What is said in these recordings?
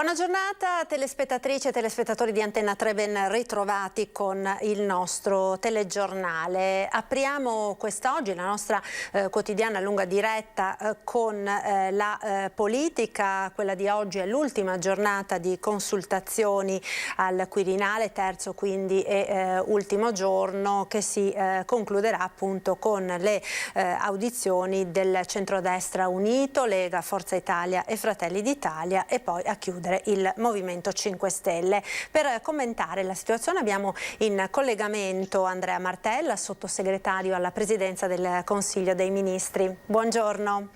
Buona giornata telespettatrici e telespettatori di Antenna 3, ben ritrovati con il nostro telegiornale. Apriamo quest'oggi la nostra quotidiana lunga diretta con la politica. Quella di oggi è l'ultima giornata di consultazioni al Quirinale, terzo quindi e ultimo giorno, che si concluderà appunto con le audizioni del centrodestra unito, Lega, Forza Italia e Fratelli d'Italia, e poi a chiudere il Movimento 5 Stelle. Per commentare la situazione abbiamo in collegamento Andrea Martella, sottosegretario alla Presidenza del Consiglio dei Ministri. Buongiorno.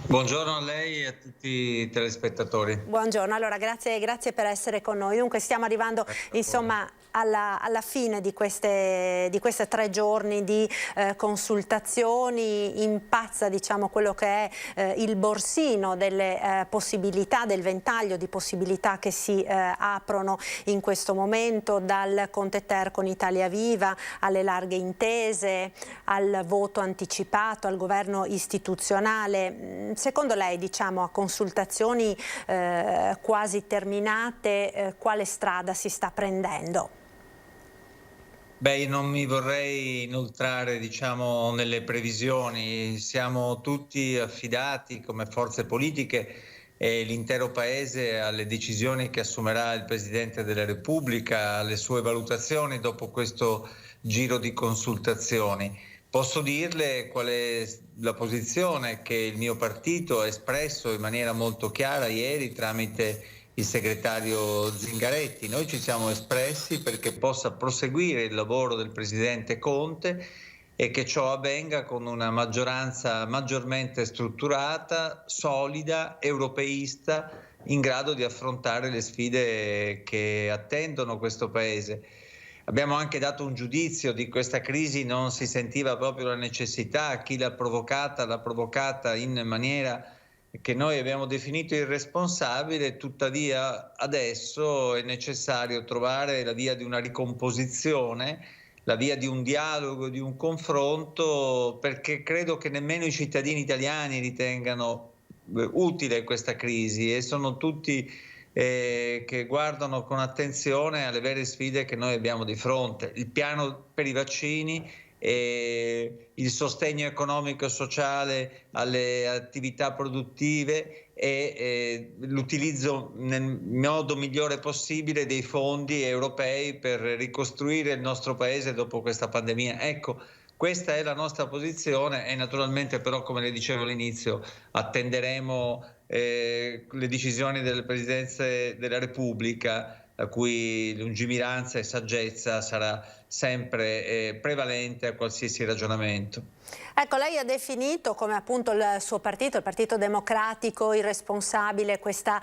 Buongiorno a lei e a tutti i telespettatori. Buongiorno, allora grazie per essere con noi. Dunque stiamo arrivando insomma alla fine di queste 3 giorni di consultazioni. Impazza, diciamo, quello che è il borsino delle possibilità, del ventaglio di possibilità che si aprono in questo momento, dal Conte-Ter con Italia Viva alle larghe intese, al voto anticipato, al governo istituzionale. Secondo lei, diciamo, a consultazioni quasi terminate, quale strada si sta prendendo? Beh, non mi vorrei inoltrare, diciamo, nelle previsioni. Siamo tutti affidati come forze politiche e l'intero Paese alle decisioni che assumerà il Presidente della Repubblica, alle sue valutazioni dopo questo giro di consultazioni. Posso dirle qual è la posizione che il mio partito ha espresso in maniera molto chiara ieri tramite il segretario Zingaretti. Noi ci siamo espressi perché possa proseguire il lavoro del Presidente Conte e che ciò avvenga con una maggioranza maggiormente strutturata, solida, europeista, in grado di affrontare le sfide che attendono questo Paese. Abbiamo anche dato un giudizio di questa crisi, non si sentiva proprio la necessità, chi l'ha provocata in maniera che noi abbiamo definito irresponsabile. Tuttavia adesso è necessario trovare la via di una ricomposizione, la via di un dialogo, di un confronto, perché credo che nemmeno i cittadini italiani ritengano utile questa crisi, e sono tutti che guardano con attenzione alle vere sfide che noi abbiamo di fronte: il piano per i vaccini, il sostegno economico e sociale alle attività produttive e l'utilizzo nel modo migliore possibile dei fondi europei per ricostruire il nostro Paese dopo questa pandemia. Ecco, questa è la nostra posizione e naturalmente però, come le dicevo all'inizio, attenderemo le decisioni delle Presidenze della Repubblica, la cui lungimiranza e saggezza sarà sempre prevalente a qualsiasi ragionamento. Ecco, lei ha definito come appunto il suo partito, il Partito Democratico, irresponsabile questa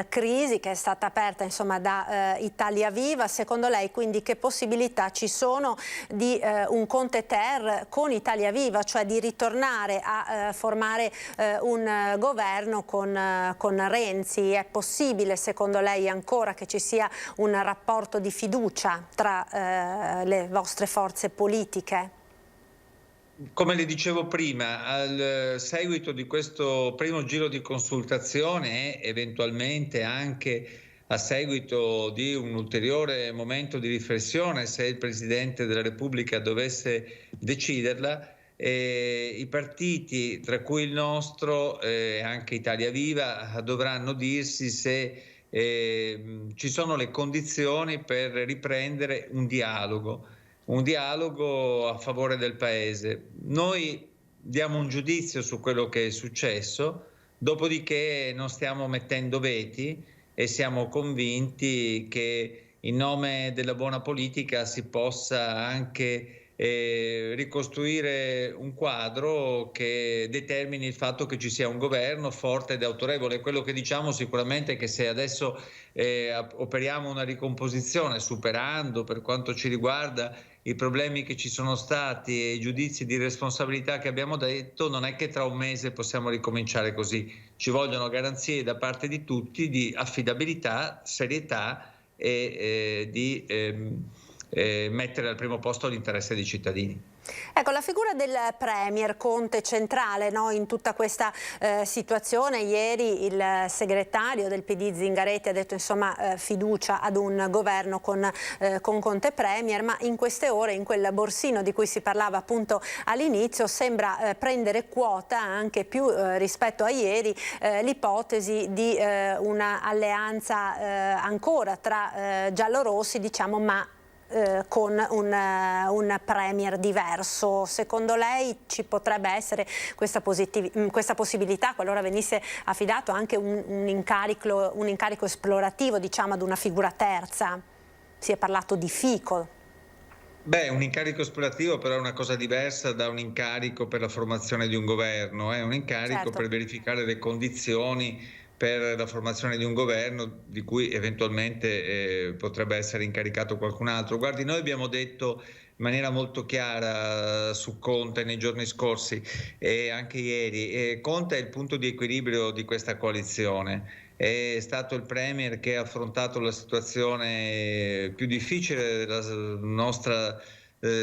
crisi che è stata aperta insomma da Italia Viva. Secondo lei quindi che possibilità ci sono di un Conte-Ter con Italia Viva, cioè di ritornare a formare un governo con Renzi? È possibile secondo lei ancora che ci sia un rapporto di fiducia tra le vostre forze politiche? Come le dicevo prima, al seguito di questo primo giro di consultazione e eventualmente anche a seguito di un ulteriore momento di riflessione, se il Presidente della Repubblica dovesse deciderla, i partiti, tra cui il nostro e anche Italia Viva, dovranno dirsi se ci sono le condizioni per riprendere un dialogo a favore del Paese. Noi diamo un giudizio su quello che è successo, dopodiché non stiamo mettendo veti e siamo convinti che in nome della buona politica si possa anche ricostruire un quadro che determini il fatto che ci sia un governo forte ed autorevole. Quello che diciamo sicuramente è che se adesso operiamo una ricomposizione, superando per quanto ci riguarda i problemi che ci sono stati e i giudizi di responsabilità che abbiamo detto, non è che tra un mese possiamo ricominciare così. Ci vogliono garanzie da parte di tutti di affidabilità, serietà e di mettere al primo posto l'interesse dei cittadini. Ecco, la figura del Premier Conte è centrale, no, in tutta questa situazione. Ieri il segretario del PD Zingaretti ha detto insomma fiducia ad un governo con Conte Premier, ma in queste ore, in quel borsino di cui si parlava appunto all'inizio, sembra prendere quota anche più rispetto a ieri l'ipotesi di una alleanza ancora tra giallorossi, diciamo, ma con un premier diverso. Secondo lei ci potrebbe essere questa possibilità, qualora venisse affidato anche un incarico esplorativo, diciamo, ad una figura terza? Si è parlato di Fico. Beh, un incarico esplorativo però è una cosa diversa da un incarico per la formazione di un governo, è un incarico Certo. per verificare le condizioni per la formazione di un governo di cui eventualmente potrebbe essere incaricato qualcun altro. Guardi, noi abbiamo detto in maniera molto chiara su Conte nei giorni scorsi e anche ieri, Conte è il punto di equilibrio di questa coalizione. È stato il Premier che ha affrontato la situazione più difficile della nostra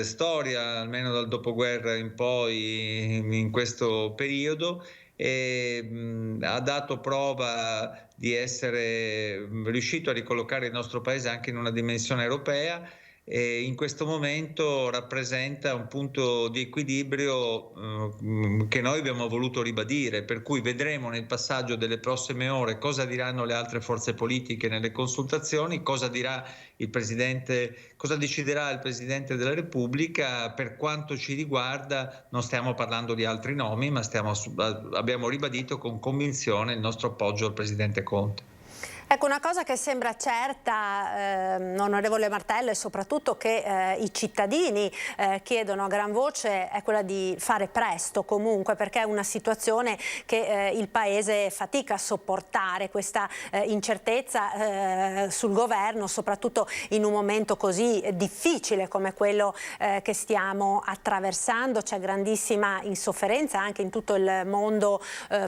storia, almeno dal dopoguerra in poi, in questo periodo, e ha dato prova di essere riuscito a ricollocare il nostro paese anche in una dimensione europea, e in questo momento rappresenta un punto di equilibrio che noi abbiamo voluto ribadire, per cui vedremo nel passaggio delle prossime ore cosa diranno le altre forze politiche nelle consultazioni, cosa dirà il Presidente, cosa deciderà il Presidente della Repubblica. Per quanto ci riguarda non stiamo parlando di altri nomi, ma abbiamo ribadito con convinzione il nostro appoggio al Presidente Conte. Ecco, una cosa che sembra certa, onorevole Martello, è soprattutto che i cittadini chiedono a gran voce è quella di fare presto comunque, perché è una situazione che il Paese fatica a sopportare, questa incertezza sul governo, soprattutto in un momento così difficile come quello che stiamo attraversando. C'è grandissima insofferenza anche in tutto il mondo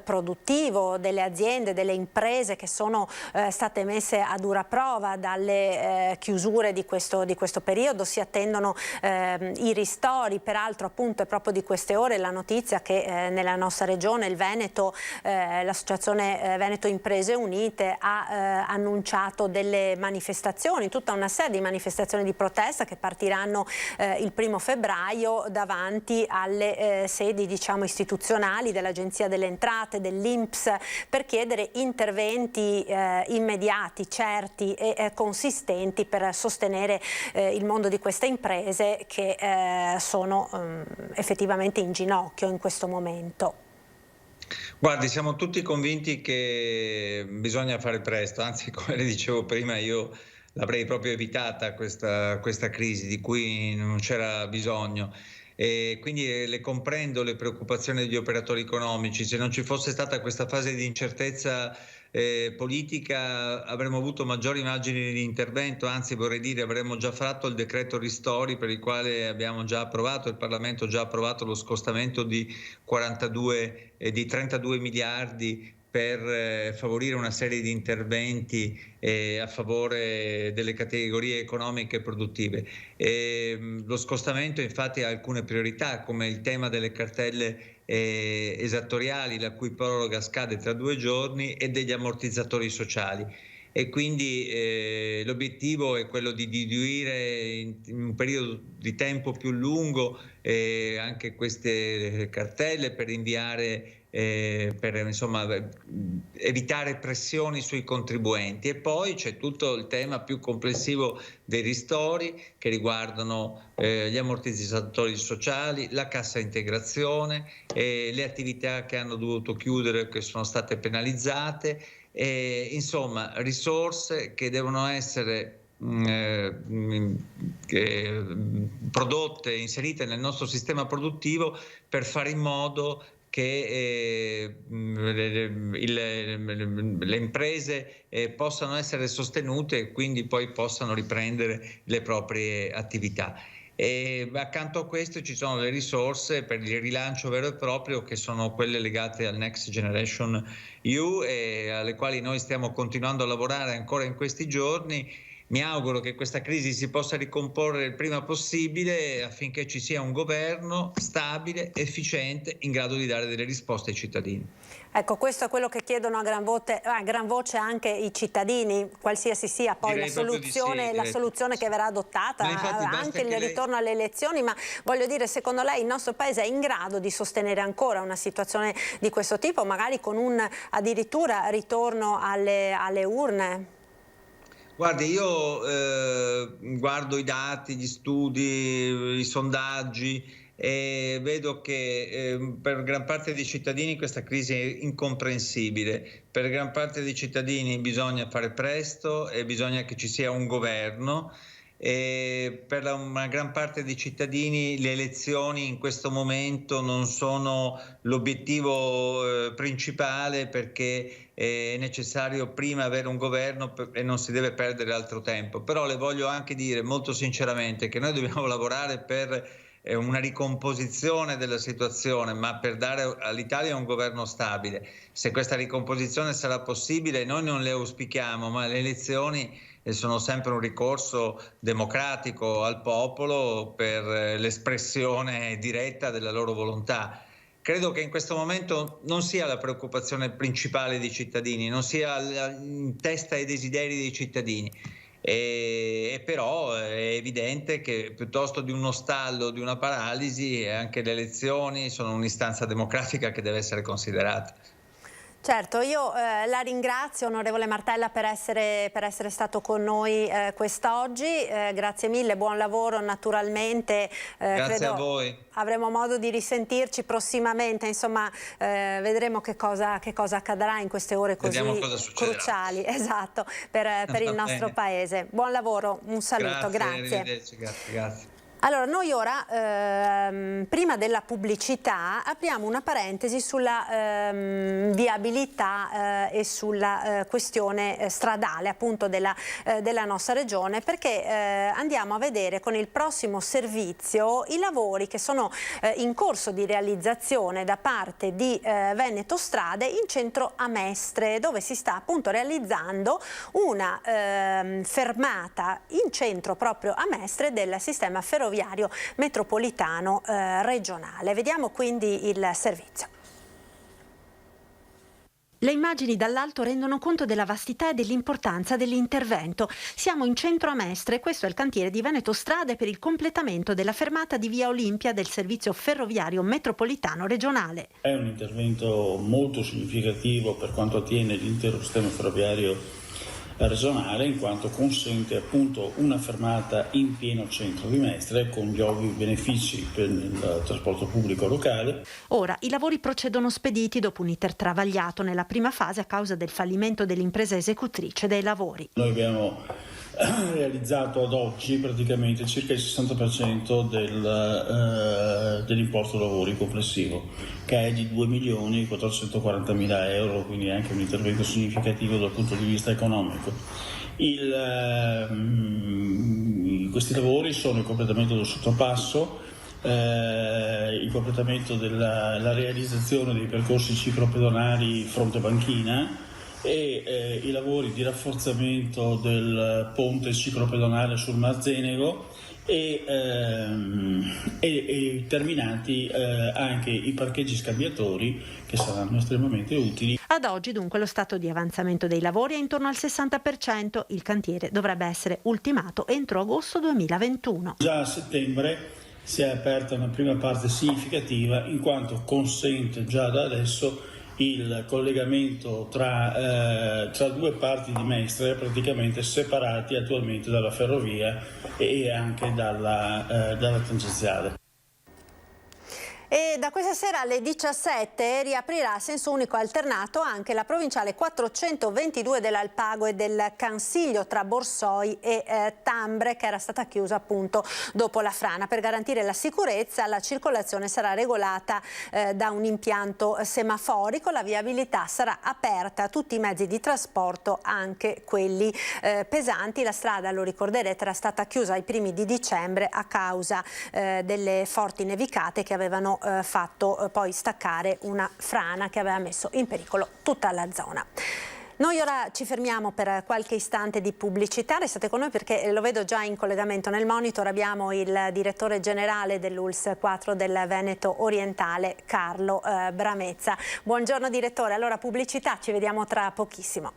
produttivo, delle aziende, delle imprese che sono state messe a dura prova dalle chiusure di questo periodo. Si attendono i ristori. Peraltro appunto è proprio di queste ore la notizia che nella nostra regione, il Veneto, l'associazione Veneto Imprese Unite ha annunciato delle manifestazioni, tutta una serie di manifestazioni di protesta che partiranno il 1° febbraio davanti alle sedi, diciamo, istituzionali dell'Agenzia delle Entrate, dell'INPS, per chiedere interventi immediati, certi e consistenti per sostenere il mondo di queste imprese che sono effettivamente in ginocchio in questo momento. Guardi, siamo tutti convinti che bisogna fare presto, anzi, come le dicevo prima, io l'avrei proprio evitata questa crisi di cui non c'era bisogno. E quindi le comprendo le preoccupazioni degli operatori economici. Se non ci fosse stata questa fase di incertezza politica avremmo avuto maggiori margini di intervento, anzi vorrei dire avremmo già fatto il decreto ristori, per il quale abbiamo già approvato, il Parlamento ha già approvato lo scostamento di 32 miliardi per favorire una serie di interventi a favore delle categorie economiche e produttive. Lo scostamento infatti ha alcune priorità, come il tema delle cartelle esattoriali, la cui proroga scade tra 2 giorni, e degli ammortizzatori sociali. E quindi l'obiettivo è quello di diluire in un periodo di tempo più lungo anche queste cartelle, per inviare per insomma evitare pressioni sui contribuenti. E poi c'è tutto il tema più complessivo dei ristori che riguardano gli ammortizzatori sociali, la cassa integrazione, le attività che hanno dovuto chiudere, che sono state penalizzate, insomma risorse che devono essere prodotte, inserite nel nostro sistema produttivo per fare in modo che le imprese possano essere sostenute e quindi poi possano riprendere le proprie attività. E accanto a questo ci sono le risorse per il rilancio vero e proprio, che sono quelle legate al Next Generation EU, e alle quali noi stiamo continuando a lavorare ancora in questi giorni, Mi auguro che questa crisi si possa ricomporre il prima possibile affinché ci sia un governo stabile, efficiente, in grado di dare delle risposte ai cittadini. Ecco, questo è quello che chiedono a gran voce anche i cittadini, qualsiasi sia poi la soluzione che verrà adottata, anche il ritorno alle elezioni, ma voglio dire, secondo lei il nostro Paese è in grado di sostenere ancora una situazione di questo tipo, magari con un addirittura ritorno alle urne? Guardi, io guardo i dati, gli studi, i sondaggi e vedo che per gran parte dei cittadini questa crisi è incomprensibile. Per gran parte dei cittadini bisogna fare presto e bisogna che ci sia un governo. E per una gran parte dei cittadini le elezioni in questo momento non sono l'obiettivo principale, perché è necessario prima avere un governo e non si deve perdere altro tempo. Però le voglio anche dire molto sinceramente che noi dobbiamo lavorare per una ricomposizione della situazione, ma per dare all'Italia un governo stabile. Se questa ricomposizione sarà possibile, noi non le auspichiamo, ma le elezioni sono sempre un ricorso democratico al popolo per l'espressione diretta della loro volontà. Credo che in questo momento non sia la preoccupazione principale dei cittadini, non sia in testa ai desideri dei cittadini. E però è evidente che piuttosto di uno stallo, di una paralisi, anche le elezioni sono un'istanza democratica che deve essere considerata. Certo, io la ringrazio, onorevole Martella, per essere stato con noi quest'oggi. Grazie mille, buon lavoro naturalmente. Grazie credo a voi. Avremo modo di risentirci prossimamente, insomma vedremo che cosa accadrà in queste ore così cruciali, esatto, per il nostro Paese. Buon lavoro, un saluto, grazie. Grazie. Allora, noi ora, prima della pubblicità, apriamo una parentesi sulla viabilità e sulla questione stradale appunto della nostra regione, perché andiamo a vedere con il prossimo servizio i lavori che sono in corso di realizzazione da parte di Veneto Strade in centro a Mestre, dove si sta appunto realizzando una fermata in centro proprio a Mestre del sistema ferroviario metropolitano regionale. Vediamo quindi il servizio. Le immagini dall'alto rendono conto della vastità e dell'importanza dell'intervento. Siamo in centro a Mestre, questo è il cantiere di Veneto Strade per il completamento della fermata di Via Olimpia del servizio ferroviario metropolitano regionale. È un intervento molto significativo per quanto attiene l'intero sistema ferroviario regionale, in quanto consente appunto una fermata in pieno centro di Mestre con gli ovvi benefici per il trasporto pubblico locale. Ora i lavori procedono spediti dopo un iter travagliato nella prima fase a causa del fallimento dell'impresa esecutrice dei lavori. Noi abbiamo realizzato ad oggi praticamente circa il 60% dell'importo lavori complessivo, che è di 2.440.000 euro, quindi è anche un intervento significativo dal punto di vista economico. Questi lavori sono il completamento del sottopasso, il completamento della realizzazione dei percorsi ciclopedonali fronte banchina e i lavori di rafforzamento del ponte ciclopedonale sul Marzenego e terminati anche i parcheggi scambiatori, che saranno estremamente utili. Ad oggi dunque lo stato di avanzamento dei lavori è intorno al 60%, il cantiere dovrebbe essere ultimato entro agosto 2021. Già a settembre si è aperta una prima parte significativa, in quanto consente già da adesso il collegamento tra due parti di Mestre praticamente separati attualmente dalla ferrovia e anche dalla tangenziale. E da questa sera alle 17 riaprirà a senso unico alternato anche la provinciale 422 dell'Alpago e del Cansiglio tra Borsoi e Tambre, che era stata chiusa appunto dopo la frana. Per garantire la sicurezza la circolazione sarà regolata da un impianto semaforico, la viabilità sarà aperta a tutti i mezzi di trasporto, anche quelli pesanti. La strada, lo ricorderete, era stata chiusa ai primi di dicembre a causa delle forti nevicate che avevano fatto poi staccare una frana che aveva messo in pericolo tutta la zona. Noi ora ci fermiamo per qualche istante di pubblicità, restate con noi perché lo vedo già in collegamento nel monitor, abbiamo il direttore generale dell'ULSS 4 del Veneto Orientale, Carlo Bramezza. Buongiorno direttore, allora pubblicità, ci vediamo tra pochissimo.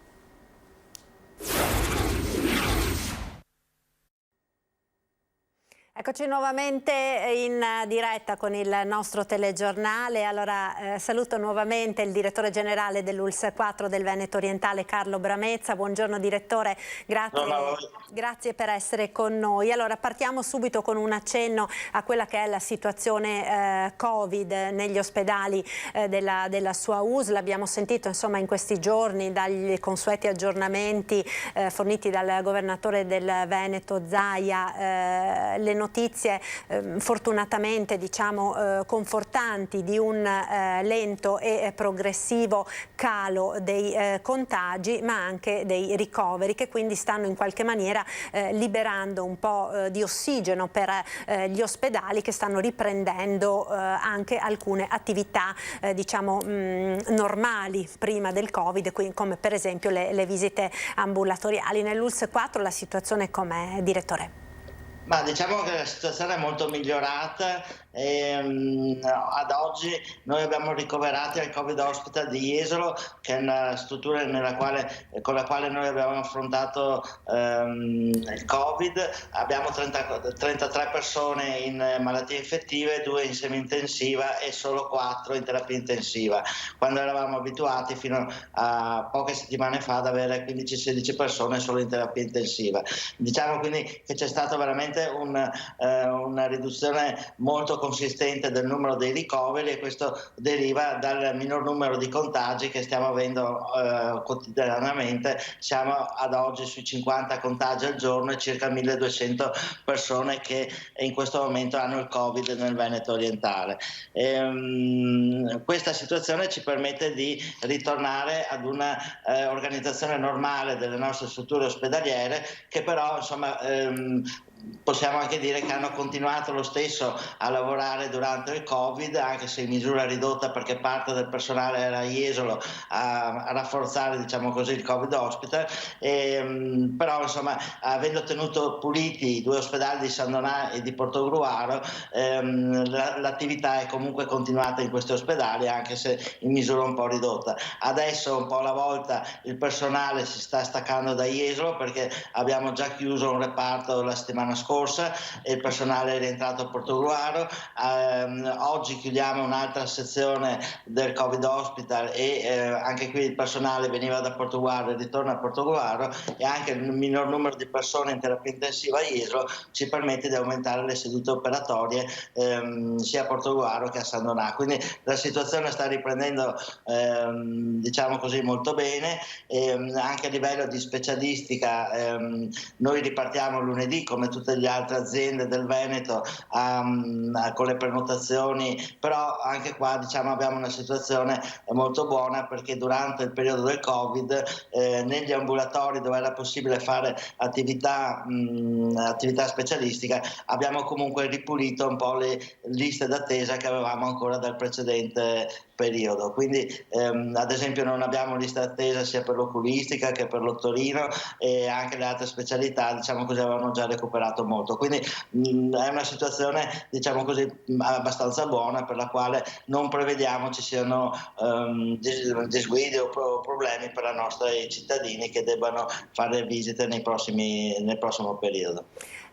Eccoci nuovamente in diretta con il nostro telegiornale. Allora saluto nuovamente il direttore generale dell'ULSS 4 del Veneto Orientale, Carlo Bramezza. Buongiorno direttore, grazie per essere con noi. Allora partiamo subito con un accenno a quella che è la situazione Covid negli ospedali della sua USL. L'abbiamo sentito insomma in questi giorni dagli consueti aggiornamenti forniti dal governatore del Veneto Zaia, le notizie fortunatamente diciamo confortanti di un lento e progressivo calo dei contagi ma anche dei ricoveri, che quindi stanno in qualche maniera liberando un po' di ossigeno per gli ospedali, che stanno riprendendo anche alcune attività diciamo normali prima del Covid, come per esempio le visite ambulatoriali. Nell'ULSS 4 la situazione com'è, direttore? Ma diciamo che la situazione è molto migliorata e ad oggi noi abbiamo ricoverati al Covid Hospital di Jesolo, che è una struttura con la quale noi abbiamo affrontato il Covid. Abbiamo 33 persone in malattie infettive, 2 in semi-intensiva e solo 4 in terapia intensiva, quando eravamo abituati fino a poche settimane fa ad avere 15-16 persone solo in terapia intensiva. Diciamo quindi che c'è stato veramente una riduzione molto consistente del numero dei ricoveri, e questo deriva dal minor numero di contagi che stiamo avendo quotidianamente. Siamo ad oggi sui 50 contagi al giorno e circa 1200 persone che in questo momento hanno il Covid nel Veneto Orientale. Questa situazione ci permette di ritornare ad una organizzazione normale delle nostre strutture ospedaliere, che però insomma possiamo anche dire che hanno continuato lo stesso a lavorare durante il Covid, anche se in misura ridotta, perché parte del personale era a Jesolo a rafforzare, diciamo così, il Covid Hospital. Però insomma, avendo tenuto puliti i 2 ospedali di San Donà e di Portogruaro, l'attività è comunque continuata in questi ospedali, anche se in misura un po' ridotta. Adesso un po' alla volta il personale si sta staccando da Jesolo, perché abbiamo già chiuso un reparto la settimana scorsa e il personale è rientrato a Portogruaro. Oggi chiudiamo un'altra sezione del Covid Hospital e anche qui il personale veniva da Portogruaro e ritorna a Portogruaro, e anche il minor numero di persone in terapia intensiva a Jesolo ci permette di aumentare le sedute operatorie sia a Portogruaro che a San Donà. Quindi la situazione sta riprendendo diciamo così molto bene, anche a livello di specialistica. Noi ripartiamo lunedì come tutte le altre aziende del Veneto con le prenotazioni, però anche qua diciamo abbiamo una situazione molto buona, perché durante il periodo del Covid negli ambulatori dove era possibile fare attività specialistica abbiamo comunque ripulito un po' le liste d'attesa che avevamo ancora dal precedente periodo. Quindi ad esempio non abbiamo lista d'attesa sia per l'oculistica che per l'ottorino, e anche le altre specialità diciamo così avevano già recuperato molto. Quindi è una situazione diciamo così abbastanza buona, per la quale non prevediamo ci siano disguidi o problemi per i nostri cittadini che debbano fare visite nel prossimo periodo.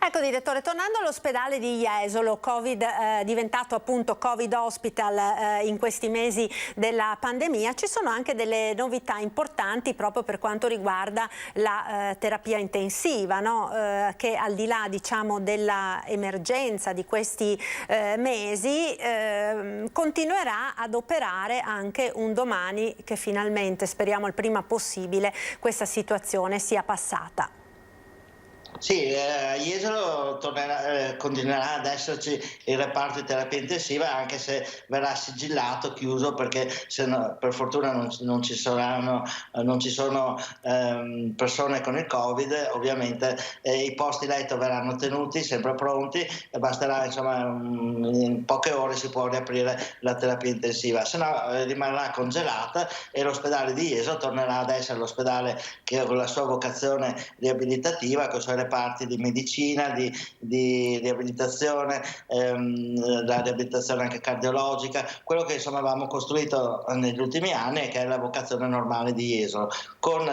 Ecco direttore, tornando all'ospedale di Jesolo, diventato appunto Covid Hospital in questi mesi della pandemia, ci sono anche delle novità importanti proprio per quanto riguarda la terapia intensiva, no? Che al di là diciamo della emergenza di questi mesi continuerà ad operare anche un domani che finalmente, speriamo il prima possibile, questa situazione sia passata. Sì, a Jesolo continuerà ad esserci il reparto di terapia intensiva, anche se verrà sigillato, chiuso, perché per fortuna non ci sono persone con il Covid. Ovviamente i posti letto verranno tenuti sempre pronti e basterà, insomma, in poche ore si può riaprire la terapia intensiva, se no rimarrà congelata e l'ospedale di Jesolo tornerà ad essere l'ospedale che con la sua vocazione riabilitativa, con i suoi reparti di medicina, di riabilitazione, la riabilitazione anche cardiologica, quello che insomma avevamo costruito negli ultimi anni e che è la vocazione normale di Jesolo, con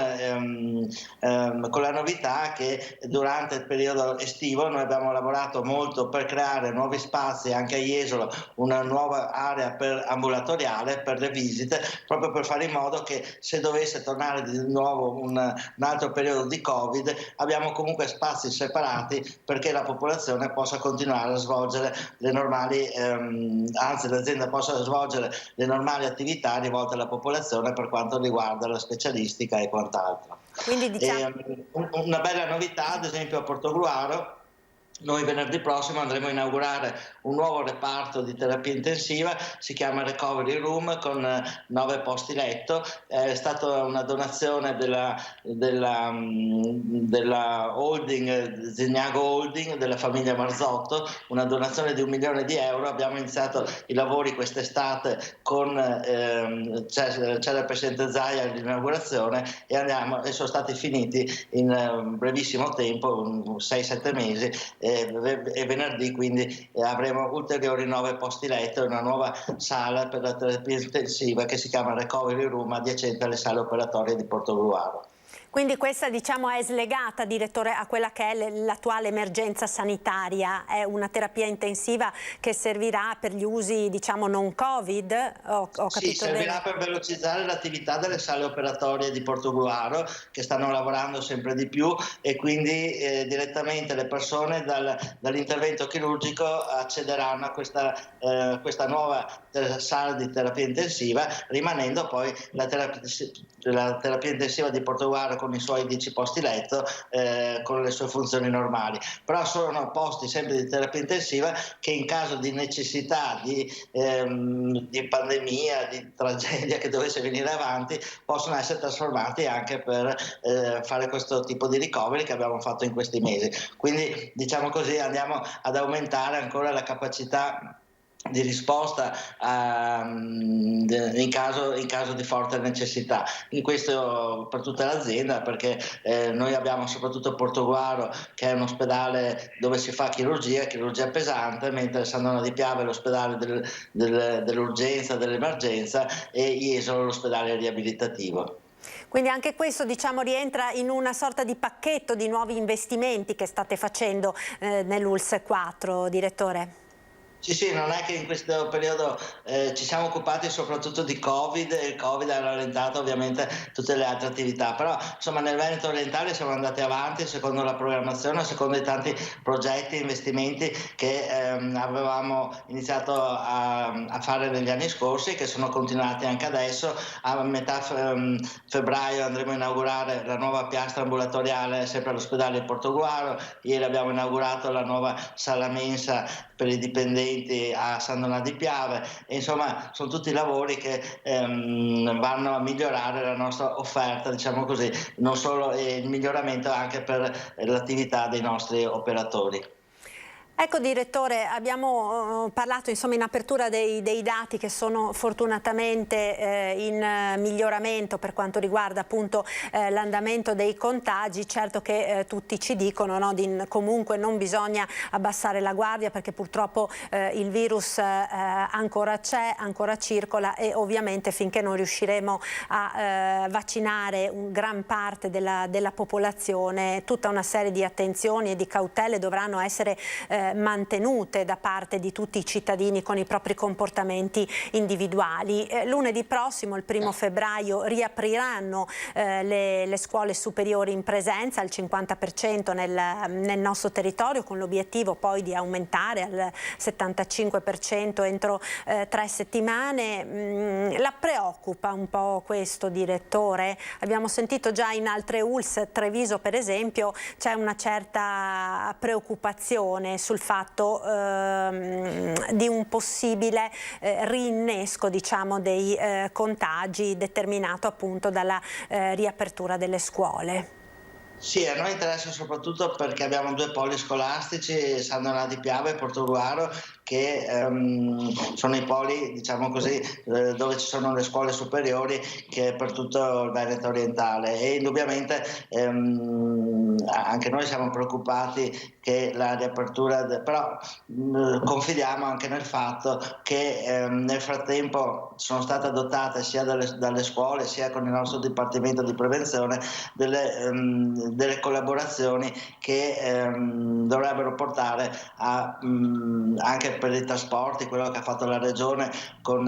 la novità che durante il periodo estivo noi abbiamo lavorato molto per creare nuovi spazi anche a Jesolo, una nuova area ambulatoriale per le visite, proprio per fare in modo che se dovesse tornare di nuovo un altro periodo di Covid abbiamo comunque spazi separati perché la popolazione possa continuare a svolgere le normali, anzi l'azienda possa svolgere le normali attività rivolte alla popolazione per quanto riguarda la specialistica e quant'altro. Quindi diciamo... una bella novità, ad esempio a Portogruaro, noi venerdì prossimo andremo a inaugurare un nuovo reparto di terapia intensiva, si chiama Recovery Room, con 9 posti letto. È stata una donazione della holding, Zignago Holding, della famiglia Marzotto, una donazione di 1 milione di euro. Abbiamo iniziato i lavori quest'estate con c'era il Presidente Zaia all'inaugurazione e sono stati finiti in brevissimo tempo, 6-7 mesi, e venerdì quindi avremo ulteriori 9 posti letto e una nuova sala per la terapia intensiva che si chiama Recovery Room, adiacente alle sale operatorie di Portogruaro. Quindi questa, diciamo, è slegata, direttore, a quella che è l'attuale emergenza sanitaria, è una terapia intensiva che servirà per gli usi, diciamo, non Covid? Ho capito sì, servirà bene? Per velocizzare l'attività delle sale operatorie di Portogruaro, che stanno lavorando sempre di più, e quindi direttamente le persone dall'intervento chirurgico accederanno a questa nuova sala di terapia intensiva, rimanendo poi la terapia intensiva di Portogruaro con i suoi 10 posti letto, con le sue funzioni normali. Però sono posti sempre di terapia intensiva che in caso di necessità di pandemia, di tragedia che dovesse venire avanti, possono essere trasformati anche per fare questo tipo di ricoveri che abbiamo fatto in questi mesi. Quindi, diciamo così, andiamo ad aumentare ancora la capacità di risposta in caso di forte necessità. In questo per tutta l'azienda, perché noi abbiamo soprattutto Portogruaro, che è un ospedale dove si fa chirurgia pesante, mentre San Donà di Piave è l'ospedale dell'urgenza, dell'emergenza, e Jesolo l'ospedale riabilitativo. Quindi anche questo, diciamo, rientra in una sorta di pacchetto di nuovi investimenti che state facendo nell'ULSS 4, direttore? Sì, non è che in questo periodo ci siamo occupati soprattutto di Covid, e il Covid ha rallentato ovviamente tutte le altre attività, però insomma nel Veneto orientale siamo andati avanti secondo la programmazione, secondo i tanti progetti e investimenti che avevamo iniziato a fare negli anni scorsi, che sono continuati anche adesso. A metà febbraio andremo a inaugurare la nuova piastra ambulatoriale sempre all'ospedale di Portogruaro. Ieri abbiamo inaugurato la nuova sala mensa per i dipendenti a San Donà di Piave, e insomma sono tutti lavori che vanno a migliorare la nostra offerta, diciamo così, non solo il miglioramento anche per l'attività dei nostri operatori. Ecco, direttore, abbiamo parlato insomma in apertura dei dati che sono fortunatamente in miglioramento per quanto riguarda appunto l'andamento dei contagi. Certo che tutti ci dicono, no, comunque non bisogna abbassare la guardia, perché purtroppo il virus ancora c'è, ancora circola, e ovviamente finché non riusciremo a vaccinare gran parte della popolazione, tutta una serie di attenzioni e di cautele dovranno essere mantenute da parte di tutti i cittadini con i propri comportamenti individuali. Lunedì prossimo, il 1° febbraio, riapriranno le scuole superiori in presenza al 50% nel nostro territorio, con l'obiettivo poi di aumentare al 75% entro 3 settimane. La preoccupa un po' questo, direttore? Abbiamo sentito già in altre ULSS, Treviso per esempio, c'è una certa preoccupazione sul fatto di un possibile rinnesco, diciamo, dei contagi determinato appunto dalla riapertura delle scuole. Sì, a noi interessa soprattutto perché abbiamo 2 poli scolastici, San Donato di Piave e Portogruaro, che sono i poli, diciamo così, dove ci sono le scuole superiori, che è per tutto il Veneto orientale, e indubbiamente anche noi siamo preoccupati che la riapertura, però confidiamo anche nel fatto che nel frattempo sono state adottate sia dalle scuole sia con il nostro Dipartimento di Prevenzione delle collaborazioni che dovrebbero portare a anche per i trasporti, quello che ha fatto la Regione con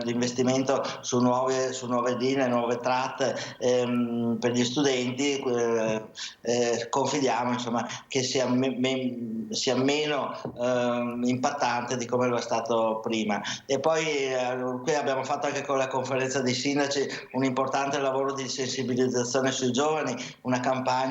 l'investimento su nuove linee, nuove tratte per gli studenti. Confidiamo insomma che sia meno impattante di come lo è stato prima. E poi qui abbiamo fatto anche con la conferenza dei sindaci un importante lavoro di sensibilizzazione sui giovani, una campagna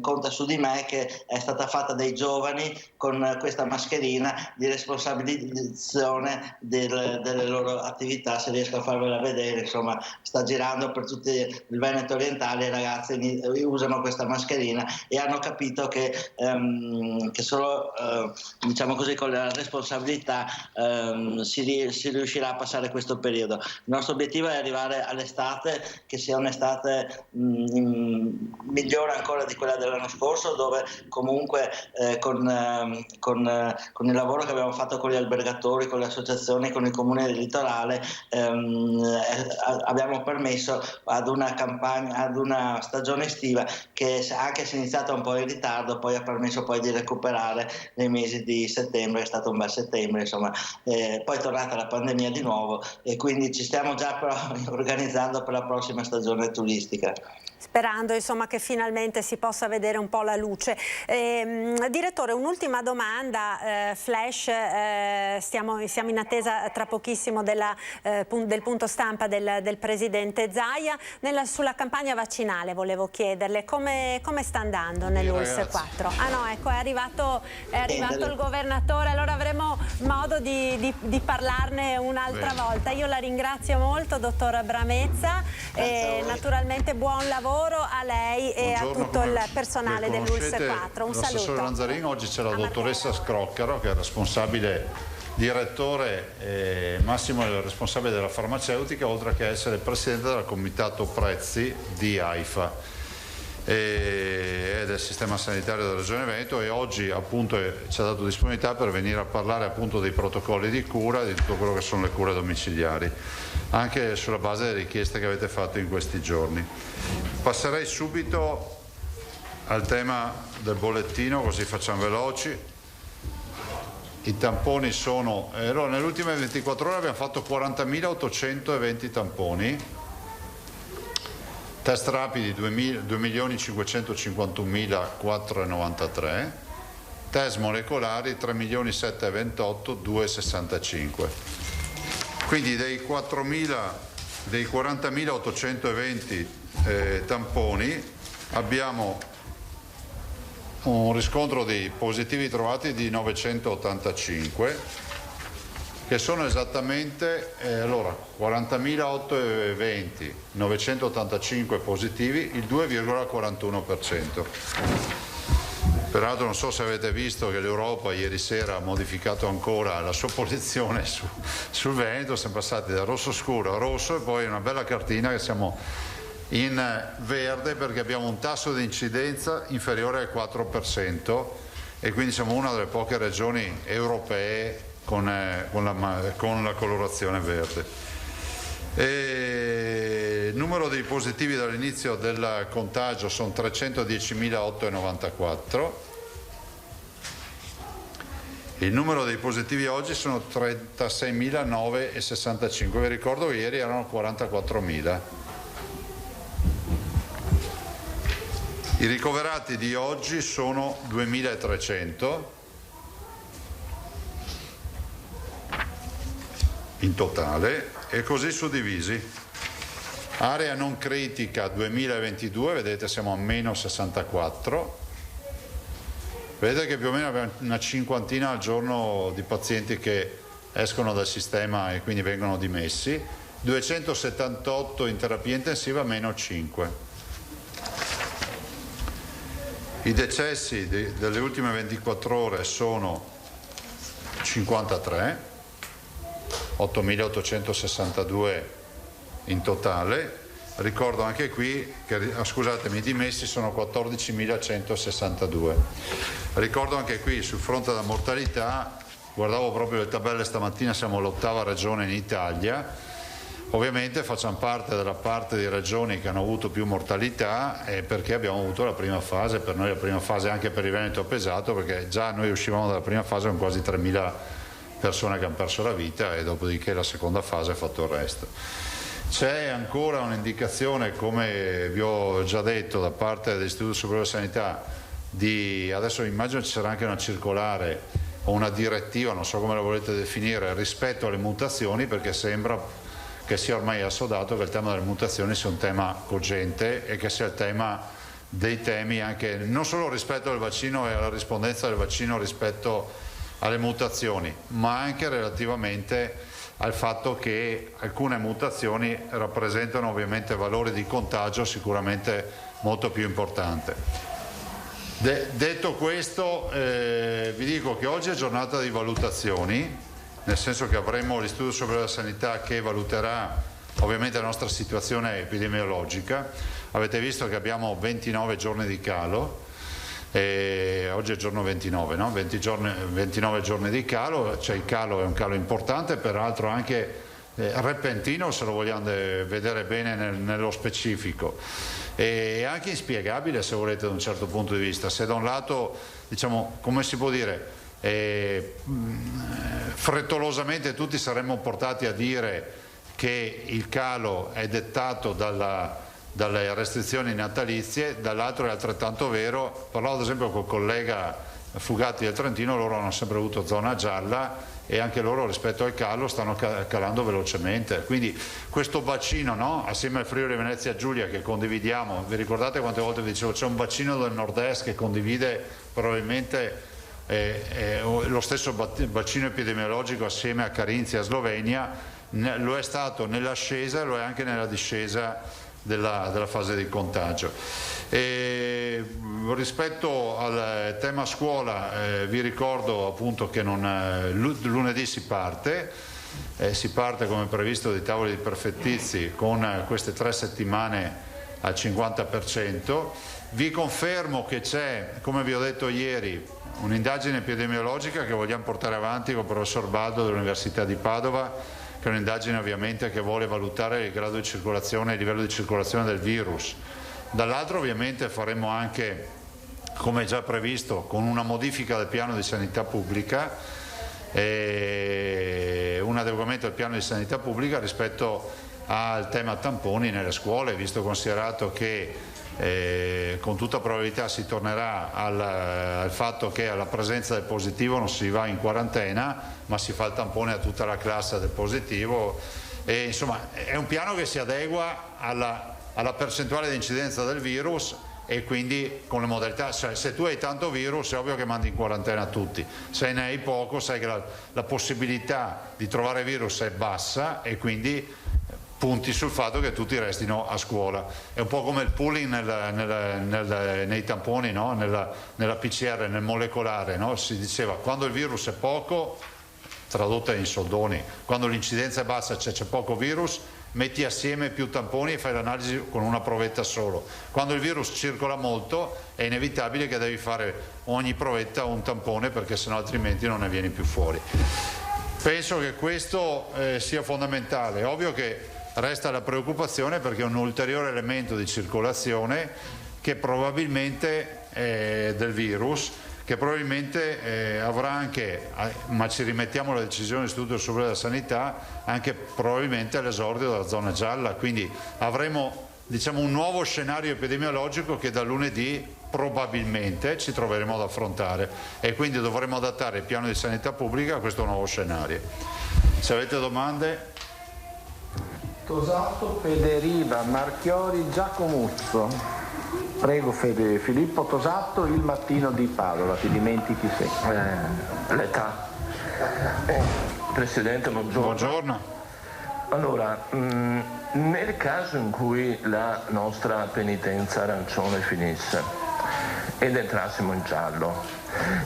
Conta su di me, che è stata fatta dai giovani con questa mascherina di responsabilizzazione delle loro attività. Se riesco a farvela vedere, insomma, sta girando per tutto il Veneto orientale, i ragazzi usano questa mascherina e hanno capito che solo diciamo così, con la responsabilità si riuscirà a passare questo periodo. Il nostro obiettivo è arrivare all'estate, che sia un'estate migliore ancora di quella dell'anno scorso, dove comunque con il lavoro che abbiamo fatto con gli albergatori, con le associazioni, con i comuni del litorale, abbiamo permesso ad una stagione estiva che, anche se è iniziata un po' in ritardo, poi ha permesso poi di recuperare nei mesi di settembre. È stato un bel settembre, insomma. Poi è tornata la pandemia di nuovo e quindi ci stiamo già però organizzando per la prossima stagione turistica. Sperando insomma che finalmente si possa vedere un po' la luce. Direttore, un'ultima domanda flash, siamo in attesa tra pochissimo del punto stampa del Presidente Zaia. Sulla campagna vaccinale volevo chiederle come sta andando nell'ULSS 4. Ah no, ecco, è arrivato il Governatore, allora avremo modo di parlarne un'altra volta. Io la ringrazio molto, dottor Bramezza, e naturalmente buon lavoro a lei e a tutto il personale dell'ULSS 4. Un saluto. L'assessore Lanzarin, oggi c'è la dottoressa Scroccaro, che è responsabile, direttore e massimo responsabile della farmaceutica, oltre che essere presidente del comitato prezzi di AIFA e del sistema sanitario della Regione Veneto, e oggi appunto ci ha dato disponibilità per venire a parlare appunto dei protocolli di cura e di tutto quello che sono le cure domiciliari, anche sulla base delle richieste che avete fatto in questi giorni. Passerei subito al tema del bollettino, così facciamo veloci. I tamponi sono... Allora, nelle ultime 24 ore abbiamo fatto 40.820 tamponi, test rapidi 2.551.493, test molecolari 3.728.265. Quindi dei 40.820 tamponi abbiamo un riscontro di positivi trovati di 985, che sono esattamente 40.820, 985 positivi, il 2,41%. Peraltro non so se avete visto che l'Europa ieri sera ha modificato ancora la sua posizione sul Veneto, siamo passati da rosso scuro a rosso e poi una bella cartina che siamo in verde, perché abbiamo un tasso di incidenza inferiore al 4% e quindi siamo una delle poche regioni europee con la colorazione verde. Il numero dei positivi dall'inizio del contagio sono 310.894, Il numero dei positivi oggi sono 36.965, vi ricordo che ieri erano 44.000. I ricoverati di oggi sono 2.300 in totale e così suddivisi. Area non critica 2022, vedete siamo a meno 64. Vedete che più o meno abbiamo una cinquantina al giorno di pazienti che escono dal sistema e quindi vengono dimessi, 278 in terapia intensiva, meno 5. I decessi delle ultime 24 ore sono 53, 8.862 in totale. Ricordo anche qui che, scusatemi, i dimessi sono 14.162. Ricordo anche qui sul fronte della mortalità, guardavo proprio le tabelle stamattina, siamo l'8ª regione in Italia. Ovviamente facciamo parte della parte di regioni che hanno avuto più mortalità perché abbiamo avuto la prima fase, per noi la prima fase anche per il Veneto pesato, perché già noi uscivamo dalla prima fase con quasi 3.000 persone che hanno perso la vita e dopodiché la seconda fase ha fatto il resto. C'è ancora un'indicazione, come vi ho già detto, da parte dell'Istituto Superiore di Sanità, adesso immagino ci sarà anche una circolare o una direttiva, non so come la volete definire, rispetto alle mutazioni, perché sembra che sia ormai assodato che il tema delle mutazioni sia un tema cogente e che sia il tema dei temi anche non solo rispetto al vaccino e alla rispondenza del vaccino rispetto alle mutazioni, ma anche relativamente al fatto che alcune mutazioni rappresentano ovviamente valori di contagio sicuramente molto più importanti. Detto questo, vi dico che oggi è giornata di valutazioni, nel senso che avremo l'Istituto Superiore della Sanità che valuterà ovviamente la nostra situazione epidemiologica. Avete visto che abbiamo 29 giorni di calo. Oggi è giorno 29, no? 29 giorni di calo, cioè il calo è un calo importante, peraltro anche repentino se lo vogliamo vedere bene nello specifico, e anche inspiegabile se volete da un certo punto di vista. Se da un lato, diciamo, come si può dire, frettolosamente tutti saremmo portati a dire che il calo è dettato dalle restrizioni natalizie, dall'altro è altrettanto vero. Parlavo ad esempio col collega Fugatti del Trentino, loro hanno sempre avuto zona gialla e anche loro rispetto al calo stanno calando velocemente, quindi questo bacino, no? Assieme al Friuli Venezia Giulia che condividiamo, vi ricordate quante volte vi dicevo c'è un bacino del nord-est che condivide probabilmente lo stesso bacino epidemiologico assieme a Carinzia e Slovenia, lo è stato nell'ascesa e lo è anche nella discesa della fase di contagio. Rispetto al tema scuola, vi ricordo appunto che lunedì si parte come previsto dai tavoli di prefettizi con queste 3 settimane al 50%. Vi confermo che c'è, come vi ho detto ieri, un'indagine epidemiologica che vogliamo portare avanti con il professor Baldo dell'Università di Padova, che è un'indagine ovviamente che vuole valutare il grado di circolazione, il livello di circolazione del virus. Dall'altro ovviamente faremo anche, come già previsto, con una modifica del piano di sanità pubblica, un adeguamento del piano di sanità pubblica rispetto al tema tamponi nelle scuole, visto considerato che con tutta probabilità si tornerà al fatto che alla presenza del positivo non si va in quarantena, ma si fa il tampone a tutta la classe del positivo. E, insomma, è un piano che si adegua alla percentuale di incidenza del virus e quindi con le modalità, cioè, se tu hai tanto virus è ovvio che mandi in quarantena tutti, se ne hai poco sai che la possibilità di trovare virus è bassa e quindi punti sul fatto che tutti restino a scuola. È un po' come il pooling nei tamponi, no? nella PCR, nel molecolare, no? Si diceva quando il virus è poco, tradotta in soldoni, quando l'incidenza è bassa, c'è poco virus, metti assieme più tamponi e fai l'analisi con una provetta solo. Quando il virus circola molto è inevitabile che devi fare ogni provetta un tampone, perché sennò altrimenti non ne vieni più fuori. Penso che questo sia fondamentale. È ovvio che resta la preoccupazione perché è un ulteriore elemento di circolazione che probabilmente è del virus, che probabilmente avrà anche, ma ci rimettiamo alla decisione dell'Istituto Superiore della Sanità, anche probabilmente all'esordio della zona gialla, quindi avremo, diciamo, un nuovo scenario epidemiologico che da lunedì probabilmente ci troveremo ad affrontare, e quindi dovremo adattare il piano di sanità pubblica a questo nuovo scenario. Se avete domande. Tosato, Federiva, Marchiori, Giacomuzzo. Prego Filippo Tosato, Il Mattino di Padova, ti dimentichi sempre. L'età. Presidente, buongiorno. Buongiorno. Allora, nel caso in cui la nostra penitenza arancione finisse ed entrassimo in giallo,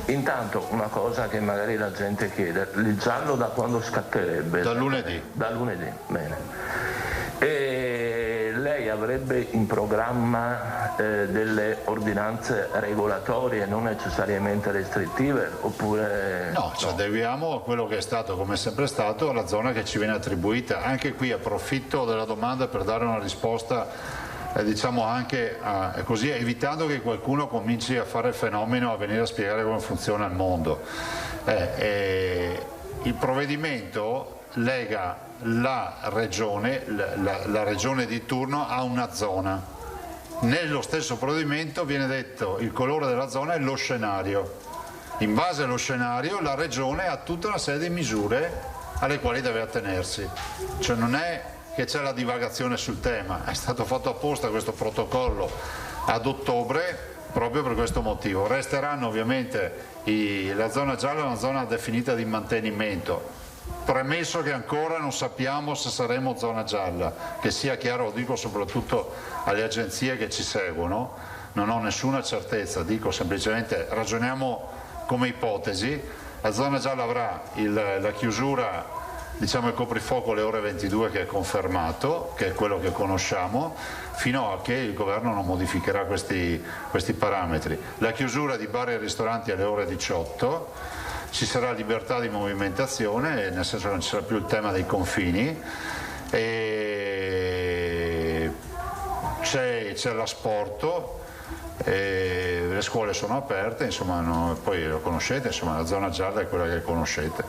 intanto una cosa che magari la gente chiede, il giallo da quando scatterebbe? Da lunedì. Da lunedì, bene. E lei avrebbe in programma delle ordinanze regolatorie, non necessariamente restrittive, oppure no? Ci adeguiamo a quello che è stato, come è sempre stato, alla zona che ci viene attribuita. Anche qui approfitto della domanda per dare una risposta, diciamo anche così, evitando che qualcuno cominci a fare il fenomeno, a venire a spiegare come funziona il mondo. Il provvedimento lega la regione di turno a una zona. Nello stesso provvedimento viene detto il colore della zona e lo scenario. In base allo scenario la regione ha tutta una serie di misure alle quali deve attenersi. Cioè non è che c'è la divagazione sul tema, è stato fatto apposta questo protocollo ad ottobre proprio per questo motivo. Resteranno ovviamente la zona gialla è una zona definita di mantenimento. Premesso che ancora non sappiamo se saremo zona gialla, che sia chiaro, lo dico soprattutto alle agenzie che ci seguono, non ho nessuna certezza, dico semplicemente ragioniamo come ipotesi. La zona gialla avrà la chiusura, diciamo il coprifuoco alle ore 22 che è confermato, che è quello che conosciamo, fino a che il governo non modificherà questi parametri. La chiusura di bar e ristoranti alle ore 18. Ci sarà libertà di movimentazione, nel senso che non ci sarà più il tema dei confini, e c'è l'asporto, le scuole sono aperte, insomma, poi lo conoscete, insomma, la zona gialla è quella che conoscete,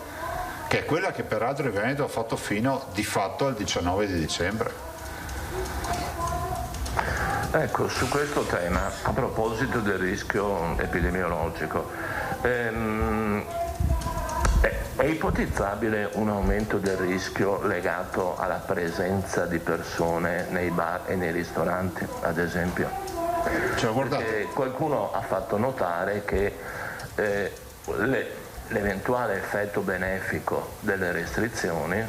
che è quella che peraltro il Veneto ha fatto fino di fatto al 19 di dicembre. Ecco, su questo tema, a proposito del rischio epidemiologico, è ipotizzabile un aumento del rischio legato alla presenza di persone nei bar e nei ristoranti, ad esempio? Perché qualcuno ha fatto notare che l'eventuale effetto benefico delle restrizioni,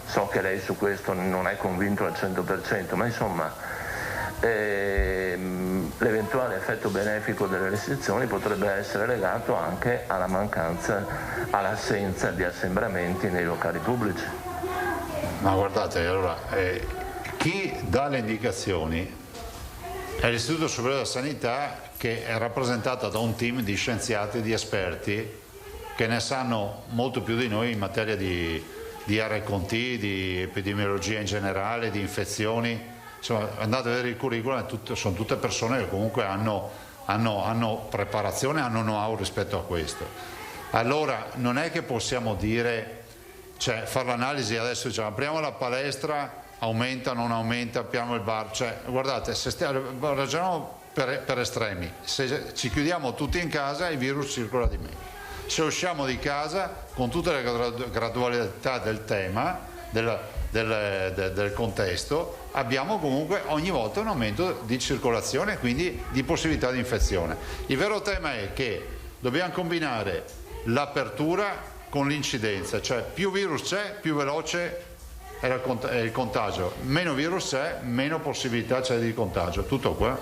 so che lei su questo non è convinto al 100%, ma insomma l'eventuale effetto benefico delle restrizioni potrebbe essere legato anche alla mancanza, all'assenza di assembramenti nei locali pubblici. Ma guardate, allora, chi dà le indicazioni è l'Istituto Superiore della Sanità, che è rappresentato da un team di scienziati e di esperti che ne sanno molto più di noi in materia di RCT, di epidemiologia in generale, di infezioni. Insomma, andate a vedere il curriculum, sono tutte persone che comunque hanno preparazione, hanno know-how rispetto a questo. Allora non è che possiamo dire, cioè fare l'analisi adesso, diciamo apriamo la palestra, aumenta, non aumenta, apriamo il bar, cioè guardate, ragioniamo per estremi, se ci chiudiamo tutti in casa il virus circola di meno, se usciamo di casa con tutte le gradualità del tema, del contesto, abbiamo comunque ogni volta un aumento di circolazione e quindi di possibilità di infezione. Il vero tema è che dobbiamo combinare l'apertura con l'incidenza, cioè più virus c'è, più veloce è il contagio, meno virus c'è, meno possibilità c'è di contagio, tutto qua.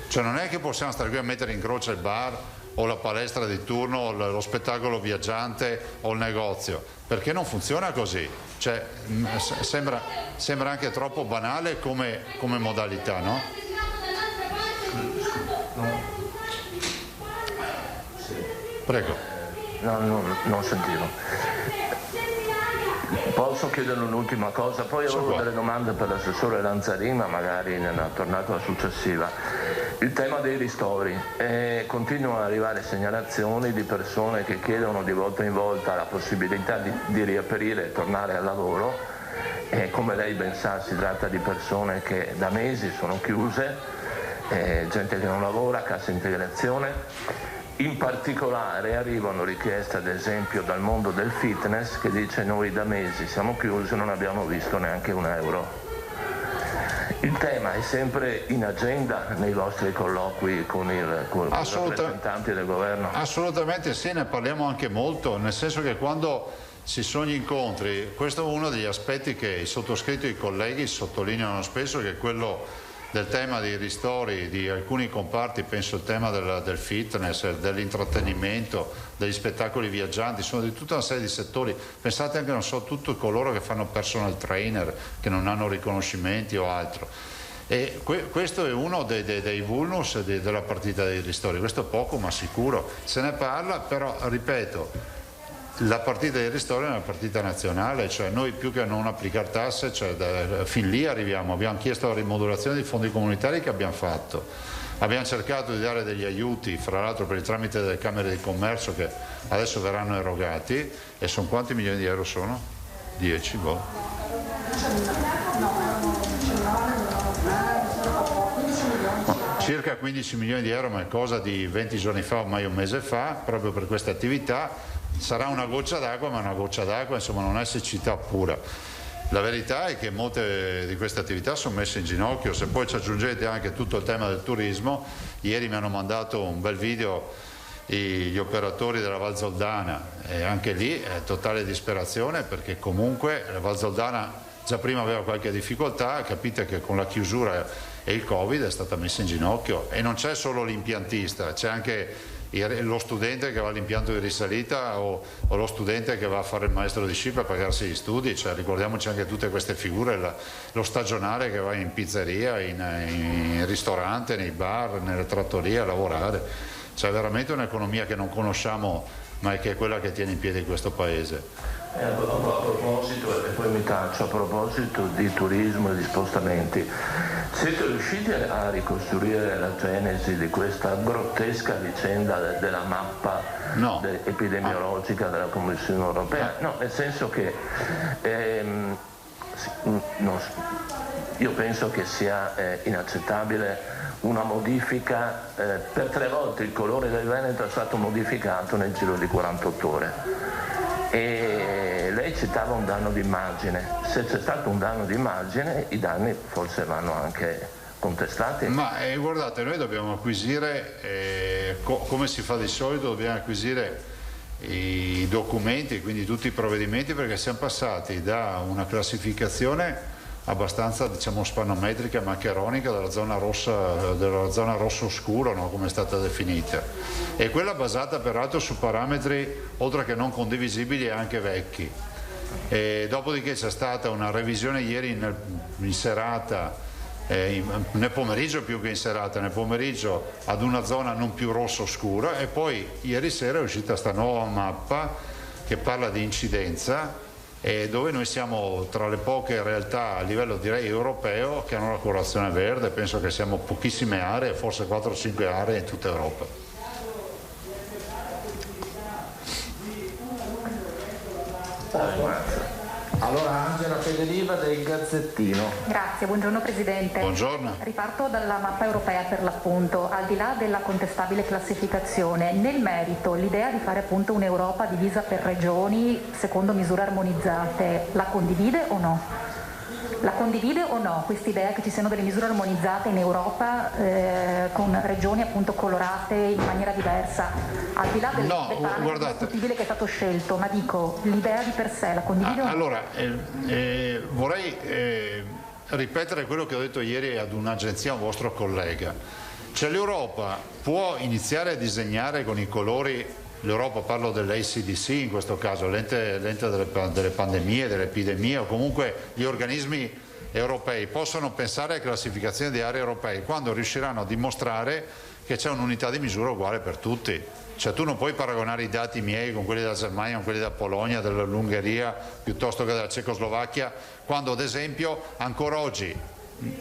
Cioè non è che possiamo stare qui a mettere in croce il bar o la palestra di turno o lo spettacolo viaggiante o il negozio, perché non funziona così. Cioè, sembra anche troppo banale come modalità, no? Prego. No, non sentivo. Posso chiedere un'ultima cosa? Poi avevo delle domande per l'assessore Lanzarin, ma magari nella tornata successiva. Il tema dei ristori. Continuano ad arrivare segnalazioni di persone che chiedono di volta in volta la possibilità di riaprire e tornare al lavoro. Come lei ben sa, si tratta di persone che da mesi sono chiuse, gente che non lavora, cassa integrazione. In particolare arrivano richieste ad esempio dal mondo del fitness che dice: noi da mesi siamo chiusi, non abbiamo visto neanche un euro. Il tema è sempre in agenda nei vostri colloqui con i rappresentanti del governo? Assolutamente sì, ne parliamo anche molto, nel senso che quando si sono gli incontri, questo è uno degli aspetti che il sottoscritto e i colleghi sottolineano spesso, che è quello del tema dei ristori di alcuni comparti, penso al tema del fitness, dell'intrattenimento, degli spettacoli viaggianti, sono di tutta una serie di settori. Pensate anche, non so, tutti coloro che fanno personal trainer, che non hanno riconoscimenti o altro. E questo è uno dei vulnus della partita dei ristori, questo poco ma sicuro. Se ne parla, però ripeto, la partita dei ristori è una partita nazionale, cioè noi più che non applicare tasse, fin lì arriviamo. Abbiamo chiesto la rimodulazione dei fondi comunitari, che abbiamo fatto. Abbiamo cercato di dare degli aiuti, fra l'altro per il tramite delle Camere di Commercio, che adesso verranno erogati. E sono quanti milioni di euro sono? 10, boh. Circa 15 milioni di euro, ma è cosa di 20 giorni fa, ormai un mese fa, proprio per queste attività. Sarà una goccia d'acqua, ma una goccia d'acqua, insomma, non è siccità pura. La verità è che molte di queste attività sono messe in ginocchio. Se poi ci aggiungete anche tutto il tema del turismo, ieri mi hanno mandato un bel video gli operatori della Val Zoldana, e anche lì è totale disperazione, perché comunque la Val Zoldana già prima aveva qualche difficoltà, capite che con la chiusura e il Covid è stata messa in ginocchio. E non c'è solo l'impiantista, c'è anche lo studente che va all'impianto di risalita o lo studente che va a fare il maestro di sci per pagarsi gli studi, cioè ricordiamoci anche tutte queste figure, lo stagionale che va in pizzeria, in ristorante, nei bar, nelle trattorie a lavorare. C'è veramente un'economia che non conosciamo, ma è che è quella che tiene in piedi questo paese. A proposito, e poi mi taccio, a proposito di turismo e di spostamenti, siete riusciti a ricostruire la genesi di questa grottesca vicenda della mappa epidemiologica della Commissione europea? No, nel senso che io penso che sia inaccettabile una modifica, per 3 volte il colore del Veneto è stato modificato nel giro di 48 ore. E lei citava un danno d'immagine. Se c'è stato un danno d'immagine, i danni forse vanno anche contestati. Ma guardate, noi dobbiamo acquisire, come si fa di solito, dobbiamo acquisire i documenti, quindi tutti i provvedimenti, perché siamo passati da una classificazione abbastanza, diciamo, spannometrica, maccheronica della zona rosso scuro, no? Come è stata definita, e quella basata peraltro su parametri oltre che non condivisibili e anche vecchi. E dopodiché c'è stata una revisione ieri in serata, nel pomeriggio più che in serata, nel pomeriggio ad una zona non più rosso scura, e poi ieri sera è uscita questa nuova mappa che parla di incidenza, e dove noi siamo tra le poche realtà a livello, direi, europeo che hanno la colorazione verde. Penso che siamo pochissime aree, forse 4 o 5 aree in tutta Europa. Allora Angela Federiva del Gazzettino. Grazie, buongiorno Presidente. Buongiorno. Riparto dalla mappa europea per l'appunto. Al di là della contestabile classificazione, nel merito l'idea di fare appunto un'Europa divisa per regioni secondo misure armonizzate, la condivide o no? La condivide o no questa idea che ci siano delle misure armonizzate in Europa con regioni appunto colorate in maniera diversa, al di là del parametro discutibile che è stato scelto, ma dico, l'idea di per sé la condivide o no? Allora, vorrei ripetere quello che ho detto ieri ad un'agenzia, un vostro collega. Cioè l'Europa può iniziare a disegnare con i colori, l'Europa, parlo dell'ACDC in questo caso, l'ente delle pandemie, delle epidemie, o comunque gli organismi europei possono pensare a classificazione di aree europee quando riusciranno a dimostrare che c'è un'unità di misura uguale per tutti. Cioè tu non puoi paragonare i dati miei con quelli della Germania, con quelli della Polonia, dell'Ungheria, piuttosto che della Cecoslovacchia, quando ad esempio ancora oggi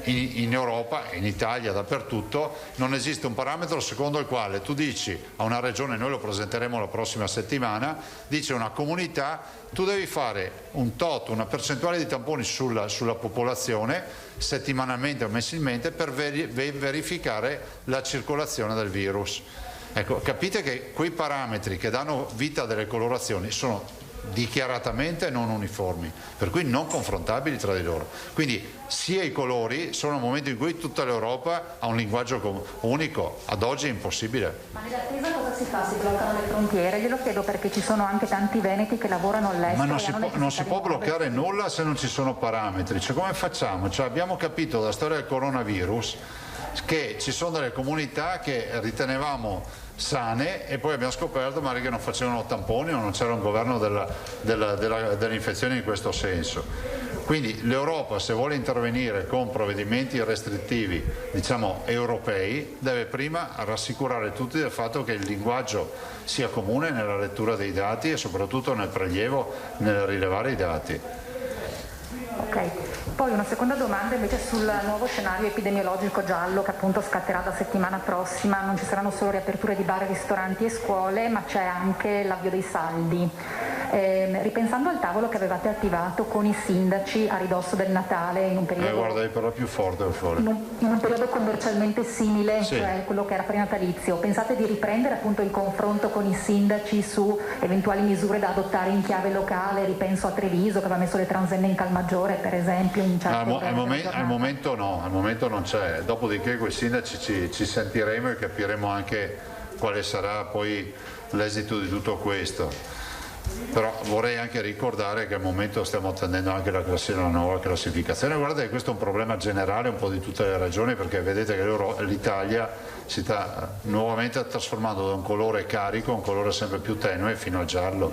in Europa, in Italia, dappertutto, non esiste un parametro secondo il quale tu dici a una regione, noi lo presenteremo la prossima settimana, dice una comunità, tu devi fare un tot, una percentuale di tamponi sulla popolazione settimanalmente o mensilmente per verificare la circolazione del virus. Ecco, capite che quei parametri che danno vita a delle colorazioni sono dichiaratamente non uniformi, per cui non confrontabili tra di loro. Quindi sia i colori sono un momento in cui tutta l'Europa ha un linguaggio unico, ad oggi è impossibile. Ma nell'attesa cosa si fa? Si bloccano le frontiere? Glielo chiedo perché ci sono anche tanti veneti che lavorano all'estero. Ma non si può bloccare nulla se non ci sono parametri. Cioè, come facciamo? Cioè, abbiamo capito dalla storia del coronavirus che ci sono delle comunità che ritenevamo sane e poi abbiamo scoperto magari che non facevano tamponi o non c'era un governo delle infezioni in questo senso. Quindi l'Europa, se vuole intervenire con provvedimenti restrittivi, diciamo europei, deve prima rassicurare tutti del fatto che il linguaggio sia comune nella lettura dei dati e soprattutto nel prelievo, nel rilevare i dati. Ok, poi una seconda domanda invece sul nuovo scenario epidemiologico giallo che appunto scatterà la settimana prossima. Non ci saranno solo riaperture di bar, ristoranti e scuole, ma c'è anche l'avvio dei saldi. Ripensando al tavolo che avevate attivato con i sindaci a ridosso del Natale in un periodo, guarda, devi parlare più forte o fuori. In un periodo commercialmente simile, sì, cioè quello che era prenatalizio, pensate di riprendere appunto il confronto con i sindaci su eventuali misure da adottare in chiave locale? Ripenso a Treviso che aveva messo le transenne in Calmaggiore per esempio in al momento no, al momento non c'è, dopodiché con i sindaci ci sentiremo e capiremo anche quale sarà poi l'esito di tutto questo. Però vorrei anche ricordare che al momento stiamo attendendo anche la nuova classificazione. Guardate che questo è un problema generale un po' di tutte le regioni, perché vedete che l'Italia si sta nuovamente trasformando da un colore carico a un colore sempre più tenue fino al giallo.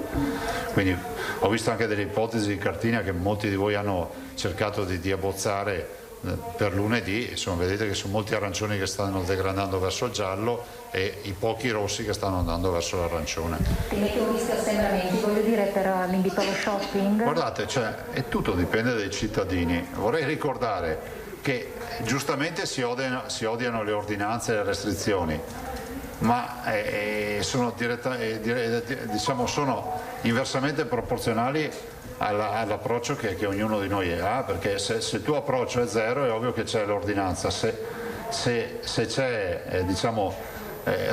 Quindi ho visto anche delle ipotesi di cartina che molti di voi hanno cercato di abbozzare per lunedì, insomma vedete che sono molti arancioni che stanno degradando verso il giallo e i pochi rossi che stanno andando verso l'arancione. Temete un rischio assembramenti, voglio dire, per l'invito allo shopping? Guardate, cioè, tutto dipende dai cittadini. Vorrei ricordare che giustamente si odiano le ordinanze e le restrizioni, ma sono inversamente proporzionali all'approccio che ognuno di noi ha, perché se il tuo approccio è zero è ovvio che c'è l'ordinanza, se c'è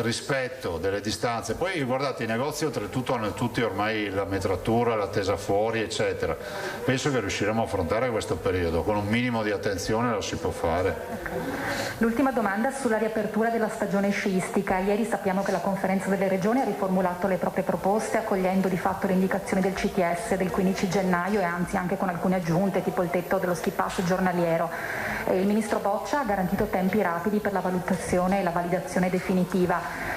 rispetto delle distanze, poi guardate i negozi oltretutto hanno tutti ormai la metratura, la tesa fuori eccetera, penso che riusciremo a affrontare questo periodo con un minimo di attenzione, lo si può fare. L'ultima domanda sulla riapertura della stagione sciistica. Ieri sappiamo che la conferenza delle regioni ha riformulato le proprie proposte accogliendo di fatto le indicazioni del CTS del 15 gennaio e anzi anche con alcune aggiunte tipo il tetto dello ski pass giornaliero. Il ministro Boccia ha garantito tempi rapidi per la valutazione e la validazione definitiva.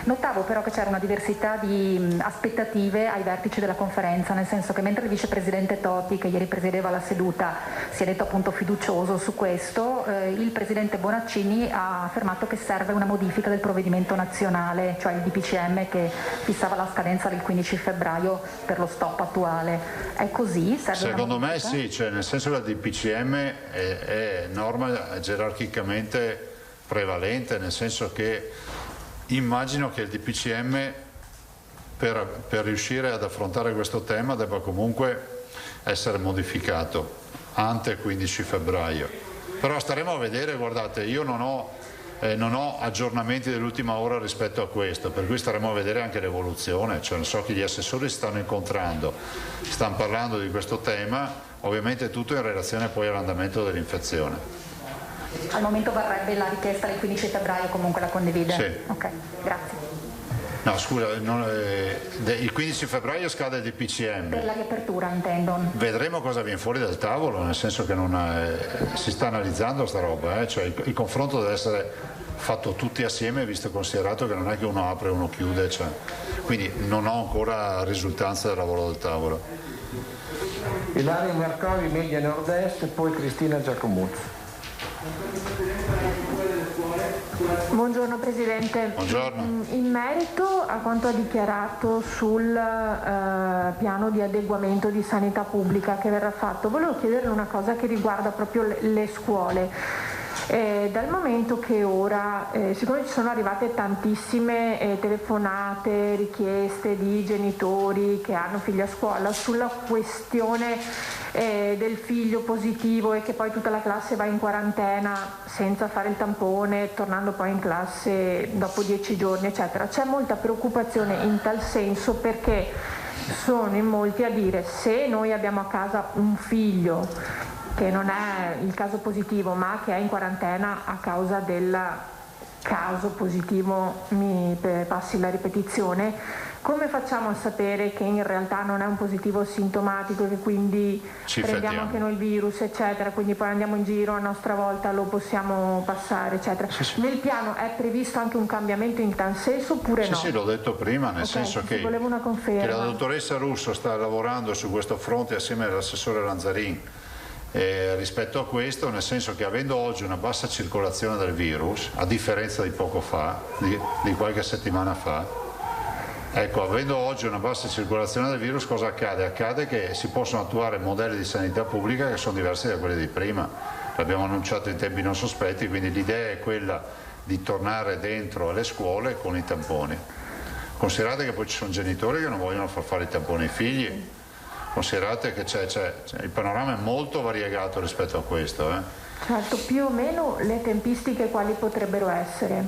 Notavo però che c'era una diversità di aspettative ai vertici della conferenza, nel senso che mentre il vicepresidente Toti, che ieri presiedeva la seduta, si è detto appunto fiducioso su questo, il presidente Bonaccini ha affermato che serve una modifica del provvedimento nazionale, cioè il DPCM che fissava la scadenza del 15 febbraio per lo stop attuale. È così? Secondo me sì, cioè nel senso che il DPCM è norma gerarchicamente prevalente, nel senso che immagino che il DPCM per riuscire ad affrontare questo tema debba comunque essere modificato ante il 15 febbraio. Però staremo a vedere, guardate, io non ho aggiornamenti dell'ultima ora rispetto a questo, per cui staremo a vedere anche l'evoluzione, cioè non so che gli assessori si stanno incontrando, stanno parlando di questo tema, ovviamente tutto in relazione poi all'andamento dell'infezione. Al momento varrebbe la richiesta del 15 febbraio, comunque la condivide? Sì. Ok, grazie. No, scusa, il 15 febbraio scade il DPCM. Per la riapertura intendo. Vedremo cosa viene fuori dal tavolo, nel senso che si sta analizzando sta roba, cioè il confronto deve essere fatto tutti assieme, visto e considerato che non è che uno apre e uno chiude, cioè. Quindi non ho ancora risultanze del lavoro del tavolo. Ilaria Marconi, Media Nord-Est, poi Cristina Giacomuzzo. Buongiorno Presidente. Buongiorno. In merito a quanto ha dichiarato sul piano di adeguamento di sanità pubblica che verrà fatto, volevo chiederle una cosa che riguarda proprio le scuole. Dal momento che ora, siccome ci sono arrivate tantissime telefonate, richieste di genitori che hanno figli a scuola sulla questione del figlio positivo e che poi tutta la classe va in quarantena senza fare il tampone, tornando poi in classe dopo 10 giorni, eccetera, c'è molta preoccupazione in tal senso, perché sono in molti a dire: se noi abbiamo a casa un figlio che non è il caso positivo ma che è in quarantena a causa del caso positivo, mi passi la ripetizione, come facciamo a sapere che in realtà non è un positivo sintomatico, che quindi prendiamo anche noi il virus, eccetera, quindi poi andiamo in giro a nostra volta, lo possiamo passare, eccetera. Sì. Nel piano è previsto anche un cambiamento in tal senso oppure no? Sì, l'ho detto prima, nel senso che la dottoressa Russo sta lavorando su questo fronte assieme all'assessore Lanzarin rispetto a questo, nel senso che avendo oggi una bassa circolazione del virus, a differenza di poco fa, di qualche settimana fa, ecco, avendo oggi una bassa circolazione del virus, cosa accade? Accade che si possono attuare modelli di sanità pubblica che sono diversi da quelli di prima. L'abbiamo annunciato in tempi non sospetti, quindi l'idea è quella di tornare dentro alle scuole con i tamponi. Considerate che poi ci sono genitori che non vogliono far fare i tamponi ai figli. Considerate che il panorama è molto variegato rispetto a questo. Certo, più o meno le tempistiche quali potrebbero essere?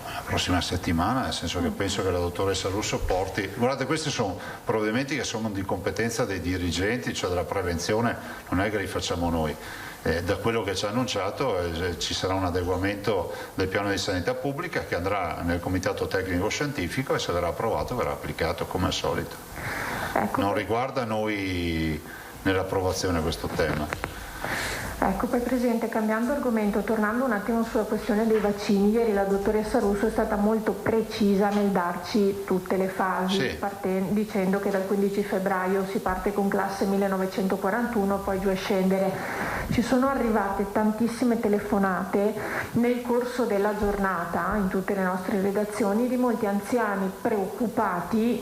La prossima settimana, nel senso che penso che la dottoressa Russo porti... Guardate, questi sono provvedimenti che sono di competenza dei dirigenti, cioè della prevenzione, non è che li facciamo noi. Da quello che ci ha annunciato ci sarà un adeguamento del piano di sanità pubblica che andrà nel comitato tecnico scientifico e se verrà approvato verrà applicato come al solito. Ecco. Non riguarda noi nell'approvazione questo tema. Ecco, poi Presidente, cambiando argomento, tornando un attimo sulla questione dei vaccini, ieri la dottoressa Russo è stata molto precisa nel darci tutte le fasi, sì, dicendo che dal 15 febbraio si parte con classe 1941, poi giù a scendere. Ci sono arrivate tantissime telefonate nel corso della giornata in tutte le nostre redazioni di molti anziani preoccupati,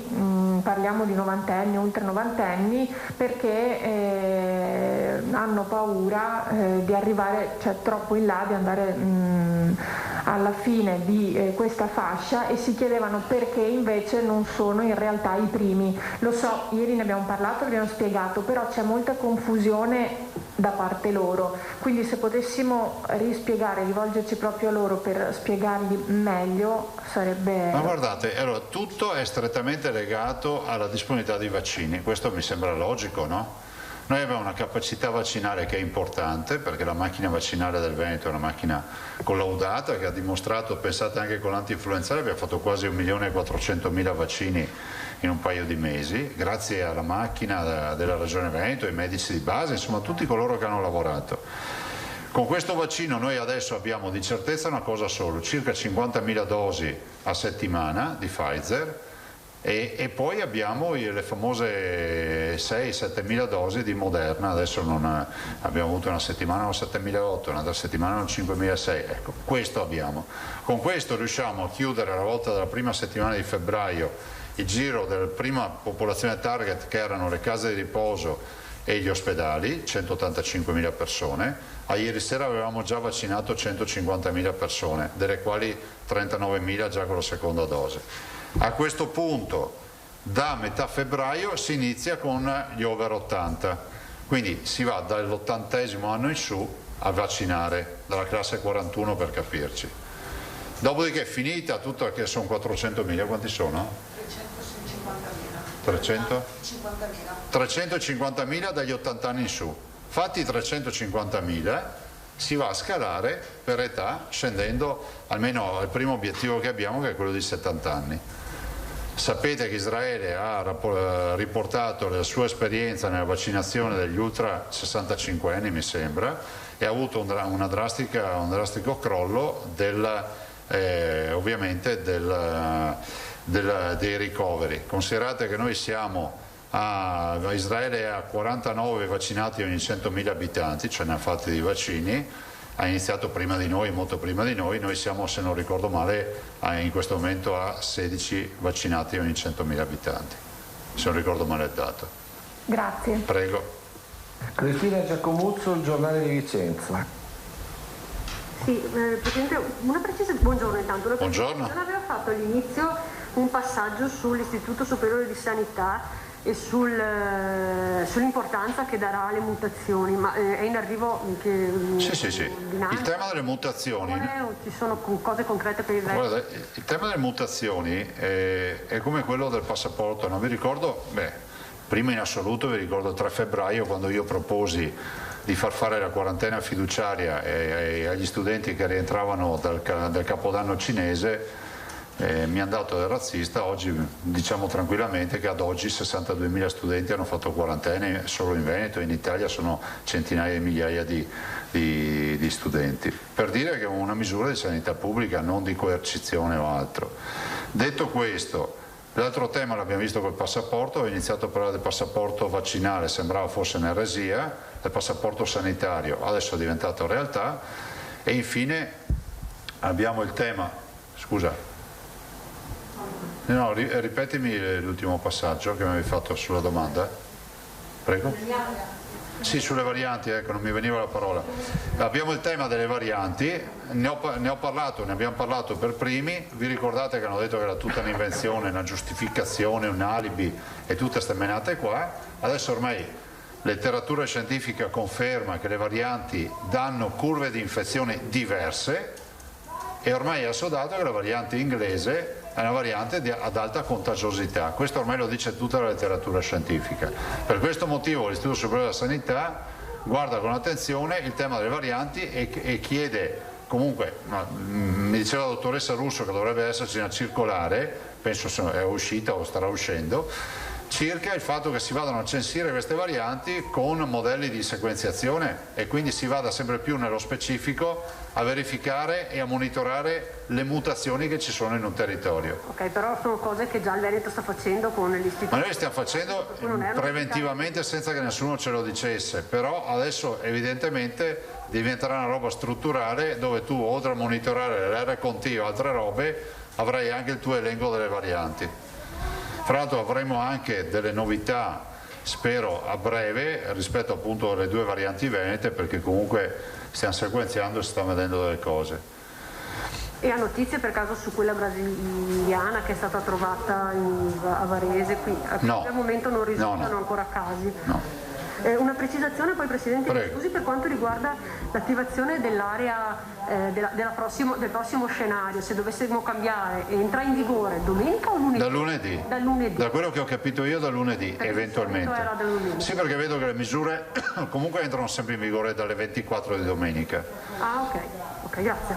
parliamo di novantenni, ultra novantenni, perché hanno paura di arrivare troppo in là, di andare alla fine di questa fascia, e si chiedevano perché invece non sono in realtà i primi. Lo so, ieri ne abbiamo parlato, l'abbiamo spiegato, però c'è molta confusione da parte loro, quindi se potessimo rispiegare, rivolgerci proprio a loro per spiegargli meglio sarebbe... Ma guardate, allora, tutto è strettamente legato alla disponibilità di vaccini, questo mi sembra logico, no? Noi abbiamo una capacità vaccinale che è importante, perché la macchina vaccinale del Veneto è una macchina collaudata che ha dimostrato, pensate anche con l'antinfluenzale, abbiamo fatto quasi 1.400.000 vaccini in un paio di mesi, grazie alla macchina della Regione Veneto, ai medici di base, insomma tutti coloro che hanno lavorato. Con questo vaccino noi adesso abbiamo di certezza una cosa solo, circa 50.000 dosi a settimana di Pfizer, e poi abbiamo le famose 6-7.000 dosi di Moderna. Adesso abbiamo avuto una settimana 7.800, un'altra settimana 5.600, ecco, questo abbiamo. Con questo riusciamo a chiudere alla volta della prima settimana di febbraio il giro della prima popolazione target, che erano le case di riposo e gli ospedali, 185.000 persone. A ieri sera avevamo già vaccinato 150.000 persone, delle quali 39.000 già con la seconda dose. A questo punto, da metà febbraio si inizia con gli over 80, quindi si va dall'80° anno in su a vaccinare, dalla classe 41 per capirci. Dopodiché, finita tutta, che sono 400.000, quanti sono? 350.000 dagli 80 anni in su. Fatti 350.000, si va a scalare per età, scendendo almeno al primo obiettivo che abbiamo, che è quello di 70 anni. Sapete che Israele ha riportato la sua esperienza nella vaccinazione degli ultra 65 anni, mi sembra, e ha avuto un drastico crollo ovviamente dei ricoveri. Considerate che noi Israele ha 49 vaccinati ogni 100.000 abitanti, ce ne ha fatti di vaccini, ha iniziato prima di noi, molto prima di noi siamo, se non ricordo male, in questo momento a 16 vaccinati ogni 100.000 abitanti, se non ricordo male il dato. Grazie. Prego. Cristina Giacomuzzo, il Giornale di Vicenza. Sì, Presidente, buongiorno intanto. Buongiorno. Aveva fatto all'inizio un passaggio sull'Istituto Superiore di Sanità e sull'importanza che darà alle mutazioni, ma è in arrivo Sì. Il tema delle mutazioni. Ci sono cose concrete per il resto? Guarda, il tema delle mutazioni è come quello del passaporto, non vi ricordo, prima in assoluto vi ricordo il 3 febbraio quando io proposi di far fare la quarantena fiduciaria agli studenti che rientravano dal Capodanno cinese. Mi hanno dato del razzista. Oggi diciamo tranquillamente che ad oggi 62.000 studenti hanno fatto quarantena solo in Veneto, in Italia sono centinaia di migliaia di studenti, per dire che è una misura di sanità pubblica, non di coercizione o altro. Detto questo, l'altro tema l'abbiamo visto col passaporto. Ho iniziato a parlare del passaporto vaccinale, sembrava fosse un'eresia, del passaporto sanitario adesso è diventato realtà, e infine abbiamo il tema, scusa. No, ripetimi l'ultimo passaggio che mi avevi fatto sulla domanda. Prego. Sì, sulle varianti, ecco, non mi veniva la parola. Abbiamo il tema delle varianti, ne abbiamo parlato per primi. Vi ricordate che hanno detto che era tutta un'invenzione, una giustificazione, un alibi e tutte ste menate qua. Adesso ormai la letteratura scientifica conferma che le varianti danno curve di infezione diverse, e ormai è assodato che la variante inglese è una variante ad alta contagiosità. Questo ormai lo dice tutta la letteratura scientifica. Per questo motivo l'Istituto Superiore della Sanità guarda con attenzione il tema delle varianti e chiede comunque, mi diceva la dottoressa Russo che dovrebbe esserci una circolare, penso è uscita o starà uscendo, circa il fatto che si vadano a censire queste varianti con modelli di sequenziazione e quindi si vada sempre più nello specifico a verificare e a monitorare le mutazioni che ci sono in un territorio. Ok, però sono cose che già il Veneto sta facendo con l'Istituto. Ma noi stiamo facendo preventivamente senza che nessuno ce lo dicesse, però adesso evidentemente diventerà una roba strutturale dove tu, oltre a monitorare l'R-Conti o altre robe, avrai anche il tuo elenco delle varianti. Fra l'altro avremo anche delle novità, spero a breve, rispetto appunto alle due varianti venete, perché comunque stiamo sequenziando e si stanno vedendo delle cose. E ha notizie per caso su quella brasiliana che è stata trovata a Varese? Qui al momento non risultano ancora casi. No. Una precisazione poi, Presidente, Prego. scusi, per quanto riguarda l'attivazione dell'area del prossimo scenario, se dovessimo cambiare, entra in vigore domenica o lunedì? Da lunedì. Da lunedì. Da quello che ho capito io, da lunedì, perché eventualmente. Era da lunedì. Sì, perché vedo che le misure comunque entrano sempre in vigore dalle 24 di domenica. Ah, ok, grazie.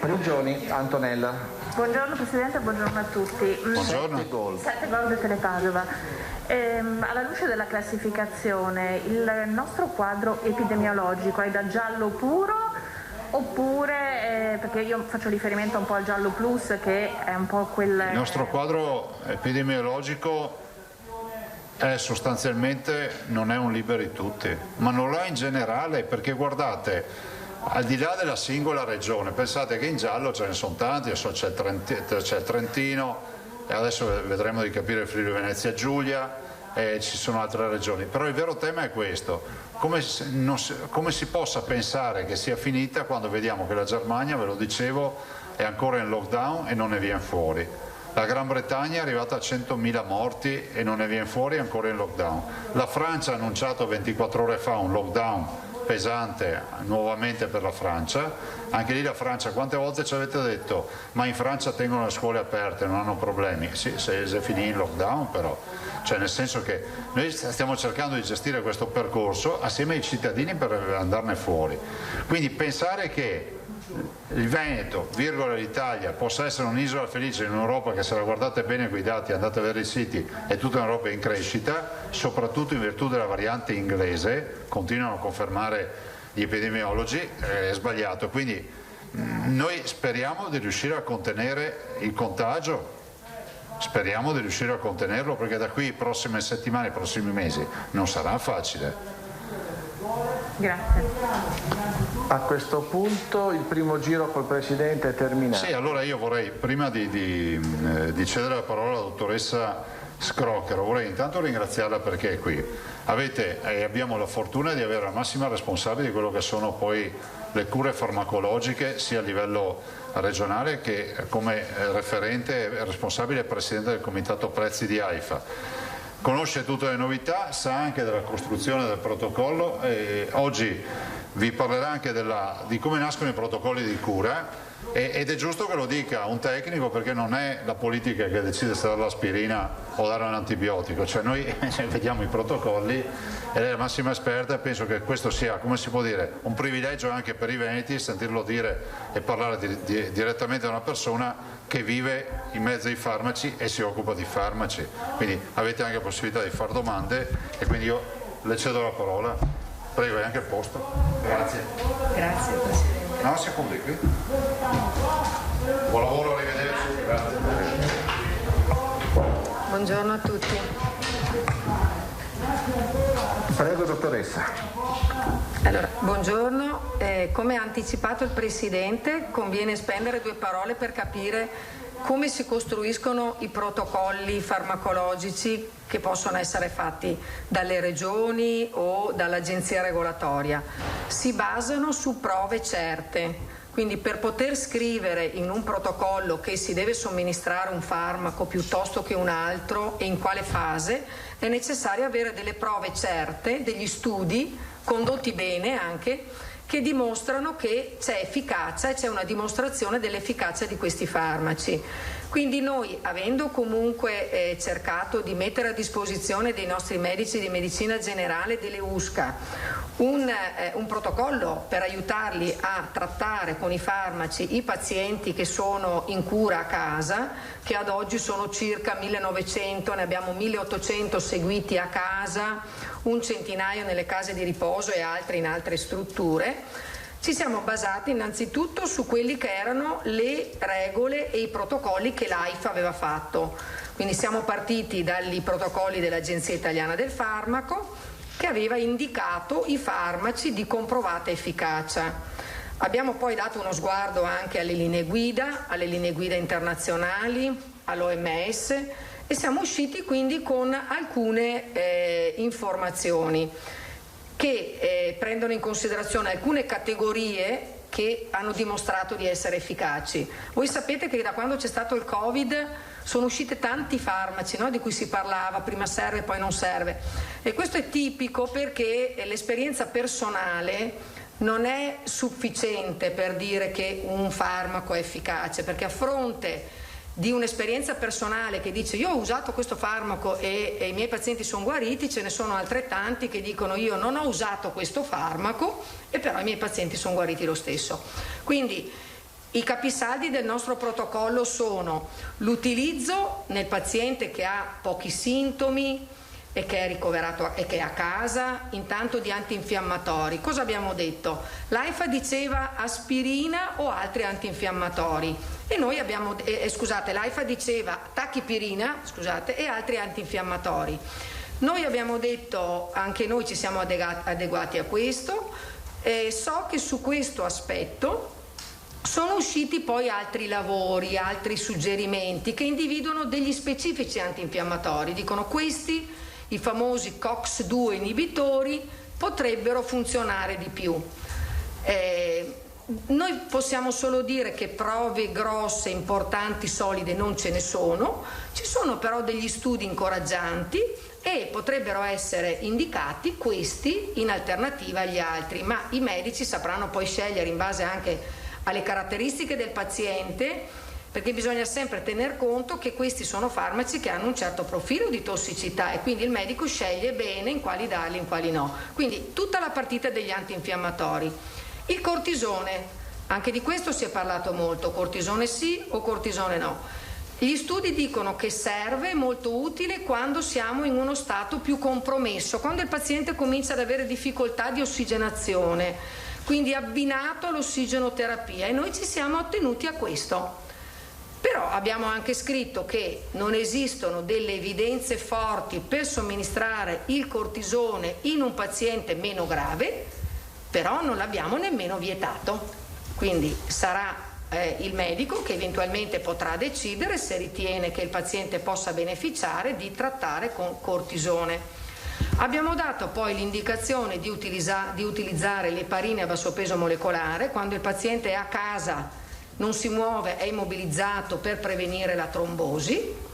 Prigioni, Antonella. Buongiorno Presidente, buongiorno a tutti. Buongiorno. 7 gol del Telepadova. Alla luce della classificazione, il nostro quadro epidemiologico è da giallo puro oppure, perché io faccio riferimento un po' al giallo plus che è un po' quel... Il nostro quadro epidemiologico è sostanzialmente, non è un liberi tutti, ma non lo è in generale, perché guardate, al di là della singola regione, pensate che in giallo ce ne sono tanti, adesso c'è il Trentino, e adesso vedremo di capire il Friuli Venezia Giulia, e ci sono altre regioni, però il vero tema è questo: come si possa pensare che sia finita quando vediamo che la Germania, ve lo dicevo, è ancora in lockdown e non ne viene fuori, la Gran Bretagna è arrivata a 100.000 morti e non ne viene fuori, è ancora in lockdown, la Francia ha annunciato 24 ore fa un lockdown pesante nuovamente per la Francia. Anche lì la Francia, quante volte ci avete detto ma in Francia tengono le scuole aperte, non hanno problemi? Sì, se finì in lockdown, però, cioè nel senso che noi stiamo cercando di gestire questo percorso assieme ai cittadini per andarne fuori, quindi pensare che il Veneto, l'Italia, possa essere un'isola felice in Europa, che se la guardate bene quei dati, andate a vedere i siti, è tutta un'Europa in crescita, soprattutto in virtù della variante inglese, continuano a confermare gli epidemiologi, è sbagliato. Quindi noi speriamo di riuscire a contenere il contagio, speriamo di riuscire a contenerlo, perché da qui prossime settimane, i prossimi mesi non sarà facile. Grazie. A questo punto il primo giro col Presidente è terminato. Sì, allora io vorrei, prima di cedere la parola alla dottoressa Scrocchero, vorrei intanto ringraziarla perché è qui. Abbiamo la fortuna di avere la massima responsabile di quello che sono poi le cure farmacologiche sia a livello regionale che come referente e responsabile presidente del comitato prezzi di AIFA. Conosce tutte le novità, sa anche della costruzione del protocollo e oggi vi parlerà anche di come nascono i protocolli di cura. Ed è giusto che lo dica un tecnico, perché non è la politica che decide se dare l'aspirina o dare un antibiotico, cioè noi vediamo i protocolli ed è la massima esperta, e penso che questo sia, come si può dire, un privilegio anche per i veneti sentirlo dire e parlare direttamente da una persona che vive in mezzo ai farmaci e si occupa di farmaci, quindi avete anche la possibilità di fare domande e quindi io le cedo la parola. Prego, è anche il posto. Grazie. Grazie Presidente. No, si può qui. Buon lavoro, arrivederci. Grazie. Buongiorno a tutti. Prego, dottoressa. Allora, buongiorno. Come ha anticipato il Presidente, conviene spendere 2 parole per capire come si costruiscono i protocolli farmacologici che possono essere fatti dalle regioni o dall'agenzia regolatoria. Si basano su prove certe, quindi per poter scrivere in un protocollo che si deve somministrare un farmaco piuttosto che un altro e in quale fase, è necessario avere delle prove certe, degli studi condotti bene anche, che dimostrano che c'è efficacia e c'è una dimostrazione dell'efficacia di questi farmaci. Quindi noi, avendo comunque cercato di mettere a disposizione dei nostri medici di medicina generale delle USCA un protocollo per aiutarli a trattare con i farmaci i pazienti che sono in cura a casa, che ad oggi sono circa 1900, ne abbiamo 1800 seguiti a casa, un centinaio nelle case di riposo e altri in altre strutture. Ci siamo basati innanzitutto su quelli che erano le regole e i protocolli che l'AIFA aveva fatto. Quindi siamo partiti dai protocolli dell'Agenzia Italiana del Farmaco, che aveva indicato i farmaci di comprovata efficacia. Abbiamo poi dato uno sguardo anche alle linee guida internazionali, all'OMS, e siamo usciti quindi con alcune informazioni che prendono in considerazione alcune categorie che hanno dimostrato di essere efficaci. Voi sapete che da quando c'è stato il Covid sono usciti tanti farmaci, no? Di cui si parlava, prima serve poi non serve, e questo è tipico perché l'esperienza personale non è sufficiente per dire che un farmaco è efficace, perché a fronte di un'esperienza personale che dice io ho usato questo farmaco e i miei pazienti sono guariti, ce ne sono altrettanti che dicono io non ho usato questo farmaco e però i miei pazienti sono guariti lo stesso. Quindi i capisaldi del nostro protocollo sono l'utilizzo nel paziente che ha pochi sintomi e che è ricoverato e che è a casa, intanto di antinfiammatori. Cosa abbiamo detto? L'AIFA diceva aspirina o altri antinfiammatori e noi abbiamo, l'AIFA diceva tachipirina, e altri antinfiammatori. Noi abbiamo detto, anche noi ci siamo adeguati a questo, so che su questo aspetto sono usciti poi altri lavori, altri suggerimenti che individuano degli specifici antinfiammatori, dicono questi, i famosi COX-2 inibitori, potrebbero funzionare di più. Noi possiamo solo dire che prove grosse, importanti, solide non ce ne sono, ci sono però degli studi incoraggianti e potrebbero essere indicati questi in alternativa agli altri, ma i medici sapranno poi scegliere in base anche alle caratteristiche del paziente, perché bisogna sempre tener conto che questi sono farmaci che hanno un certo profilo di tossicità e quindi il medico sceglie bene in quali darli e in quali no. Quindi tutta la partita degli antinfiammatori. Il cortisone, anche di questo si è parlato molto, cortisone sì o cortisone no. Gli studi dicono che serve, molto utile quando siamo in uno stato più compromesso, quando il paziente comincia ad avere difficoltà di ossigenazione, quindi abbinato all'ossigenoterapia, e noi ci siamo attenuti a questo. Però abbiamo anche scritto che non esistono delle evidenze forti per somministrare il cortisone in un paziente meno grave, però non l'abbiamo nemmeno vietato. Quindi sarà il medico, che eventualmente potrà decidere, se ritiene che il paziente possa beneficiare, di trattare con cortisone. Abbiamo dato poi l'indicazione di utilizzare l'eparine a basso peso molecolare quando il paziente è a casa, non si muove, è immobilizzato, per prevenire la trombosi.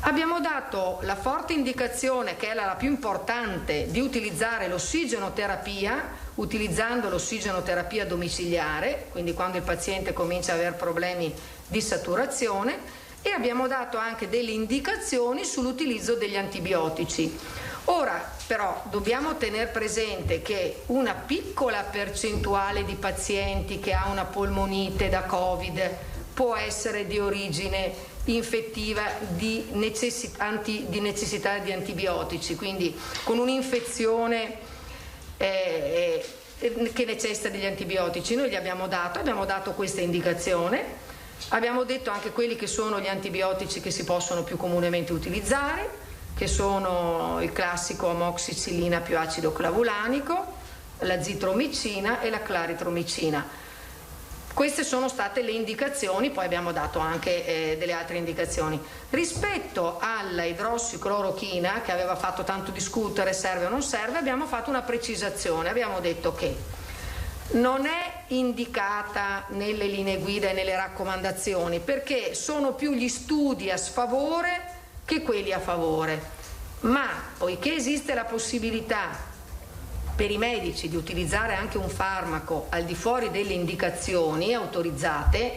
Abbiamo dato la forte indicazione, che è la più importante, di utilizzare l'ossigenoterapia, utilizzando l'ossigenoterapia domiciliare, quindi quando il paziente comincia ad avere problemi di saturazione, e abbiamo dato anche delle indicazioni sull'utilizzo degli antibiotici. Ora però dobbiamo tenere presente che una piccola percentuale di pazienti che ha una polmonite da Covid può essere di origine infettiva di necessità di antibiotici, quindi con un'infezione che necessita degli antibiotici. Noi gli abbiamo dato questa indicazione, abbiamo detto anche quelli che sono gli antibiotici che si possono più comunemente utilizzare, che sono il classico amoxicillina più acido clavulanico, la zitromicina e la claritromicina. Queste sono state le indicazioni, poi abbiamo dato anche delle altre indicazioni. Rispetto alla idrossiclorochina, che aveva fatto tanto discutere, serve o non serve, abbiamo fatto una precisazione, abbiamo detto che non è indicata nelle linee guida e nelle raccomandazioni, perché sono più gli studi a sfavore che quelli a favore, ma poiché esiste la possibilità per i medici di utilizzare anche un farmaco al di fuori delle indicazioni autorizzate,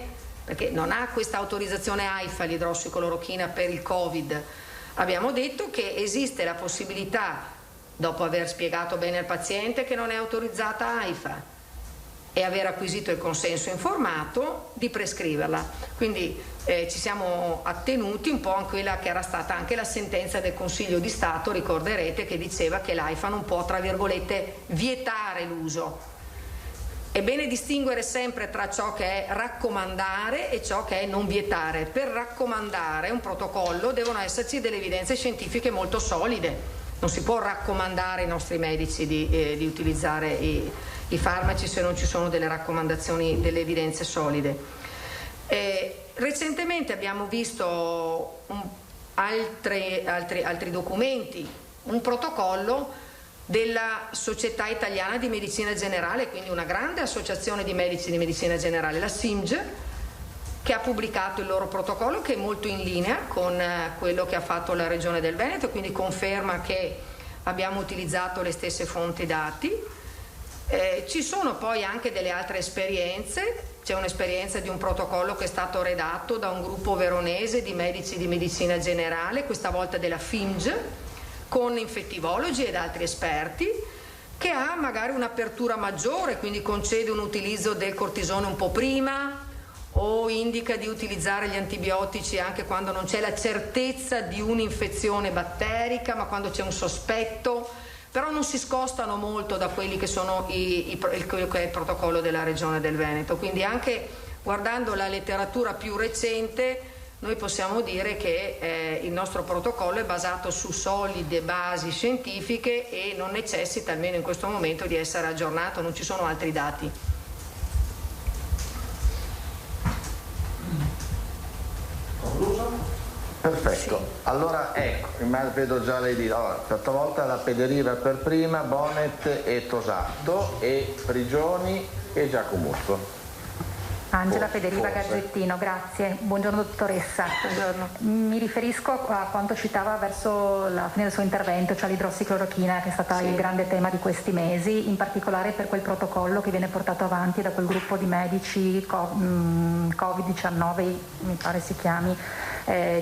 perché non ha questa autorizzazione AIFA l'idrossiclorochina per il Covid, abbiamo detto che esiste la possibilità, dopo aver spiegato bene al paziente che non è autorizzata AIFA e aver acquisito il consenso informato, di prescriverla. Quindi ci siamo attenuti un po' a quella che era stata anche la sentenza del Consiglio di Stato, ricorderete, che diceva che l'AIFA non può, tra virgolette, vietare l'uso. È bene distinguere sempre tra ciò che è raccomandare e ciò che è non vietare. Per raccomandare un protocollo devono esserci delle evidenze scientifiche molto solide. Non si può raccomandare ai nostri medici di utilizzare i farmaci se non ci sono delle raccomandazioni, delle evidenze solide. Recentemente abbiamo visto altri documenti, un protocollo della Società Italiana di Medicina Generale, quindi una grande associazione di medici di medicina generale, la SIMG, che ha pubblicato il loro protocollo, che è molto in linea con quello che ha fatto la Regione del Veneto, quindi conferma che abbiamo utilizzato le stesse fonti dati. Ci sono poi anche delle altre esperienze. C'è un'esperienza di un protocollo che è stato redatto da un gruppo veronese di medici di medicina generale, questa volta della FIMG, con infettivologi ed altri esperti, che ha magari un'apertura maggiore, quindi concede un utilizzo del cortisone un po' prima, o indica di utilizzare gli antibiotici anche quando non c'è la certezza di un'infezione batterica, ma quando c'è un sospetto. Però non si scostano molto da quelli che sono quello che è il protocollo della Regione del Veneto. Quindi anche guardando la letteratura più recente noi possiamo dire che il nostro protocollo è basato su solide basi scientifiche e non necessita, almeno in questo momento, di essere aggiornato, non ci sono altri dati. Perfetto, sì. Allora ecco, vedo già lei dire, allora, questa volta la Pederiva per prima, Bonet e Tosato, e Prigioni e Giacomuzzo. Angela Pederiva Gazzettino, grazie. Buongiorno dottoressa. Buongiorno. Mi riferisco a quanto citava verso la fine del suo intervento, cioè l'idrossiclorochina, che è stata il grande tema di questi mesi, in particolare per quel protocollo che viene portato avanti da quel gruppo di medici Covid-19, mi pare si chiami,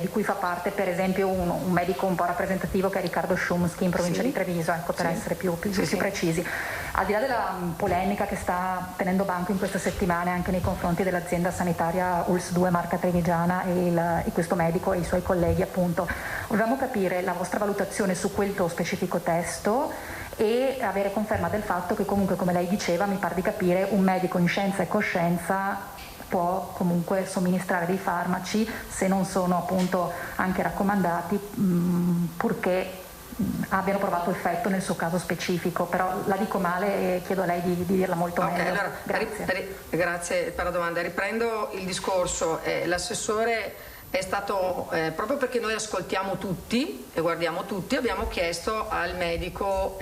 di cui fa parte per esempio un medico un po' rappresentativo che è Riccardo Szumski in provincia di Treviso, ecco, per essere più precisi. Al di là della polemica che sta tenendo banco in queste settimane anche nei confronti dell'azienda sanitaria ULS 2 Marca Trevigiana e questo medico e i suoi colleghi, appunto, volevamo capire la vostra valutazione su quel tuo specifico testo e avere conferma del fatto che comunque, come lei diceva, mi pare di capire, un medico in scienza e coscienza può comunque somministrare dei farmaci se non sono appunto anche raccomandati, purché abbiano provato effetto nel suo caso specifico, però la dico male e chiedo a lei di dirla molto meglio. Allora, grazie per la domanda. Riprendo il discorso. L'assessore è stato, proprio perché noi ascoltiamo tutti e guardiamo tutti, abbiamo chiesto al medico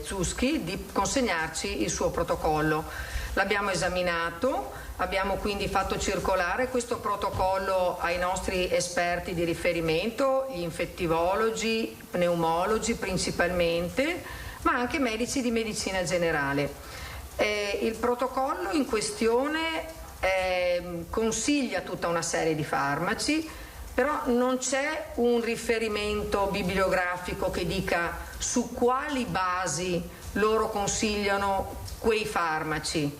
Zuschi di consegnarci il suo protocollo. L'abbiamo esaminato, abbiamo quindi fatto circolare questo protocollo ai nostri esperti di riferimento, gli infettivologi, pneumologi principalmente, ma anche medici di medicina generale. Il protocollo in questione consiglia tutta una serie di farmaci, però non c'è un riferimento bibliografico che dica su quali basi loro consigliano quei farmaci.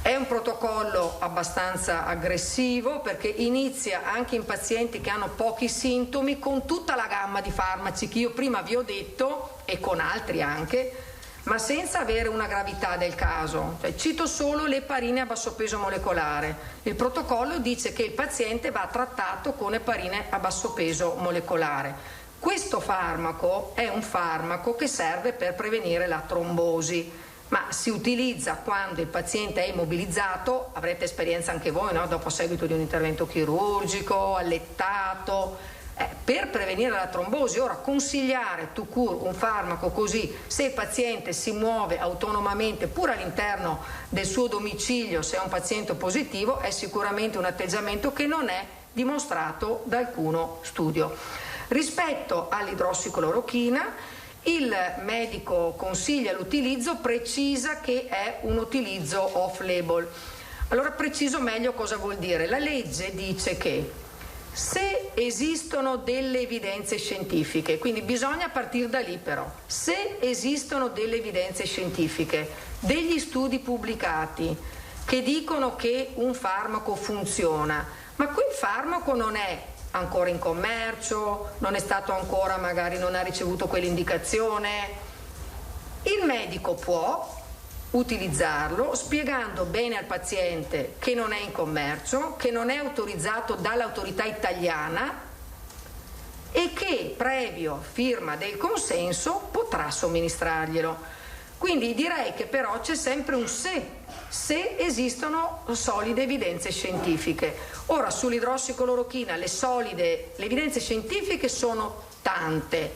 È un protocollo abbastanza aggressivo perché inizia anche in pazienti che hanno pochi sintomi con tutta la gamma di farmaci che io prima vi ho detto e con altri anche, ma senza avere una gravità del caso. Cito solo l'eparine a basso peso molecolare. Il protocollo dice che il paziente va trattato con eparine a basso peso molecolare. Questo farmaco è un farmaco che serve per prevenire la trombosi, ma si utilizza quando il paziente è immobilizzato, avrete esperienza anche voi, no? Dopo seguito di un intervento chirurgico, allettato, per prevenire la trombosi. Ora, consigliare tout court un farmaco così, se il paziente si muove autonomamente pur all'interno del suo domicilio, se è un paziente positivo, è sicuramente un atteggiamento che non è dimostrato da alcuno studio. Rispetto all'idrossiclorochina, il medico consiglia l'utilizzo, precisa che è un utilizzo off-label. Allora preciso meglio cosa vuol dire. La legge dice che se esistono delle evidenze scientifiche, quindi bisogna partire da lì però, se esistono delle evidenze scientifiche, degli studi pubblicati che dicono che un farmaco funziona, ma quel farmaco non è ancora in commercio, non è stato ancora, magari non ha ricevuto quell'indicazione, il medico può utilizzarlo spiegando bene al paziente che non è in commercio, che non è autorizzato dall'autorità italiana e che previo firma del consenso potrà somministrarglielo. Quindi direi che però c'è sempre un se esistono solide evidenze scientifiche. Ora sull'idrossiclorochina le evidenze scientifiche sono tante,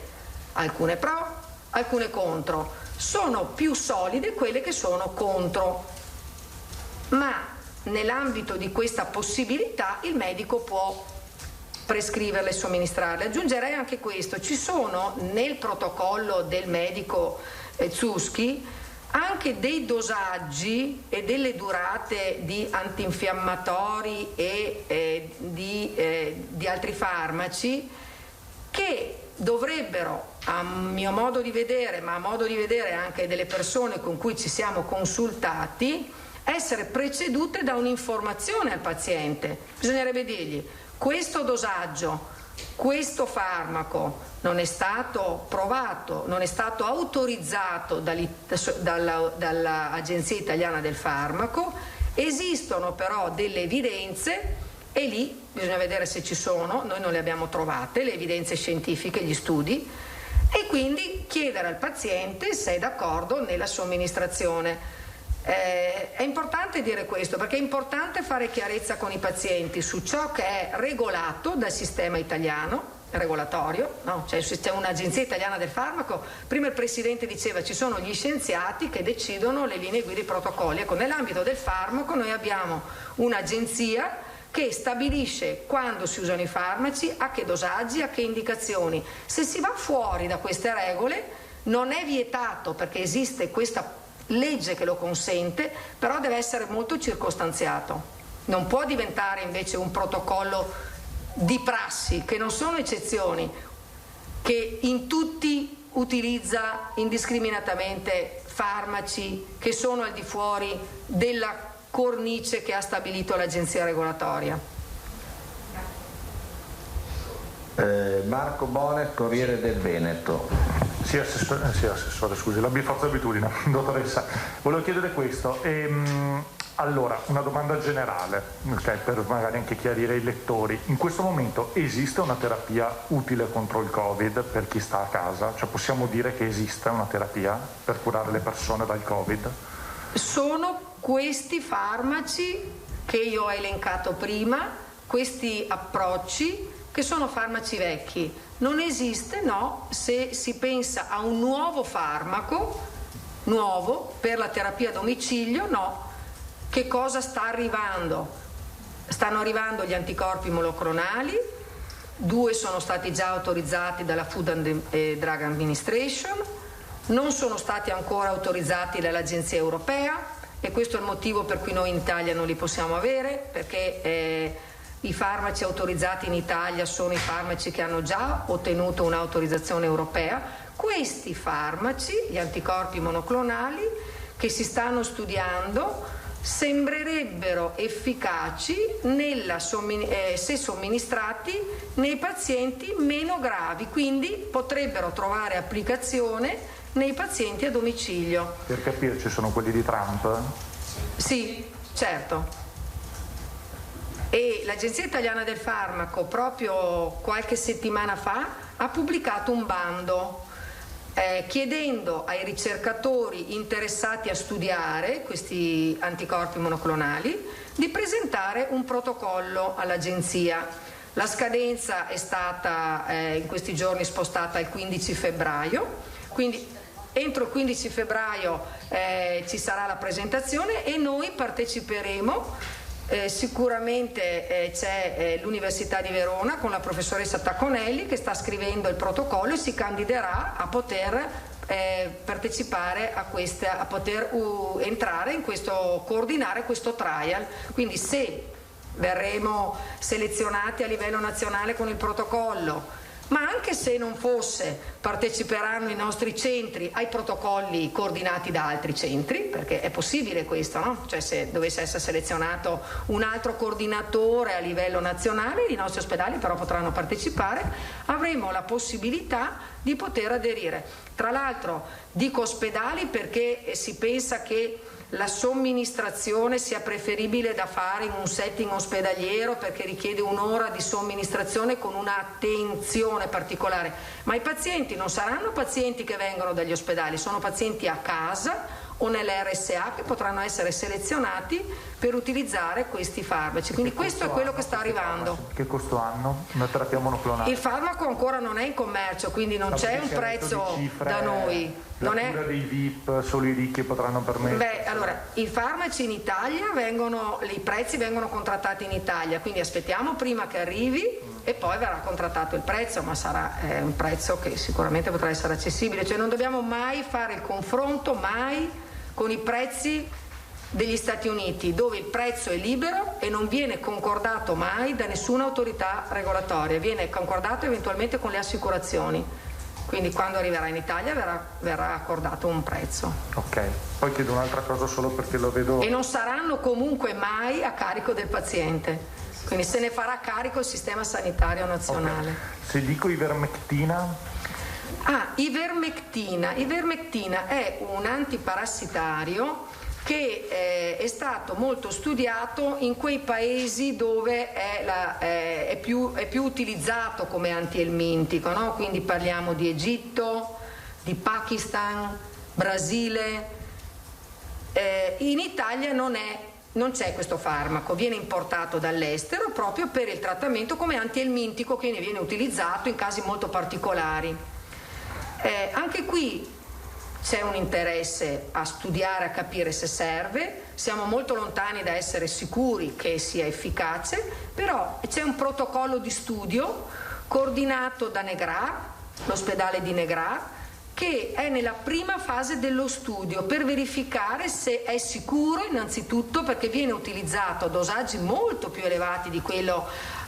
alcune pro, alcune contro. Sono più solide quelle che sono contro, ma nell'ambito di questa possibilità il medico può prescriverle e somministrarle. Aggiungerei anche questo: ci sono nel protocollo del medico Zuschi anche dei dosaggi e delle durate di antinfiammatori e di altri farmaci che dovrebbero, a mio modo di vedere, ma a modo di vedere anche delle persone con cui ci siamo consultati, essere precedute da un'informazione al paziente. Bisognerebbe dirgli: questo dosaggio, questo farmaco non è stato provato, non è stato autorizzato dall'Agenzia Italiana del Farmaco, esistono però delle evidenze e lì bisogna vedere se ci sono, noi non le abbiamo trovate, le evidenze scientifiche, gli studi, e quindi chiedere al paziente se è d'accordo nella somministrazione. È importante dire questo perché è importante fare chiarezza con i pazienti su ciò che è regolato dal sistema italiano regolatorio, no? Cioè c'è un'agenzia italiana del farmaco. Prima il presidente diceva ci sono gli scienziati che decidono le linee guida e i protocolli. Ecco, nell'ambito del farmaco noi abbiamo un'agenzia che stabilisce quando si usano i farmaci, a che dosaggi, a che indicazioni. Se si va fuori da queste regole non è vietato, perché esiste questa legge che lo consente, però deve essere molto circostanziato. Non può diventare invece un protocollo di prassi, che non sono eccezioni, che in tutti utilizza indiscriminatamente farmaci che sono al di fuori della cornice che ha stabilito l'agenzia regolatoria. Marco Bonet, Corriere del Veneto. Sì, assessore, scusi, la forza abitudine, dottoressa. Volevo chiedere questo. Allora, una domanda generale, okay, per magari anche chiarire i lettori. In questo momento esiste una terapia utile contro il Covid per chi sta a casa? Cioè possiamo dire che esiste una terapia per curare le persone dal Covid? Sono questi farmaci che io ho elencato prima, questi approcci che sono farmaci vecchi. Non esiste, no, se si pensa a un nuovo farmaco, nuovo, per la terapia a domicilio, no. Che cosa sta arrivando? Stanno arrivando gli anticorpi monoclonali, 2 sono stati già autorizzati dalla Food and Drug Administration, non sono stati ancora autorizzati dall'Agenzia Europea e questo è il motivo per cui noi in Italia non li possiamo avere, perché i farmaci autorizzati in Italia sono i farmaci che hanno già ottenuto un'autorizzazione europea. Questi farmaci, gli anticorpi monoclonali, che si stanno studiando, sembrerebbero efficaci se somministrati nei pazienti meno gravi, quindi potrebbero trovare applicazione nei pazienti a domicilio. Per capirci, sono quelli di Trump? Sì, certo. E l'Agenzia Italiana del Farmaco proprio qualche settimana fa ha pubblicato un bando chiedendo ai ricercatori interessati a studiare questi anticorpi monoclonali di presentare un protocollo all'Agenzia. La scadenza è stata in questi giorni spostata al 15 febbraio, quindi entro il 15 febbraio ci sarà la presentazione e noi parteciperemo. Sicuramente c'è l'Università di Verona con la professoressa Tacconelli che sta scrivendo il protocollo e si candiderà a poter partecipare a poter entrare in questo, coordinare questo trial. Quindi se verremo selezionati a livello nazionale con il protocollo, ma anche se non fosse, parteciperanno i nostri centri ai protocolli coordinati da altri centri, perché è possibile questo, no? Cioè se dovesse essere selezionato un altro coordinatore a livello nazionale, i nostri ospedali però potranno partecipare, avremo la possibilità di poter aderire. Tra l'altro dico ospedali perché si pensa che la somministrazione sia preferibile da fare in un setting ospedaliero perché richiede un'ora di somministrazione con un'attenzione particolare, ma i pazienti non saranno pazienti che vengono dagli ospedali, sono pazienti a casa o nell'RSA che potranno essere selezionati per utilizzare questi farmaci. Quindi questo è quello che sta arrivando. Che costo hanno una terapia monoclonale? Il farmaco ancora non è in commercio, quindi non c'è un prezzo da noi. La cura dei VIP, solo i ricchi potranno permettere? Allora, i farmaci in Italia i prezzi vengono contrattati in Italia, quindi aspettiamo prima che arrivi e poi verrà contrattato il prezzo, ma sarà un prezzo che sicuramente potrà essere accessibile, cioè non dobbiamo mai fare il confronto, mai, con i prezzi degli Stati Uniti, dove il prezzo è libero e non viene concordato mai da nessuna autorità regolatoria, viene concordato eventualmente con le assicurazioni. Quindi quando arriverà in Italia verrà accordato un prezzo. Ok, poi chiedo un'altra cosa solo perché lo vedo... E non saranno comunque mai a carico del paziente, quindi se ne farà carico il sistema sanitario nazionale. Okay. Se dico ivermectina? Ivermectina è un antiparassitario che è stato molto studiato in quei paesi dove è più utilizzato come antielmintico, no? Quindi parliamo di Egitto, di Pakistan, Brasile. In Italia non c'è questo farmaco, viene importato dall'estero proprio per il trattamento come antielmintico che viene utilizzato in casi molto particolari. Anche qui c'è un interesse a studiare, a capire se serve, siamo molto lontani da essere sicuri che sia efficace, però c'è un protocollo di studio coordinato da Negrar, l'ospedale di Negrar, che è nella prima fase dello studio per verificare se è sicuro innanzitutto perché viene utilizzato a dosaggi molto più elevati di quello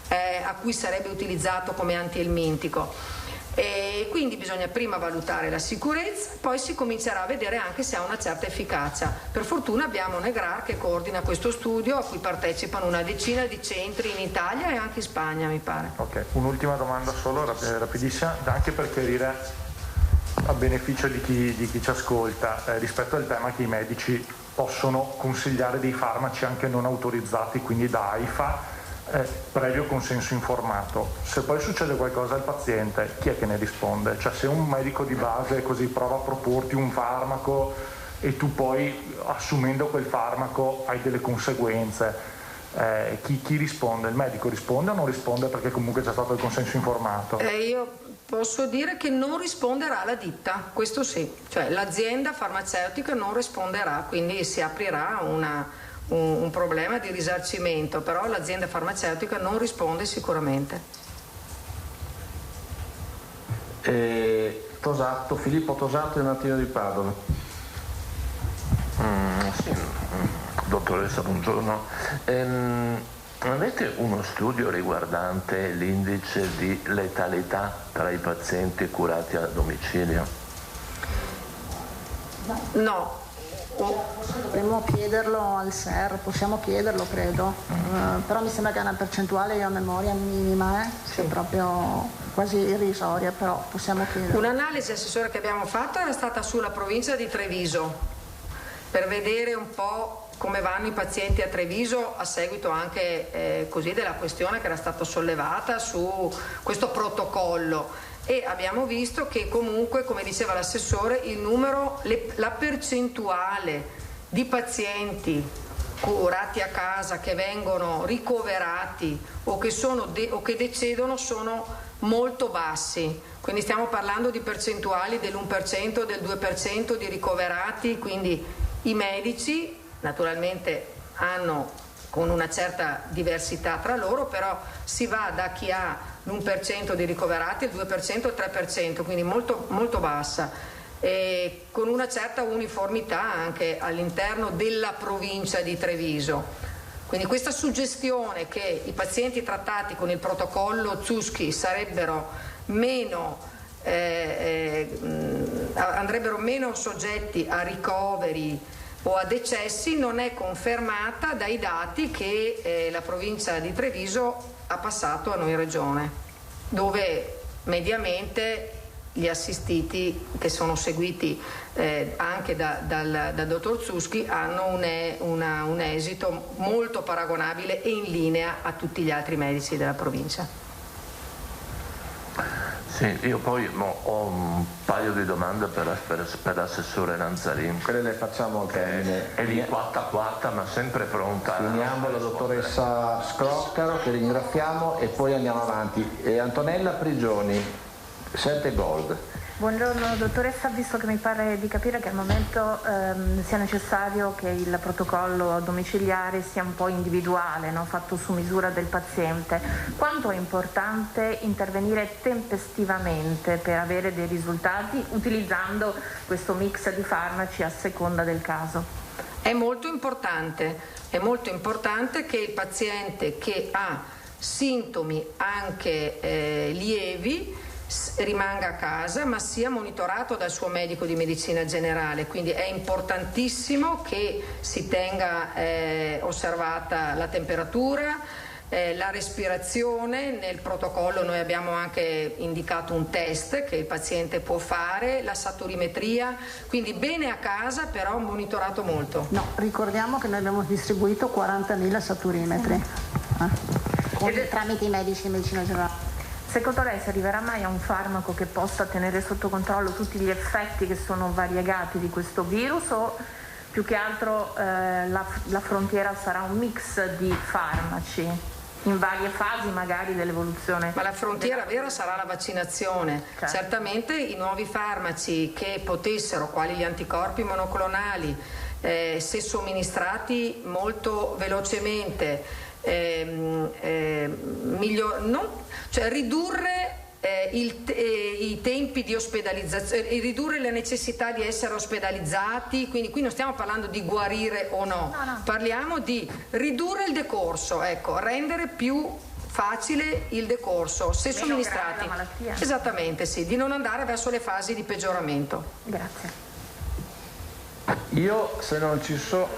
a cui sarebbe utilizzato come antielmintico. E quindi bisogna prima valutare la sicurezza, poi si comincerà a vedere anche se ha una certa efficacia. Per fortuna abbiamo Negrar che coordina questo studio a cui partecipano una decina di centri in Italia e anche in Spagna, mi pare. Ok, un'ultima domanda solo, rapidissima, anche per chiarire a beneficio di chi ci ascolta, rispetto al tema che i medici possono consigliare dei farmaci anche non autorizzati, quindi da AIFA, previo consenso informato. Se poi succede qualcosa al paziente, chi è che ne risponde? Cioè, se un medico di base così prova a proporti un farmaco e tu poi, assumendo quel farmaco, hai delle conseguenze, chi risponde? Il medico risponde o non risponde perché comunque c'è stato il consenso informato? Io posso dire che non risponderà la ditta, questo sì, cioè l'azienda farmaceutica non risponderà, quindi si aprirà un problema di risarcimento, però l'azienda farmaceutica non risponde sicuramente. Tosato, Filippo Tosato del Mattino di Padova. Sì, dottoressa, buongiorno. Avete uno studio riguardante l'indice di letalità tra i pazienti curati a domicilio? No. Dovremmo chiederlo al SER, possiamo chiederlo credo, però mi sembra che è una percentuale, io a memoria minima, sì, proprio quasi irrisoria, però possiamo chiederlo. Un'analisi, assessore, che abbiamo fatto era stata sulla provincia di Treviso, per vedere un po' come vanno i pazienti a Treviso a seguito anche così della questione che era stata sollevata su questo protocollo. E abbiamo visto che comunque, come diceva l'assessore, il numero, la percentuale di pazienti curati a casa che vengono ricoverati o che decedono sono molto bassi. Quindi stiamo parlando di percentuali dell'1%, del 2% di ricoverati, quindi i medici naturalmente hanno con una certa diversità tra loro, però si va da chi ha l'1% di ricoverati, il 2%, il 3%, quindi molto, molto bassa, e con una certa uniformità anche all'interno della provincia di Treviso. Quindi questa suggestione che i pazienti trattati con il protocollo Zuschi sarebbero andrebbero meno soggetti a ricoveri o a decessi non è confermata dai dati che la provincia di Treviso ha passato a noi regione, dove mediamente gli assistiti che sono seguiti anche dal dottor Zuschi hanno un esito molto paragonabile e in linea a tutti gli altri medici della provincia. Sì, io poi ho un paio di domande per l'assessore Lanzarin. Quelle le facciamo al termine. È di quatta ma sempre pronta. Finiamo la dottoressa Scroccaro, che ringraziamo, e poi andiamo avanti. E Antonella Prigioni, 7 Gold. Buongiorno dottoressa, visto che mi pare di capire che al momento sia necessario che il protocollo domiciliare sia un po' individuale, no? Fatto su misura del paziente, quanto è importante intervenire tempestivamente per avere dei risultati utilizzando questo mix di farmaci a seconda del caso? È molto importante che il paziente che ha sintomi anche lievi rimanga a casa, ma sia monitorato dal suo medico di medicina generale, quindi è importantissimo che si tenga osservata la temperatura, la respirazione. Nel protocollo noi abbiamo anche indicato un test che il paziente può fare, la saturimetria, quindi bene a casa, però monitorato molto. No, ricordiamo che noi abbiamo distribuito 40.000 saturimetri tramite i medici di medicina generale. Secondo lei si arriverà mai a un farmaco che possa tenere sotto controllo tutti gli effetti che sono variegati di questo virus, o più che altro la frontiera sarà un mix di farmaci in varie fasi magari dell'evoluzione? Ma la frontiera vera sarà la vaccinazione. Certo. Certamente i nuovi farmaci che potessero, quali gli anticorpi monoclonali, se somministrati molto velocemente, ridurre i tempi di ospedalizzazione, ridurre la necessità di essere ospedalizzati, quindi qui non stiamo parlando di guarire o no. Parliamo di ridurre il decorso, ecco, rendere più facile il decorso se meno somministrati. grave la malattia. Esattamente, sì, di non andare verso le fasi di peggioramento. Grazie. Io, se non ci sono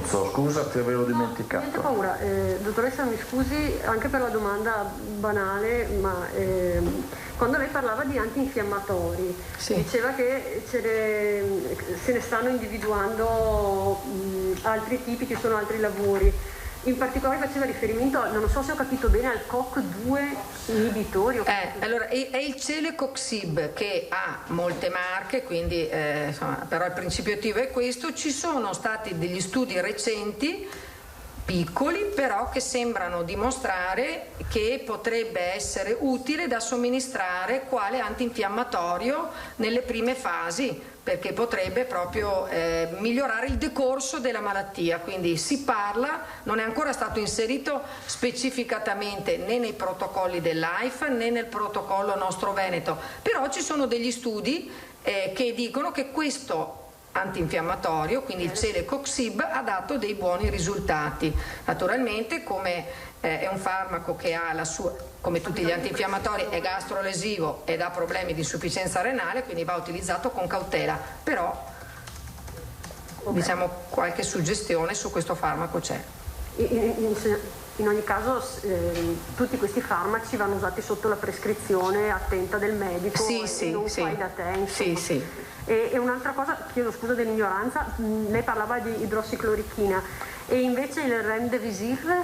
Scusa, ti avevo dimenticato. Niente paura, dottoressa, mi scusi anche per la domanda banale, ma quando lei parlava di antinfiammatori, diceva che se ne stanno individuando altri tipi, ci sono altri lavori. In particolare faceva riferimento, non so se ho capito bene, al COX-2 inibitorio. Allora, è il Celecoxib, che ha molte marche, quindi insomma, però il principio attivo è questo. Ci sono stati degli studi recenti, piccoli, però che sembrano dimostrare che potrebbe essere utile da somministrare quale antinfiammatorio nelle prime fasi, perché potrebbe proprio migliorare il decorso della malattia. Quindi si parla, non è ancora stato inserito specificatamente né nei protocolli dell'AIFA né nel protocollo nostro Veneto, però ci sono degli studi che dicono che questo antinfiammatorio, quindi il Celecoxib, ha dato dei buoni risultati. Naturalmente, come è un farmaco che ha la sua, come tutti gli antinfiammatori, è gastrolesivo ed ha problemi di insufficienza renale, quindi va utilizzato con cautela, però diciamo qualche suggestione su questo farmaco c'è. In ogni caso tutti questi farmaci vanno usati sotto la prescrizione attenta del medico e non fai da te. E un'altra cosa, chiedo scusa dell'ignoranza, lei parlava di idrossiclorochina e invece il Remdesivir?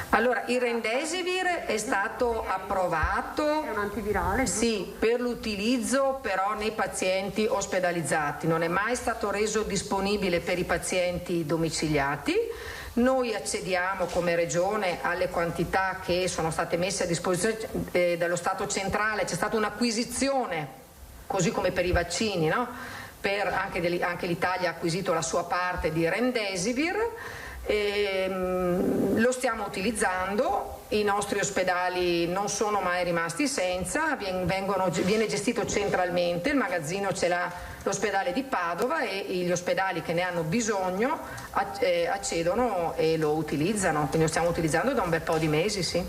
Allora, il Remdesivir è stato approvato, è un antivirale? Sì, per l'utilizzo però nei pazienti ospedalizzati, non è mai stato reso disponibile per i pazienti domiciliati. Noi accediamo come regione alle quantità che sono state messe a disposizione dallo Stato centrale, c'è stata un'acquisizione, così come per i vaccini, no? Anche l'Italia ha acquisito la sua parte di Remdesivir, lo stiamo utilizzando, i nostri ospedali non sono mai rimasti senza, viene gestito centralmente, il magazzino ce l'ha l'ospedale di Padova e gli ospedali che ne hanno bisogno accedono e lo utilizzano, quindi lo stiamo utilizzando da un bel po' di mesi, sì.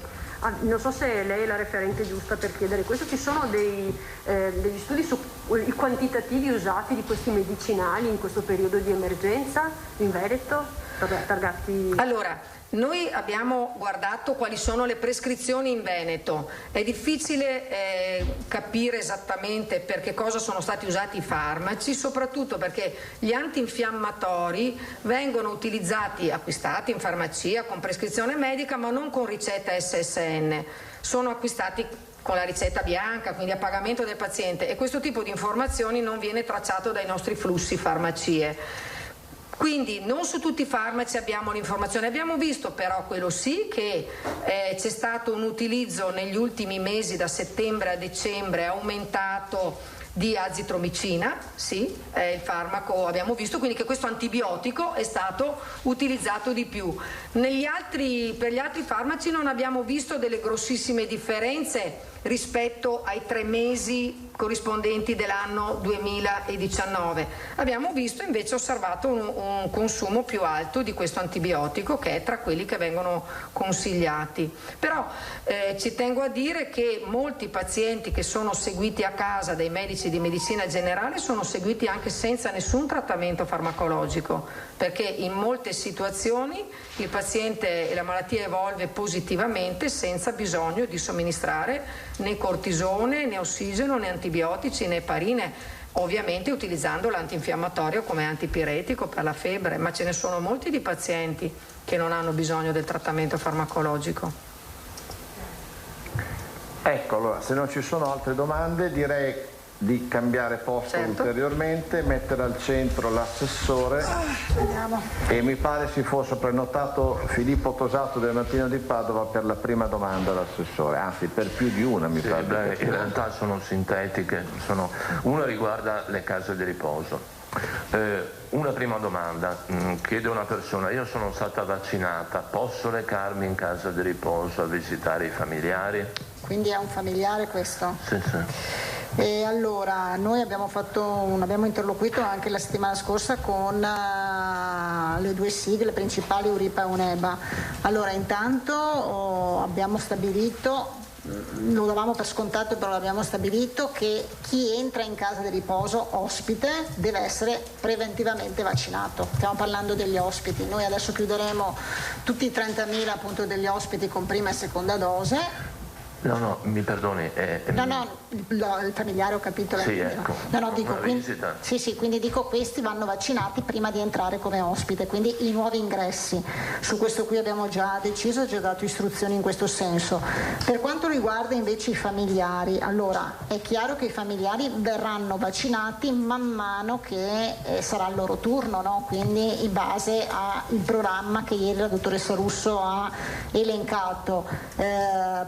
Non so se lei è la referente giusta per chiedere questo, ci sono degli studi sui quantitativi usati di questi medicinali in questo periodo di emergenza in Veneto? Targati... Allora, noi abbiamo guardato quali sono le prescrizioni in Veneto, è difficile capire esattamente per che cosa sono stati usati i farmaci, soprattutto perché gli antinfiammatori vengono utilizzati, acquistati in farmacia con prescrizione medica ma non con ricetta SSN, sono acquistati con la ricetta bianca, quindi a pagamento del paziente, e questo tipo di informazioni non viene tracciato dai nostri flussi farmacie. Quindi non su tutti i farmaci abbiamo l'informazione, abbiamo visto però quello sì che c'è stato un utilizzo negli ultimi mesi, da settembre a dicembre, aumentato di azitromicina, sì, è il farmaco, abbiamo visto quindi che questo antibiotico è stato utilizzato di più. Per gli altri farmaci non abbiamo visto delle grossissime differenze rispetto ai 3 mesi corrispondenti dell'anno 2019. Abbiamo visto invece osservato un consumo più alto di questo antibiotico, che è tra quelli che vengono consigliati. Però ci tengo a dire che molti pazienti che sono seguiti a casa dai medici di medicina generale sono seguiti anche senza nessun trattamento farmacologico, perché in molte situazioni il paziente e la malattia evolve positivamente senza bisogno di somministrare né cortisone, né ossigeno, né antibiotici, né eparine, ovviamente utilizzando l'antinfiammatorio come antipiretico per la febbre, ma ce ne sono molti di pazienti che non hanno bisogno del trattamento farmacologico. Ecco, allora, se non ci sono altre domande direi di cambiare posto ulteriormente, mettere al centro l'assessore e mi pare si fosse prenotato Filippo Tosato del Mattino di Padova per la prima domanda l'assessore, anzi per più di una mi pare. In realtà sono sintetiche, una riguarda le case di riposo. Una prima domanda, chiede una persona: io sono stata vaccinata, posso recarmi in casa di riposo a visitare i familiari? Quindi è un familiare questo? Sì. E allora noi abbiamo interloquito anche la settimana scorsa con le 2 sigle principali, URIPA e UNEBA. Allora intanto abbiamo stabilito lo davamo per scontato, però l'abbiamo stabilito, che chi entra in casa di riposo ospite deve essere preventivamente vaccinato. Stiamo parlando degli ospiti. Noi adesso chiuderemo tutti i 30.000 appunto degli ospiti con prima e seconda dose. No, mi perdoni. Il familiare, ho capito. Sì, ecco. Dico, quindi dico, questi vanno vaccinati prima di entrare come ospite, quindi i nuovi ingressi. Su questo qui abbiamo già deciso, già dato istruzioni in questo senso. Per quanto riguarda invece i familiari, allora è chiaro che i familiari verranno vaccinati man mano che sarà il loro turno, no? Quindi in base al programma che ieri la dottoressa Russo ha elencato.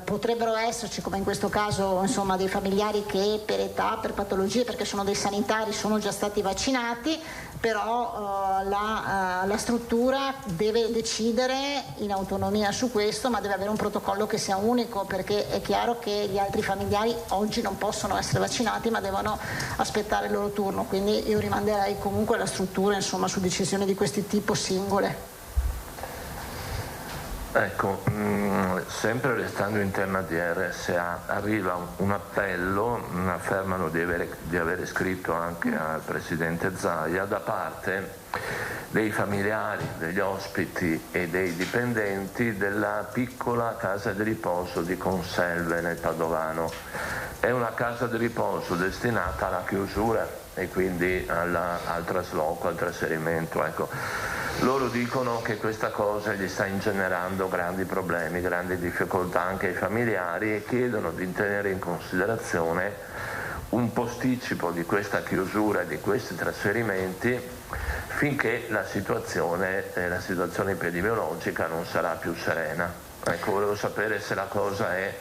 Potrebbero esserci, come in questo caso, insomma, dei familiari che per età, per patologie, perché sono dei sanitari, sono già stati vaccinati, però la struttura deve decidere in autonomia su questo, ma deve avere un protocollo che sia unico, perché è chiaro che gli altri familiari oggi non possono essere vaccinati, ma devono aspettare il loro turno, quindi io rimanderei comunque alla struttura, insomma, su decisioni di questo tipo singole. Ecco, sempre restando in tema di RSA, arriva un appello, affermano di avere scritto anche al Presidente Zaia, da parte dei familiari, degli ospiti e dei dipendenti della piccola casa di riposo di Conselve nel Padovano. È una casa di riposo destinata alla chiusura e quindi al trasloco, al trasferimento. Ecco. Loro dicono che questa cosa gli sta ingenerando grandi problemi, grandi difficoltà anche ai familiari e chiedono di tenere in considerazione un posticipo di questa chiusura e di questi trasferimenti finché la situazione epidemiologica non sarà più serena. Ecco, volevo sapere se la cosa è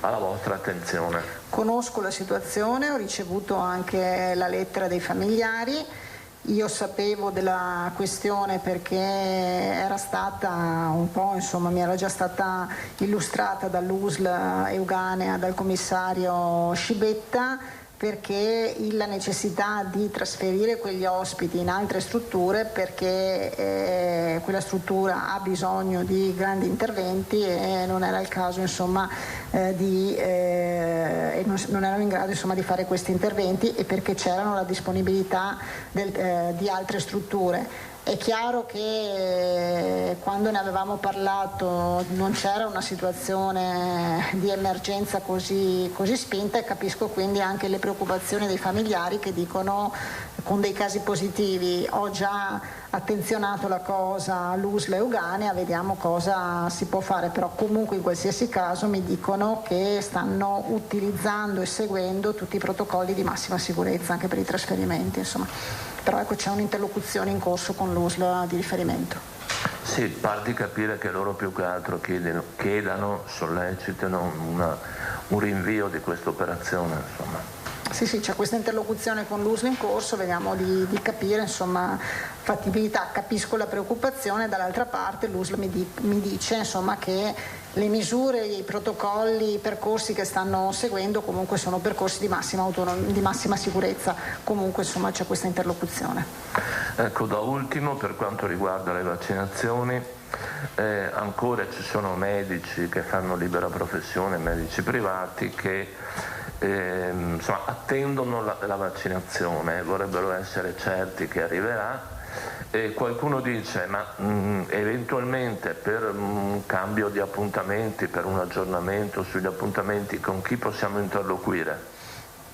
alla vostra attenzione. Conosco la situazione, ho ricevuto anche la lettera dei familiari. Io sapevo della questione perché era stata un po', insomma, mi era già stata illustrata dall'USL Euganea, dal commissario Scibetta, perché la necessità di trasferire quegli ospiti in altre strutture, perché quella struttura ha bisogno di grandi interventi e non era il caso, insomma, non erano in grado, insomma, di fare questi interventi, e perché c'erano la disponibilità di altre strutture. È chiaro che quando ne avevamo parlato non c'era una situazione di emergenza così spinta, e capisco quindi anche le preoccupazioni dei familiari che dicono, con dei casi positivi, ho già attenzionato la cosa all'USL Euganea, vediamo cosa si può fare, però comunque in qualsiasi caso mi dicono che stanno utilizzando e seguendo tutti i protocolli di massima sicurezza anche per i trasferimenti, insomma. Però ecco, c'è un'interlocuzione in corso con l'USL di riferimento. Sì, par di capire che loro più che altro chiedano, sollecitano un rinvio di questa operazione, insomma. Sì, c'è questa interlocuzione con l'USL in corso, vediamo di capire, insomma, fattibilità. Capisco la preoccupazione, dall'altra parte l'USL mi dice, insomma, che le misure, i protocolli, i percorsi che stanno seguendo comunque sono percorsi di massima sicurezza. Comunque, insomma, c'è questa interlocuzione. Ecco, da ultimo, per quanto riguarda le vaccinazioni, ancora ci sono medici che fanno libera professione, medici privati che insomma, attendono la vaccinazione, vorrebbero essere certi che arriverà. E qualcuno dice, ma eventualmente per un cambio di appuntamenti, per un aggiornamento sugli appuntamenti, con chi possiamo interloquire?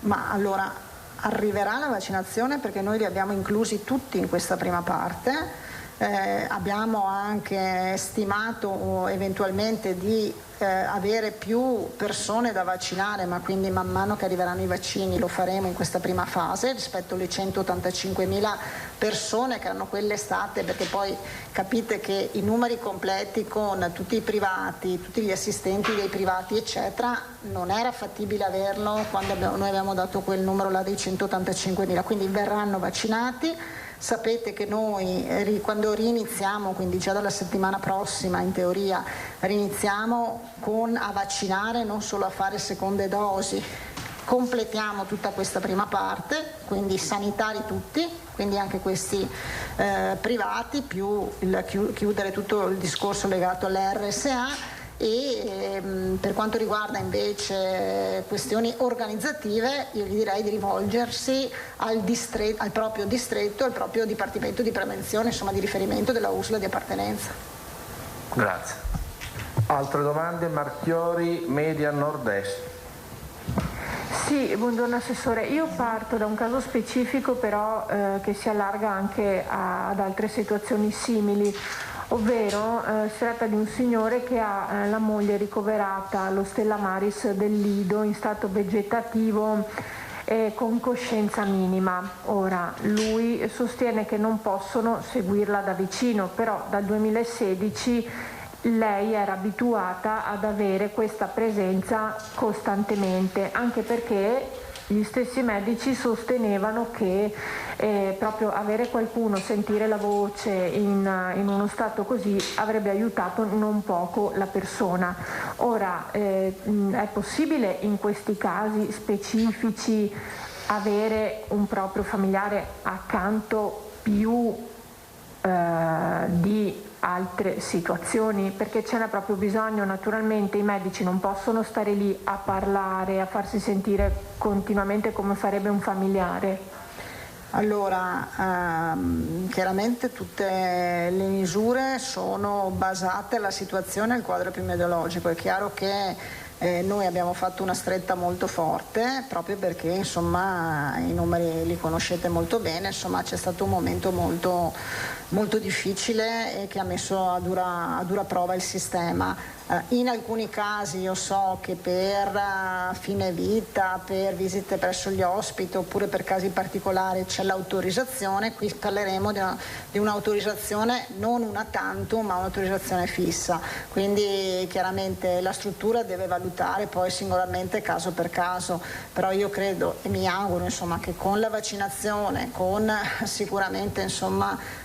Ma allora, arriverà la vaccinazione perché noi li abbiamo inclusi tutti in questa prima parte. Abbiamo anche stimato eventualmente di avere più persone da vaccinare, ma quindi man mano che arriveranno i vaccini lo faremo in questa prima fase rispetto alle 185.000 persone che erano quelle state, perché poi capite che i numeri completi con tutti i privati, tutti gli assistenti dei privati eccetera, non era fattibile averlo quando noi abbiamo dato quel numero là dei 185.000, quindi verranno vaccinati. Sapete che noi quando riniziamo, quindi già dalla settimana prossima in teoria, riniziamo a vaccinare, non solo a fare seconde dosi, completiamo tutta questa prima parte, quindi sanitari tutti, quindi anche questi privati, più chiudere tutto il discorso legato all'RSA. e per quanto riguarda invece questioni organizzative io gli direi di rivolgersi al proprio distretto, al proprio dipartimento di prevenzione, insomma di riferimento della USL di appartenenza. Grazie. Altre domande? Marchiori, Media Nord-Est. Sì, buongiorno Assessore. Io parto da un caso specifico però che si allarga anche ad altre situazioni simili, ovvero si tratta di un signore che ha la moglie ricoverata allo Stella Maris del Lido in stato vegetativo con coscienza minima. Ora, lui sostiene che non possono seguirla da vicino, però dal 2016 lei era abituata ad avere questa presenza costantemente, anche perché gli stessi medici sostenevano che proprio avere qualcuno, sentire la voce in uno stato così avrebbe aiutato non poco la persona. Ora, è possibile in questi casi specifici avere un proprio familiare accanto più di altre situazioni, perché ce n'è proprio bisogno. Naturalmente i medici non possono stare lì a parlare, a farsi sentire continuamente come farebbe un familiare. Allora, chiaramente tutte le misure sono basate alla situazione e al quadro epidemiologico. È chiaro che noi abbiamo fatto una stretta molto forte proprio perché insomma i numeri li conoscete molto bene, insomma c'è stato un momento molto difficile e che ha messo a dura prova il sistema. In alcuni casi io so che per fine vita, per visite presso gli ospiti oppure per casi particolari c'è l'autorizzazione. Qui parleremo di un'autorizzazione non una tantum ma un'autorizzazione fissa, quindi chiaramente la struttura deve valutare poi singolarmente caso per caso, però io credo e mi auguro insomma che con la vaccinazione, con sicuramente insomma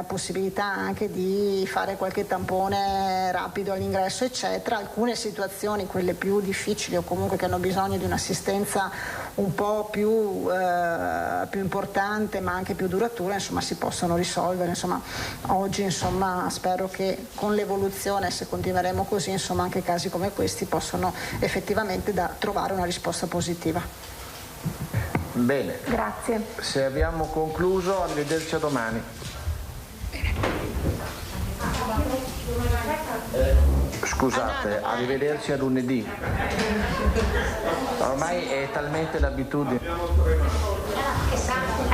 possibilità anche di fare qualche tampone rapido all'ingresso eccetera, alcune situazioni, quelle più difficili o comunque che hanno bisogno di un'assistenza un po' più importante ma anche più duratura, insomma si possono risolvere. Insomma oggi insomma spero che con l'evoluzione, se continueremo così, insomma anche casi come questi possono effettivamente trovare una risposta positiva. Bene, grazie. Se abbiamo concluso, arrivederci a domani. Scusate, arrivederci a lunedì. Ormai è talmente l'abitudine.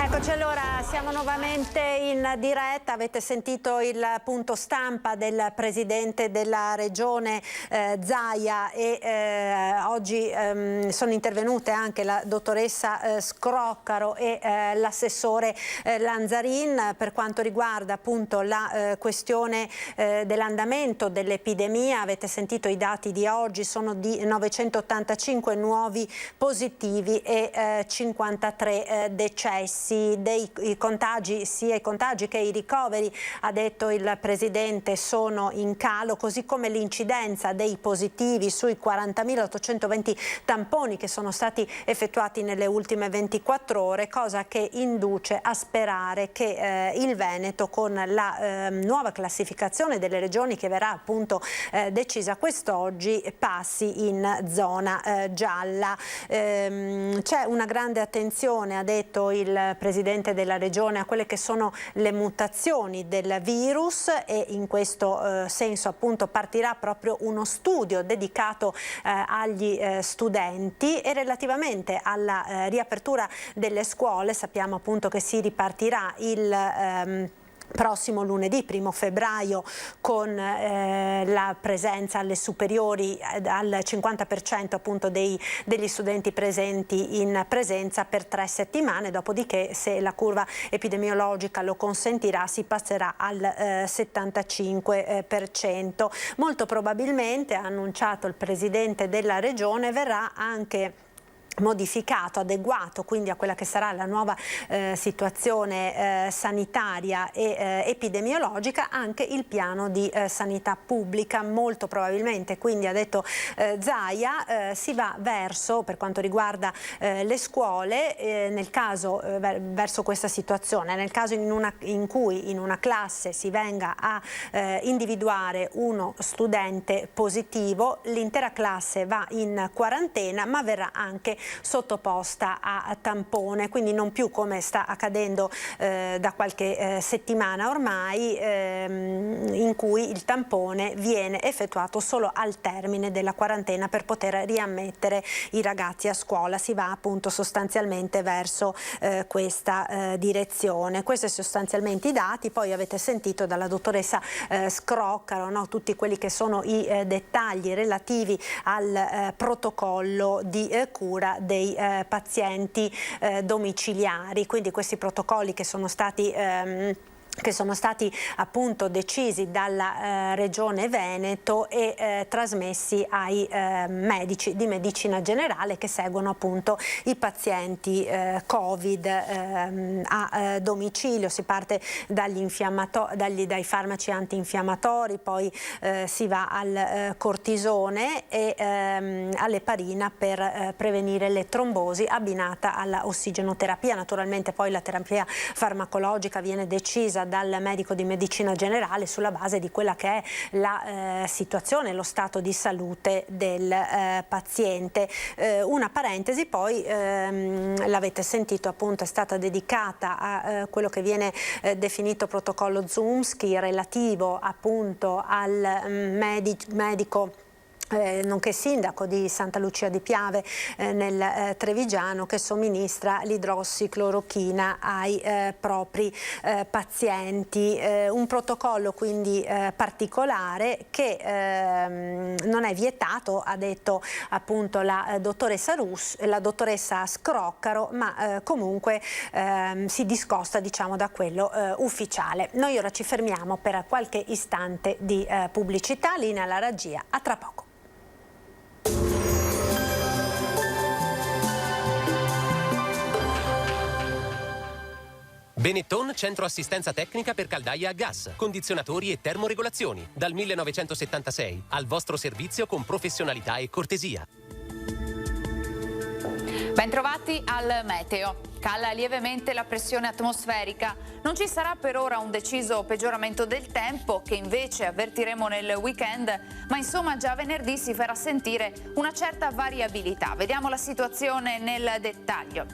Eccoci, allora siamo nuovamente in diretta. Avete sentito il punto stampa del Presidente della Regione Zaia e oggi sono intervenute anche la dottoressa Scroccaro e l'assessore Lanzarin per quanto riguarda appunto la questione dell'andamento dell'epidemia. Avete sentito i dati di oggi, sono di 985 nuovi positivi e 53 decessi. I contagi, sia i contagi che i ricoveri, ha detto il Presidente, sono in calo, così come l'incidenza dei positivi sui 40.820 tamponi che sono stati effettuati nelle ultime 24 ore, cosa che induce a sperare che il Veneto, con la nuova classificazione delle regioni che verrà appunto decisa quest'oggi, passi in zona gialla. C'è una grande attenzione, ha detto il Presidente della Regione, a quelle che sono le mutazioni del virus e in questo senso appunto partirà proprio uno studio dedicato agli studenti. E relativamente alla riapertura delle scuole sappiamo appunto che si ripartirà il prossimo lunedì 1 febbraio con la presenza alle superiori al 50% appunto degli studenti presenti in presenza per 3 settimane, dopodiché se la curva epidemiologica lo consentirà si passerà al 75%. Molto probabilmente, ha annunciato il Presidente della Regione, verrà anche modificato, adeguato quindi a quella che sarà la nuova situazione sanitaria e epidemiologica anche il piano di sanità pubblica, molto probabilmente, quindi ha detto Zaia, si va verso, per quanto riguarda le scuole, nel caso verso questa situazione, nel caso in cui in una classe si venga a individuare uno studente positivo, l'intera classe va in quarantena ma verrà anche sottoposta a tampone, quindi non più come sta accadendo da qualche settimana ormai, in cui il tampone viene effettuato solo al termine della quarantena per poter riammettere i ragazzi a scuola. Si va appunto sostanzialmente verso questa direzione. Questi sostanzialmente i dati. Poi avete sentito dalla dottoressa Scroccaro, no, tutti quelli che sono i dettagli relativi al protocollo di cura dei pazienti domiciliari, quindi questi protocolli che sono stati appunto decisi dalla Regione Veneto e trasmessi ai medici di medicina generale che seguono appunto i pazienti Covid a domicilio. Si parte dai farmaci antinfiammatori, poi si va al cortisone e all'eparina per prevenire le trombosi abbinata alla ossigenoterapia. Naturalmente poi la terapia farmacologica viene decisa dal medico di medicina generale sulla base di quella che è la situazione, lo stato di salute del paziente. Una parentesi poi, l'avete sentito appunto, è stata dedicata a quello che viene definito protocollo Zumski relativo appunto al medico nonché sindaco di Santa Lucia di Piave nel Trevigiano, che somministra l'idrossiclorochina ai propri pazienti. Un protocollo quindi particolare che non è vietato, ha detto appunto la dottoressa Scroccaro, ma comunque si discosta, diciamo, da quello ufficiale. Noi ora ci fermiamo per qualche istante di pubblicità. Linea alla regia, a tra poco. Benetton, centro assistenza tecnica per caldaia a gas, condizionatori e termoregolazioni. Dal 1976, al vostro servizio con professionalità e cortesia. Bentrovati al meteo. Cala lievemente la pressione atmosferica. Non ci sarà per ora un deciso peggioramento del tempo, che invece avvertiremo nel weekend, ma insomma già venerdì si farà sentire una certa variabilità. Vediamo la situazione nel dettaglio.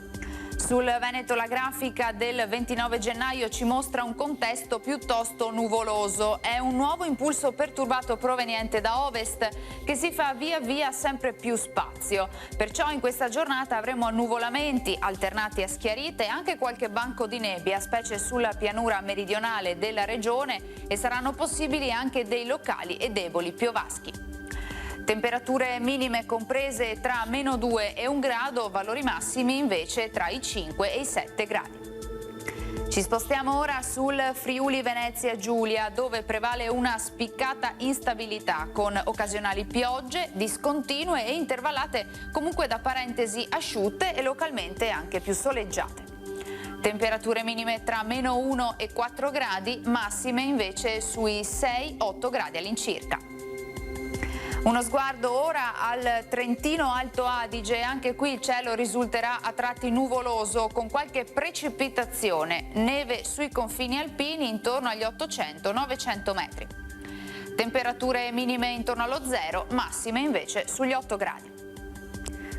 Sul Veneto la grafica del 29 gennaio ci mostra un contesto piuttosto nuvoloso. È un nuovo impulso perturbato proveniente da ovest che si fa via via sempre più spazio. Perciò in questa giornata avremo annuvolamenti alternati a schiarite e anche qualche banco di nebbia, specie sulla pianura meridionale della regione, e saranno possibili anche dei locali e deboli piovaschi. Temperature minime comprese tra -2 e 1 grado, valori massimi invece tra i 5 e i 7 gradi. Ci spostiamo ora sul Friuli Venezia Giulia, dove prevale una spiccata instabilità con occasionali piogge discontinue e intervallate comunque da parentesi asciutte e localmente anche più soleggiate. Temperature minime tra -1 e 4 gradi, massime invece sui 6-8 gradi all'incirca. Uno sguardo ora al Trentino Alto Adige. Anche qui il cielo risulterà a tratti nuvoloso con qualche precipitazione, neve sui confini alpini intorno agli 800-900 metri. Temperature minime intorno allo 0, massime invece sugli 8 gradi.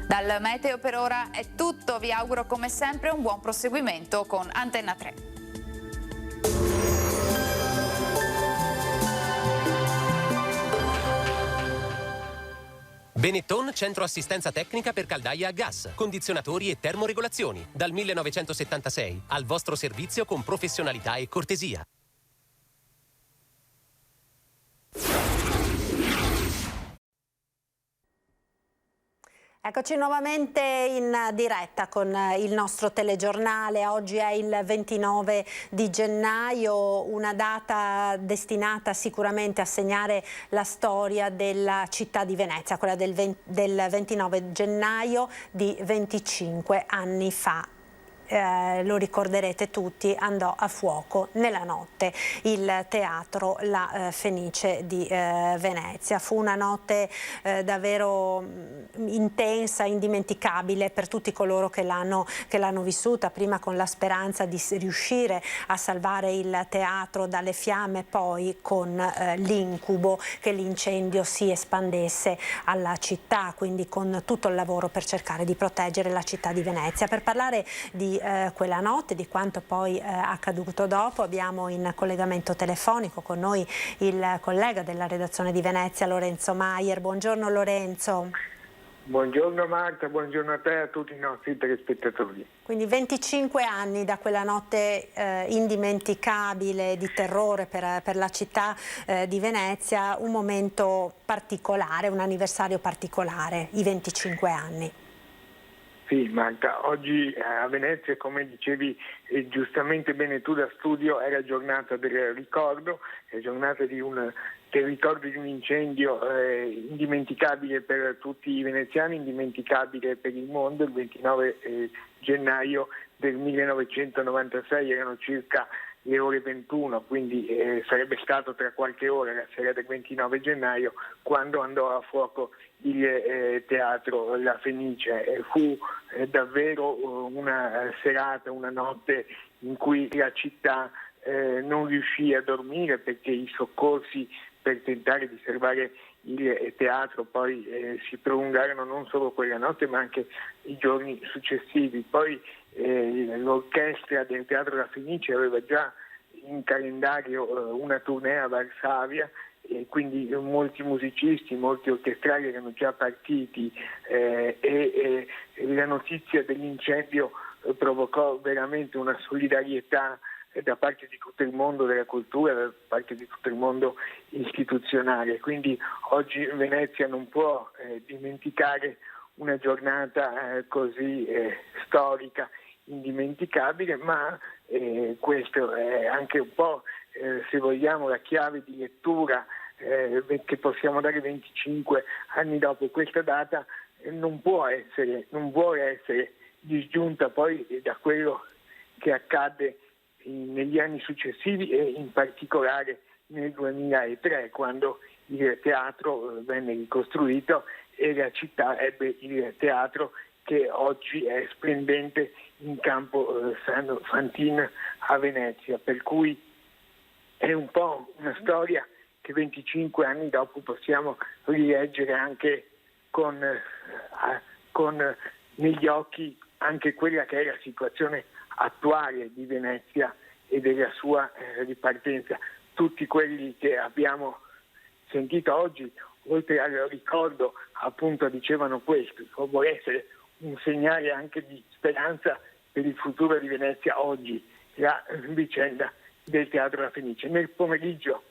Dal meteo per ora è tutto, vi auguro come sempre un buon proseguimento con Antenna 3. Benetton, centro assistenza tecnica per caldaia a gas, condizionatori e termoregolazioni. Dal 1976, al vostro servizio con professionalità e cortesia. Eccoci nuovamente in diretta con il nostro telegiornale. Oggi è il 29 di gennaio, una data destinata sicuramente a segnare la storia della città di Venezia, quella del 29 gennaio di 25 anni fa. Lo ricorderete tutti, andò a fuoco nella notte il teatro La Fenice di Venezia. Fu una notte davvero intensa, indimenticabile per tutti coloro che l'hanno vissuta, prima con la speranza di riuscire a salvare il teatro dalle fiamme, poi con l'incubo che l'incendio si espandesse alla città, quindi con tutto il lavoro per cercare di proteggere la città di Venezia. Per parlare di quella notte, di quanto poi accaduto dopo, abbiamo in collegamento telefonico con noi il collega della redazione di Venezia, Lorenzo Maier. Buongiorno Lorenzo. Buongiorno Marta, buongiorno a te e a tutti i nostri telespettatori. Quindi 25 anni da quella notte indimenticabile di terrore per la città di Venezia, un momento particolare, un anniversario particolare, i 25 anni. Sì Marta, oggi a Venezia, come dicevi giustamente bene tu da studio, è la giornata del ricordo, è la giornata del ricordo di un incendio indimenticabile per tutti i veneziani, indimenticabile per il mondo. Il 29 gennaio del 1996 erano circa le ore 21, quindi sarebbe stato tra qualche ora, la sera del 29 gennaio, quando andò a fuoco il teatro La Fenice. Fu davvero una serata, una notte in cui la città non riuscì a dormire, perché i soccorsi per tentare di salvare il teatro poi si prolungarono non solo quella notte ma anche i giorni successivi. Poi l'orchestra del Teatro La Fenice aveva già in calendario una tournée a Varsavia, e quindi molti musicisti, molti orchestrali erano già partiti e la notizia dell'incendio provocò veramente una solidarietà da parte di tutto il mondo della cultura, da parte di tutto il mondo istituzionale. Quindi oggi Venezia non può dimenticare una giornata così storica, indimenticabile, ma questo è anche un po', se vogliamo, la chiave di lettura che possiamo dare 25 anni dopo. Questa data non vuole essere disgiunta poi da quello che accadde negli anni successivi e in particolare nel 2003, quando il teatro venne ricostruito e la città ebbe il teatro che oggi è splendente in campo San Fantin a Venezia, per cui è un po' una storia che 25 anni dopo possiamo rileggere anche con negli occhi anche quella che è la situazione attuale di Venezia e della sua ripartenza. Tutti quelli che abbiamo sentito oggi, oltre al ricordo, appunto dicevano questo: vuole essere un segnale anche di speranza per il futuro di Venezia oggi, la vicenda del Teatro La Fenice. Nel pomeriggio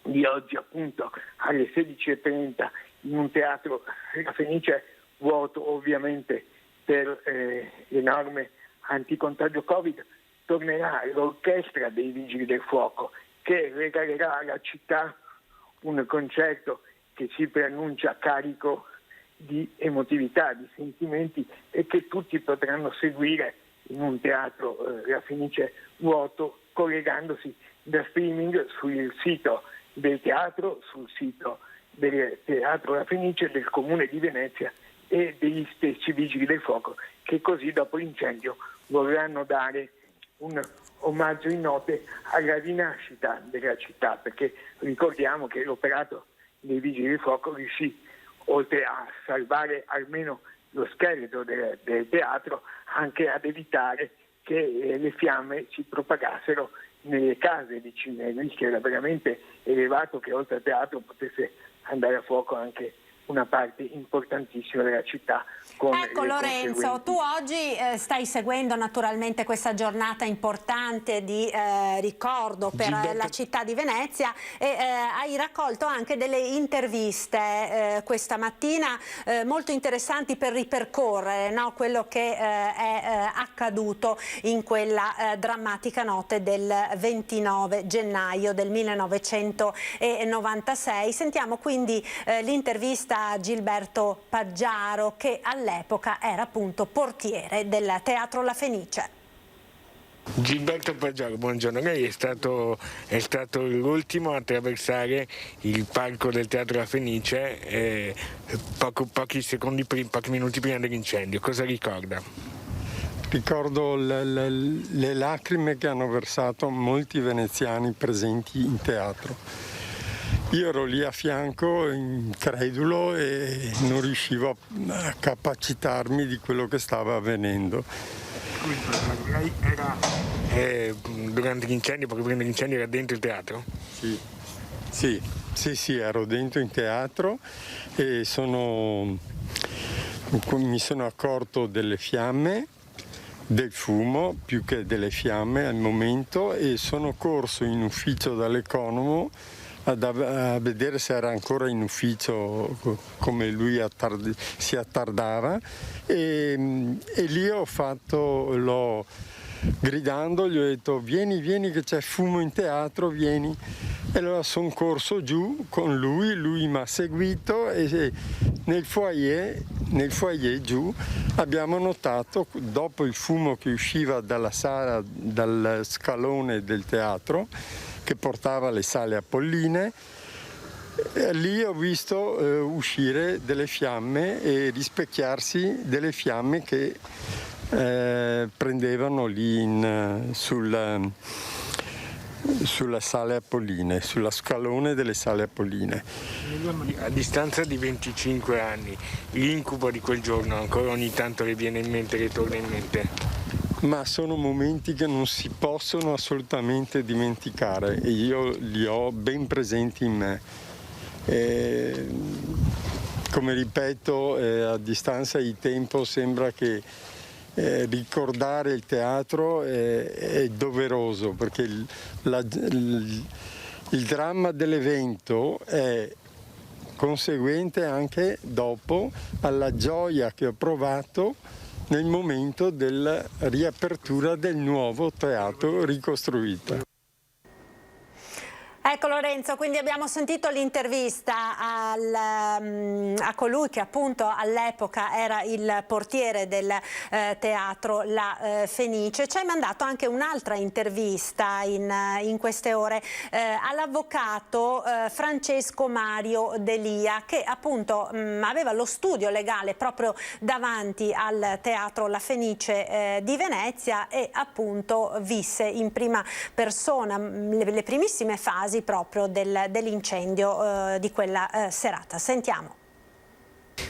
di oggi, appunto alle 16:30, in un teatro La Fenice vuoto ovviamente per le norme anticontagio Covid, tornerà l'orchestra dei Vigili del Fuoco, che regalerà alla città un concerto che si preannuncia carico di emotività, di sentimenti, e che tutti potranno seguire in un teatro La Fenice vuoto, collegandosi da streaming sul sito del teatro, sul sito del Teatro La Fenice, del Comune di Venezia e degli stessi Vigili del Fuoco, che così dopo l'incendio vorranno dare un omaggio in note alla rinascita della città, perché ricordiamo che l'operato dei Vigili del Fuoco riuscì, oltre a salvare almeno lo scheletro del teatro, anche ad evitare che le fiamme si propagassero nelle case vicine. Il rischio era veramente elevato che oltre al teatro potesse andare a fuoco anche una parte importantissima della città. Ecco Lorenzo, tu oggi stai seguendo naturalmente questa giornata importante di ricordo per la città di Venezia e hai raccolto anche delle interviste questa mattina molto interessanti per ripercorrere, no, quello che è accaduto in quella drammatica notte del 29 gennaio del 1996. Sentiamo quindi l'intervista a Gilberto Paggiaro, che all'epoca era appunto portiere del Teatro La Fenice. Gilberto Paggiaro, buongiorno. Lei è stato l'ultimo a attraversare il palco del Teatro La Fenice pochi minuti prima dell'incendio. Cosa ricorda? Ricordo le lacrime che hanno versato molti veneziani presenti in teatro. Io ero lì a fianco, incredulo, e non riuscivo a capacitarmi di quello che stava avvenendo. Lei era durante l'incendio, proprio prima dell'incendio, era dentro il teatro? Sì, ero dentro in teatro e mi sono accorto delle fiamme, del fumo più che delle fiamme al momento, e sono corso in ufficio dall'economo a vedere se era ancora in ufficio, come lui si attardava, e lì l'ho gridando, gli ho detto vieni che c'è fumo in teatro, vieni. E allora sono corso giù con lui mi ha seguito, e nel foyer giù abbiamo notato, dopo il fumo che usciva dalla sala, dal scalone del teatro che portava alle sale apolline, lì ho visto uscire delle fiamme e rispecchiarsi delle fiamme che prendevano lì sulla sale apolline, sulla scalone delle sale apolline. A distanza di 25 anni, l'incubo di quel giorno ancora ogni tanto le viene in mente, le torna in mente? Ma sono momenti che non si possono assolutamente dimenticare e io li ho ben presenti in me. Come ripeto, a distanza di tempo sembra che ricordare il teatro è doveroso, perché il dramma dell'evento è conseguente anche dopo alla gioia che ho provato nel momento della riapertura del nuovo teatro ricostruito. Ecco Lorenzo, quindi abbiamo sentito l'intervista a colui che appunto all'epoca era il portiere del Teatro La Fenice. Ci hai mandato anche un'altra intervista in queste ore all'avvocato Francesco Mario Delia, che appunto aveva lo studio legale proprio davanti al Teatro La Fenice di Venezia e appunto visse in prima persona le primissime fasi proprio dell'incendio di quella serata. Sentiamo.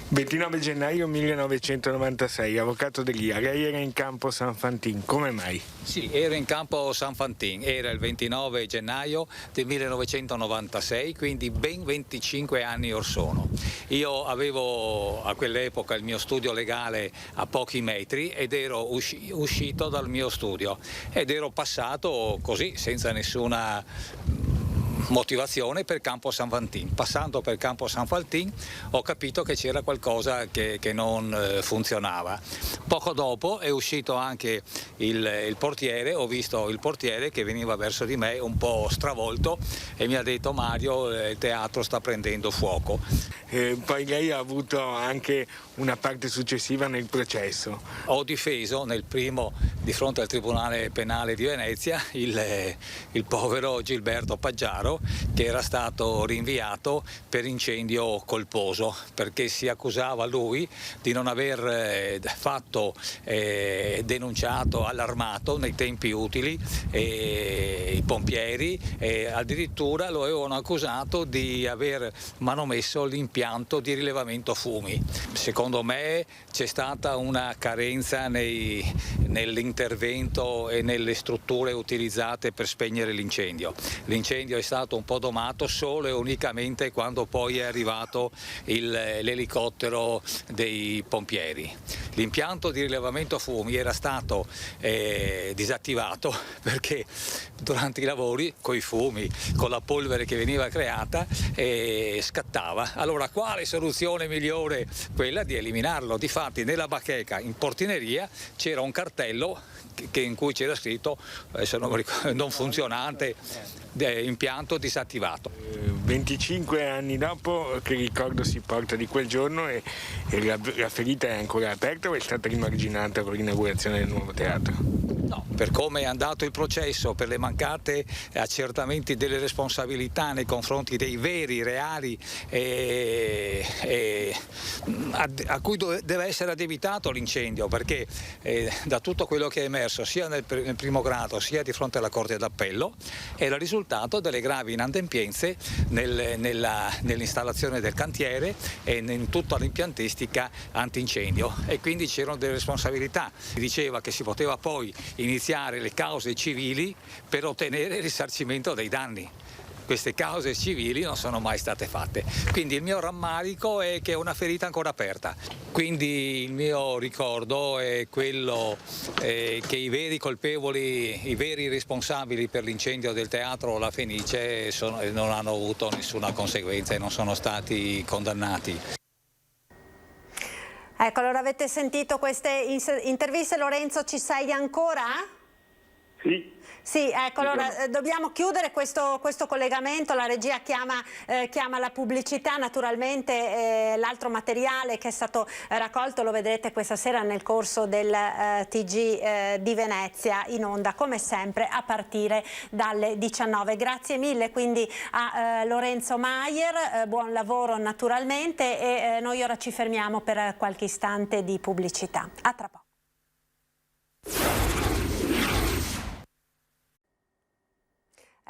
29 gennaio 1996, avvocato Delia, lei era in campo San Fantin, come mai? Sì, ero in campo San Fantin, era il 29 gennaio del 1996, quindi ben 25 anni or sono. Io avevo a quell'epoca il mio studio legale a pochi metri ed ero uscito dal mio studio ed ero passato così, senza nessuna motivazione, per campo San Fantin. Passando per campo San Fantin ho capito che c'era qualcosa che non funzionava. Poco dopo è uscito anche il portiere, ho visto il portiere che veniva verso di me un po' stravolto e mi ha detto: Mario, il teatro sta prendendo fuoco. Poi lei ha avuto anche una parte successiva nel processo. Ho difeso nel primo, di fronte al Tribunale Penale di Venezia, il povero Gilberto Paggiaro, che era stato rinviato per incendio colposo, perché si accusava lui di non aver denunciato, allarmato nei tempi utili i pompieri, e addirittura lo avevano accusato di aver manomesso l'impianto di rilevamento fumi. Secondo me c'è stata una carenza nell'intervento e nelle strutture utilizzate per spegnere l'incendio. L'incendio è stato stato un po' domato solo e unicamente quando poi è arrivato l'elicottero dei pompieri. L'impianto di rilevamento fumi era stato disattivato perché durante i lavori, coi fumi, con la polvere che veniva creata, scattava. Allora quale soluzione migliore? Quella di eliminarlo. Difatti nella bacheca in portineria c'era un cartello in cui c'era scritto non funzionante, impianto disattivato. 25 anni dopo che ricordo si porta di quel giorno e la ferita è ancora aperta o è stata rimarginata con l'inaugurazione del nuovo teatro? No, per come è andato il processo, per le mancate accertamenti delle responsabilità nei confronti dei veri, reali a cui deve essere addebitato l'incendio, perché da tutto quello che è emerso sia nel primo grado sia di fronte alla Corte d'Appello era il risultato delle gravi inadempienze nell'installazione del cantiere e in tutta l'impiantistica antincendio, e quindi c'erano delle responsabilità. Si diceva che si poteva poi iniziare le cause civili per ottenere il risarcimento dei danni. Queste cause civili non sono mai state fatte, quindi il mio rammarico è che è una ferita ancora aperta. Quindi il mio ricordo è quello che i veri colpevoli, i veri responsabili per l'incendio del teatro La Fenice non hanno avuto nessuna conseguenza e non sono stati condannati. Ecco, allora avete sentito queste interviste. Lorenzo, ci sei ancora? Sì. Sì, ecco, allora dobbiamo chiudere questo collegamento, la regia chiama la pubblicità, naturalmente l'altro materiale che è stato raccolto lo vedrete questa sera nel corso del TG di Venezia, in onda come sempre a partire dalle 19. Grazie mille quindi a Lorenzo Maier, buon lavoro naturalmente, e noi ora ci fermiamo per qualche istante di pubblicità. A tra poco.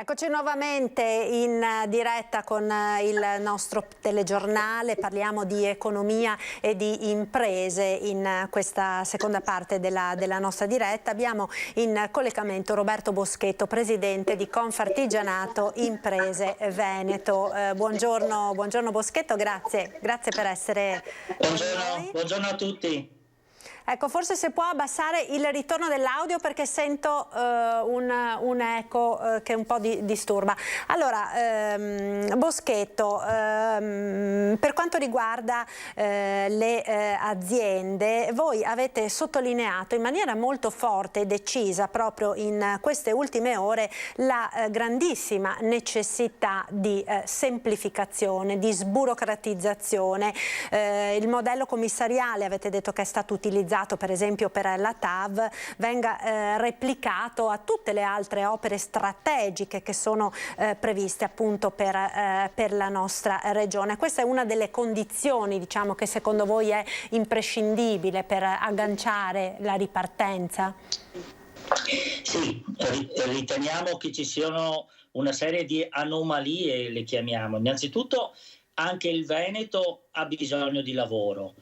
Eccoci nuovamente in diretta con il nostro telegiornale, parliamo di economia e di imprese in questa seconda parte della nostra diretta. Abbiamo in collegamento Roberto Boschetto, presidente di Confartigianato Imprese Veneto. Buongiorno Boschetto, grazie per essere con noi. Buongiorno a tutti. Ecco, forse se può abbassare il ritorno dell'audio perché sento un eco che un po' disturba. Allora, Boschetto, per quanto riguarda le aziende, voi avete sottolineato in maniera molto forte e decisa proprio in queste ultime ore la grandissima necessità di semplificazione, di sburocratizzazione. Il modello commissariale avete detto che è stato utilizzato per esempio per la TAV, venga replicato a tutte le altre opere strategiche che sono previste appunto per la nostra regione. Questa è una delle condizioni, diciamo, che secondo voi è imprescindibile per agganciare la ripartenza? Sì, riteniamo che ci siano una serie di anomalie, le chiamiamo. Innanzitutto anche il Veneto ha bisogno di lavoro.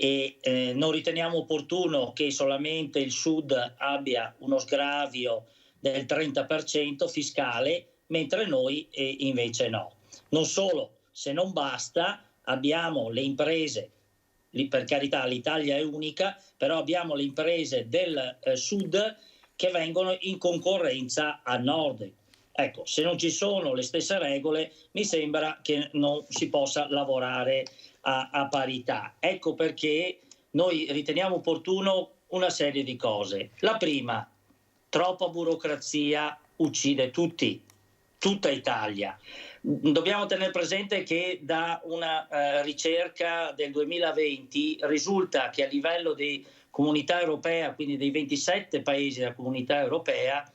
E non riteniamo opportuno che solamente il Sud abbia uno sgravio del 30% fiscale, mentre noi invece no. Non solo, se non basta, abbiamo le imprese, per carità l'Italia è unica, però abbiamo le imprese del Sud che vengono in concorrenza al Nord. Ecco, se non ci sono le stesse regole, mi sembra che non si possa lavorare a parità. Ecco perché noi riteniamo opportuno una serie di cose. La prima, troppa burocrazia uccide tutta Italia. Dobbiamo tenere presente che da una ricerca del 2020 risulta che a livello di comunità europea, quindi dei 27 paesi della comunità europea,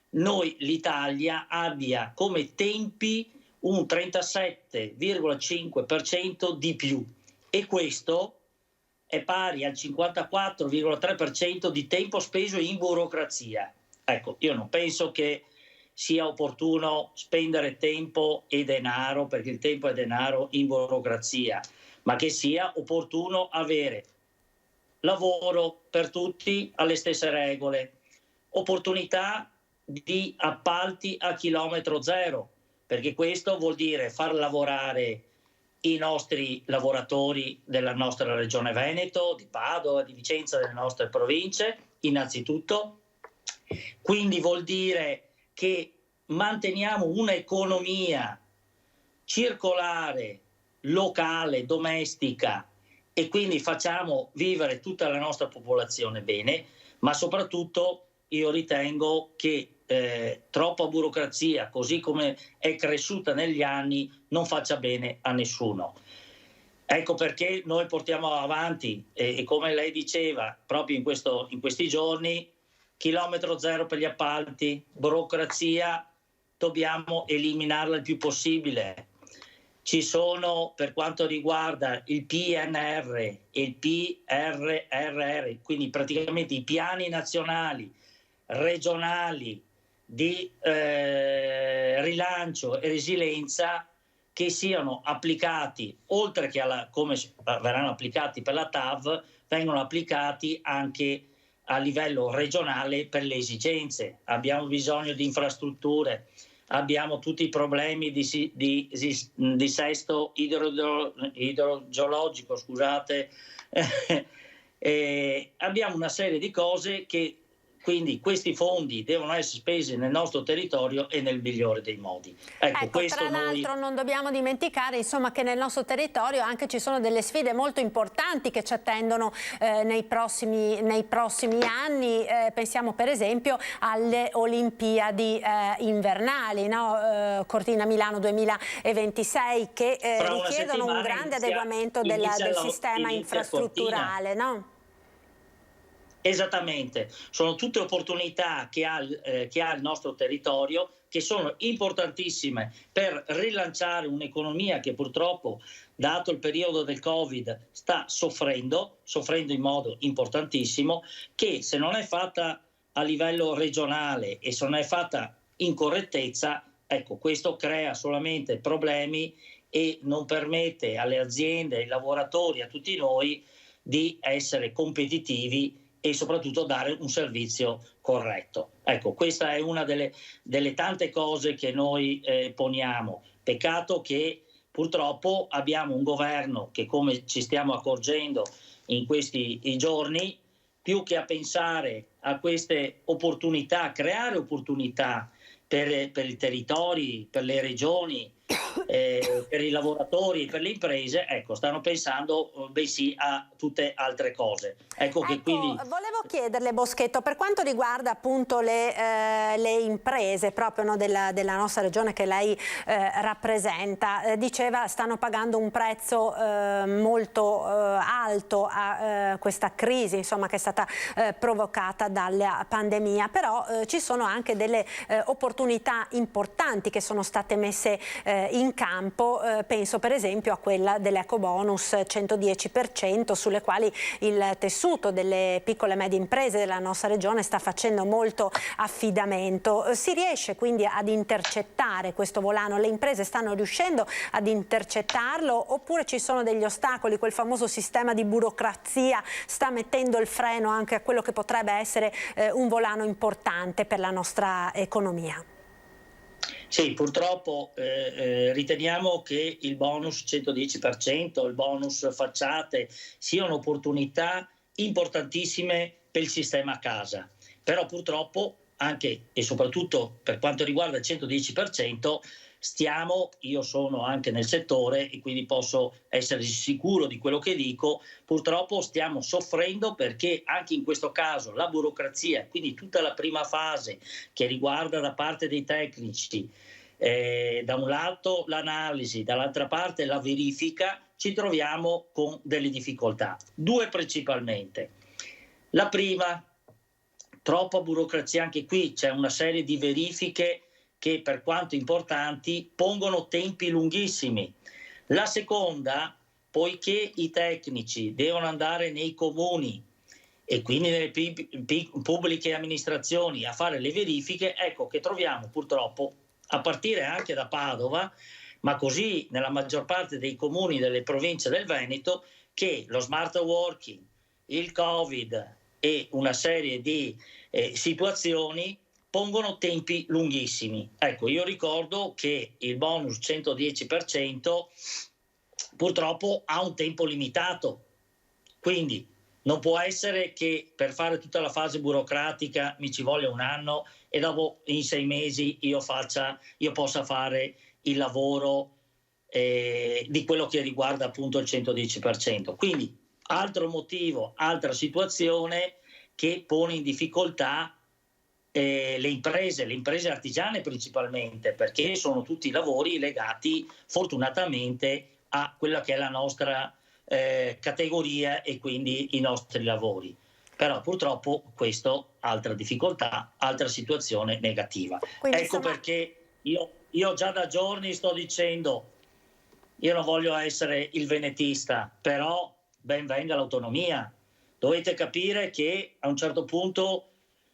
noi, l'Italia, abbia come tempi un 37,5% di più, e questo è pari al 54,3% di tempo speso in burocrazia. Ecco, io non penso che sia opportuno spendere tempo e denaro, perché il tempo è denaro, in burocrazia, ma che sia opportuno avere lavoro per tutti alle stesse regole, opportunità di appalti a chilometro zero, perché questo vuol dire far lavorare i nostri lavoratori della nostra regione Veneto, di Padova, di Vicenza, delle nostre province, innanzitutto. Quindi vuol dire che manteniamo un'economia circolare, locale, domestica, e quindi facciamo vivere tutta la nostra popolazione bene, ma soprattutto io ritengo che troppa burocrazia, così come è cresciuta negli anni, non faccia bene a nessuno. Ecco perché noi portiamo avanti, e come lei diceva, proprio in questi giorni, chilometro zero per gli appalti, burocrazia, dobbiamo eliminarla il più possibile. Ci sono, per quanto riguarda il PNR e il PRRR, quindi praticamente i piani nazionali, regionali di rilancio e resilienza, che siano applicati, oltre che come verranno applicati per la TAV, vengono applicati anche a livello regionale per le esigenze. Abbiamo bisogno di infrastrutture, abbiamo tutti i problemi di dissesto idrogeologico, scusate, abbiamo una serie di cose che quindi questi fondi devono essere spesi nel nostro territorio e nel migliore dei modi. Ecco, tra l'altro non dobbiamo dimenticare, insomma, che nel nostro territorio anche ci sono delle sfide molto importanti che ci attendono nei prossimi anni. Pensiamo per esempio alle Olimpiadi invernali, no? Cortina Milano 2026, che richiedono un grande adeguamento del sistema infrastrutturale, no? Esattamente, sono tutte opportunità che ha il nostro territorio, che sono importantissime per rilanciare un'economia che purtroppo, dato il periodo del Covid, sta soffrendo in modo importantissimo, che se non è fatta a livello regionale e se non è fatta in correttezza, ecco, questo crea solamente problemi e non permette alle aziende, ai lavoratori, a tutti noi di essere competitivi e soprattutto dare un servizio corretto. Ecco, questa è una delle tante cose che noi poniamo. Peccato che purtroppo abbiamo un governo che, come ci stiamo accorgendo in questi giorni, più che a pensare a queste opportunità, creare opportunità per i territori, per le regioni, per i lavoratori, per le imprese, ecco, stanno pensando bensì a tutte altre cose. Ecco, che quindi volevo chiederle, Boschetto, per quanto riguarda appunto le imprese proprio, no, della nostra regione che lei rappresenta, diceva stanno pagando un prezzo molto alto a questa crisi, insomma, che è stata provocata dalla pandemia, però ci sono anche delle opportunità importanti che sono state messe in campo, penso per esempio a quella dell'ecobonus 110%, sulle quali il tessuto delle piccole e medie imprese della nostra regione sta facendo molto affidamento. Si riesce quindi ad intercettare questo volano? Le imprese stanno riuscendo ad intercettarlo oppure ci sono degli ostacoli? Quel famoso sistema di burocrazia sta mettendo il freno anche a quello che potrebbe essere un volano importante per la nostra economia? Sì, purtroppo riteniamo che il bonus 110%, il bonus facciate siano opportunità importantissime per il sistema casa, però purtroppo anche e soprattutto per quanto riguarda il 110% io sono anche nel settore e quindi posso essere sicuro di quello che dico, purtroppo stiamo soffrendo perché anche in questo caso la burocrazia, quindi tutta la prima fase che riguarda da parte dei tecnici, da un lato l'analisi, dall'altra parte la verifica, ci troviamo con delle difficoltà, due principalmente. La prima, troppa burocrazia, anche qui c'è una serie di verifiche che per quanto importanti pongono tempi lunghissimi. La seconda, poiché i tecnici devono andare nei comuni e quindi nelle pubbliche amministrazioni a fare le verifiche, ecco che troviamo purtroppo, a partire anche da Padova, ma così nella maggior parte dei comuni delle province del Veneto, che lo smart working, il Covid e una serie di situazioni pongono tempi lunghissimi. Ecco, io ricordo che il bonus 110% purtroppo ha un tempo limitato, quindi non può essere che per fare tutta la fase burocratica mi ci voglia un anno e dopo in 6 mesi io possa fare il lavoro di quello che riguarda appunto il 110%. Quindi altro motivo, altra situazione che pone in difficoltà le imprese artigiane principalmente, perché sono tutti lavori legati fortunatamente a quella che è la nostra categoria e quindi i nostri lavori. Però purtroppo questo, altra difficoltà, altra situazione negativa. Quindi, ecco perché io già da giorni sto dicendo, io non voglio essere il venetista, però ben venga l'autonomia. Dovete capire che a un certo punto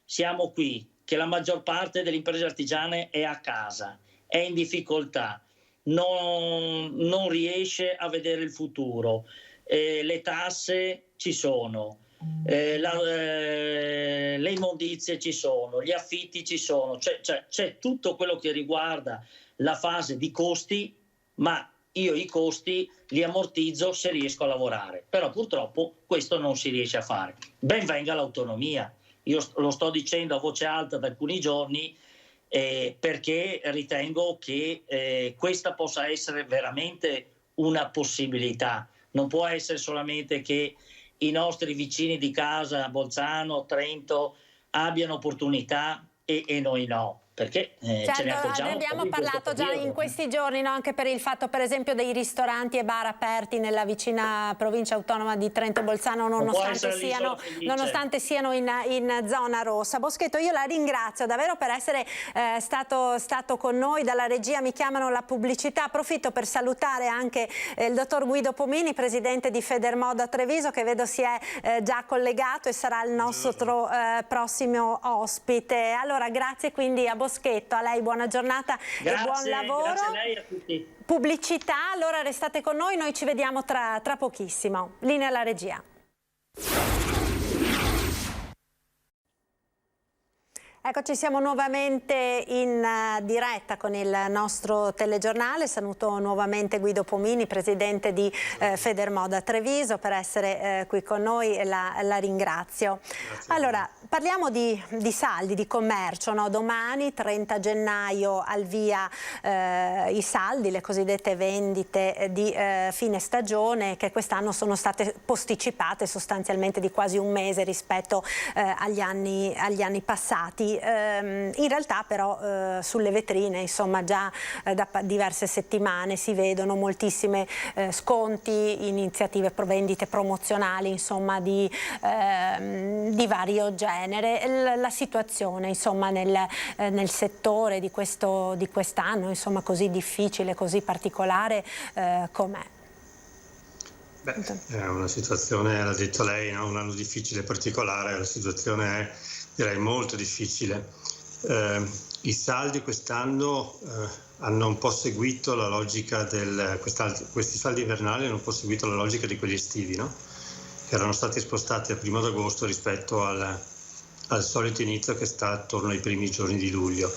siamo qui, che la maggior parte delle imprese artigiane è a casa, è in difficoltà, non riesce a vedere il futuro, le tasse ci sono, le immondizie ci sono, gli affitti ci sono, c'è tutto quello che riguarda la fase di costi, ma io i costi li ammortizzo se riesco a lavorare, però purtroppo questo non si riesce a fare. Ben venga l'autonomia, io lo sto dicendo a voce alta da alcuni giorni perché ritengo che questa possa essere veramente una possibilità. Non può essere solamente che i nostri vicini di casa, Bolzano, Trento, abbiano opportunità e noi no. Perché ce ne accorgiamo. Abbiamo parlato già in questi giorni, no? Anche per il fatto per esempio dei ristoranti e bar aperti nella vicina provincia autonoma di Trento Bolzano, nonostante siano in zona rossa. Boschetto, io la ringrazio davvero per essere stato con noi. Dalla regia mi chiamano la pubblicità. Approfitto per salutare anche il dottor Guido Pomini, presidente di Federmoda Treviso, che vedo si è già collegato e sarà il nostro prossimo ospite. Allora grazie quindi a Boschetto, a lei buona giornata e buon lavoro. Grazie a lei e a tutti. Pubblicità, allora restate con noi ci vediamo tra pochissimo. Linea alla regia. Eccoci, siamo nuovamente in diretta con il nostro telegiornale. Saluto nuovamente Guido Pomini, presidente di Federmoda Treviso, per essere qui con noi e la ringrazio. Allora, parliamo di saldi, di commercio, no? Domani, 30 gennaio, al via i saldi, le cosiddette vendite di fine stagione, che quest'anno sono state posticipate sostanzialmente di quasi un mese rispetto agli anni passati. In realtà però sulle vetrine, insomma, già da diverse settimane si vedono moltissimi sconti, iniziative, vendite promozionali, insomma, di vario genere. La situazione, insomma, nel settore di quest'anno, insomma, così difficile, così particolare, com'è? Beh, è una situazione, l'ha detto lei, no? Un anno difficile e particolare, la situazione è, direi, molto difficile. I saldi quest'anno hanno un po' seguito la logica questi saldi invernali hanno un po' seguito la logica di quelli estivi, no? Che erano stati spostati al 1° agosto rispetto al solito inizio che sta attorno ai primi giorni di luglio.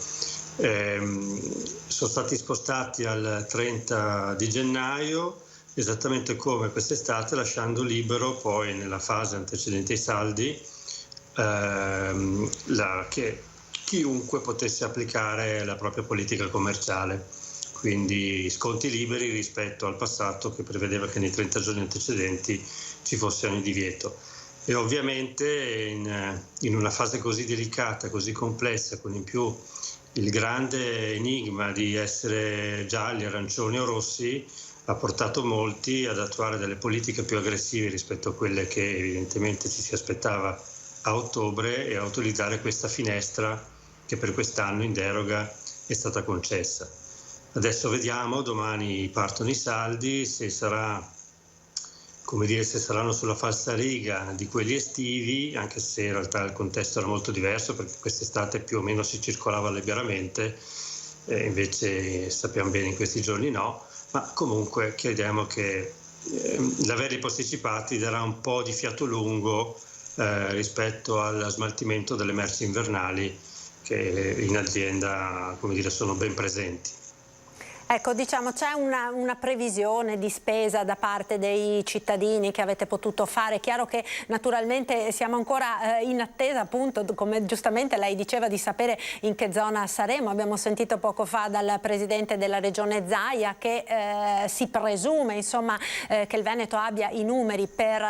Sono stati spostati al 30 di gennaio, esattamente come quest'estate, lasciando libero poi nella fase antecedente ai saldi che chiunque potesse applicare la propria politica commerciale, quindi sconti liberi rispetto al passato che prevedeva che nei 30 giorni antecedenti ci fosse ogni divieto. E ovviamente in una fase così delicata, così complessa, con in più il grande enigma di essere gialli, arancioni o rossi, ha portato molti ad attuare delle politiche più aggressive rispetto a quelle che evidentemente ci si aspettava a ottobre e a utilizzare questa finestra che per quest'anno in deroga è stata concessa. Adesso vediamo, domani partono i saldi, se saranno sulla falsariga di quelli estivi, anche se in realtà il contesto era molto diverso, perché quest'estate più o meno si circolava liberamente, invece sappiamo bene in questi giorni no, ma comunque crediamo che l'averli posticipati darà un po' di fiato lungo rispetto al smaltimento delle merci invernali che in azienda, come dire, sono ben presenti. Ecco, diciamo, c'è una previsione di spesa da parte dei cittadini che avete potuto fare? È chiaro che naturalmente siamo ancora in attesa, appunto, come giustamente lei diceva, di sapere in che zona saremo. Abbiamo sentito poco fa dal presidente della regione Zaia che si presume, insomma, che il Veneto abbia i numeri per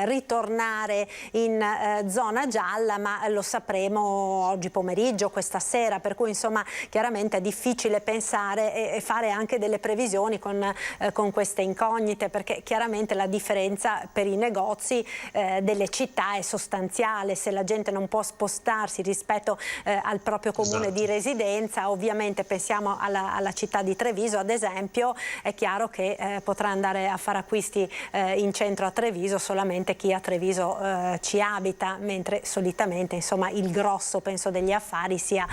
ritornare in zona gialla, ma lo sapremo oggi pomeriggio, questa sera, per cui insomma chiaramente è difficile pensare e fare anche delle previsioni con queste incognite, perché chiaramente la differenza per i negozi delle città è sostanziale. Se la gente non può spostarsi rispetto al proprio comune di residenza, ovviamente pensiamo alla città di Treviso ad esempio, è chiaro che potrà andare a fare acquisti in centro a Treviso solamente chi a Treviso ci abita, mentre solitamente insomma il grosso, penso, degli affari sia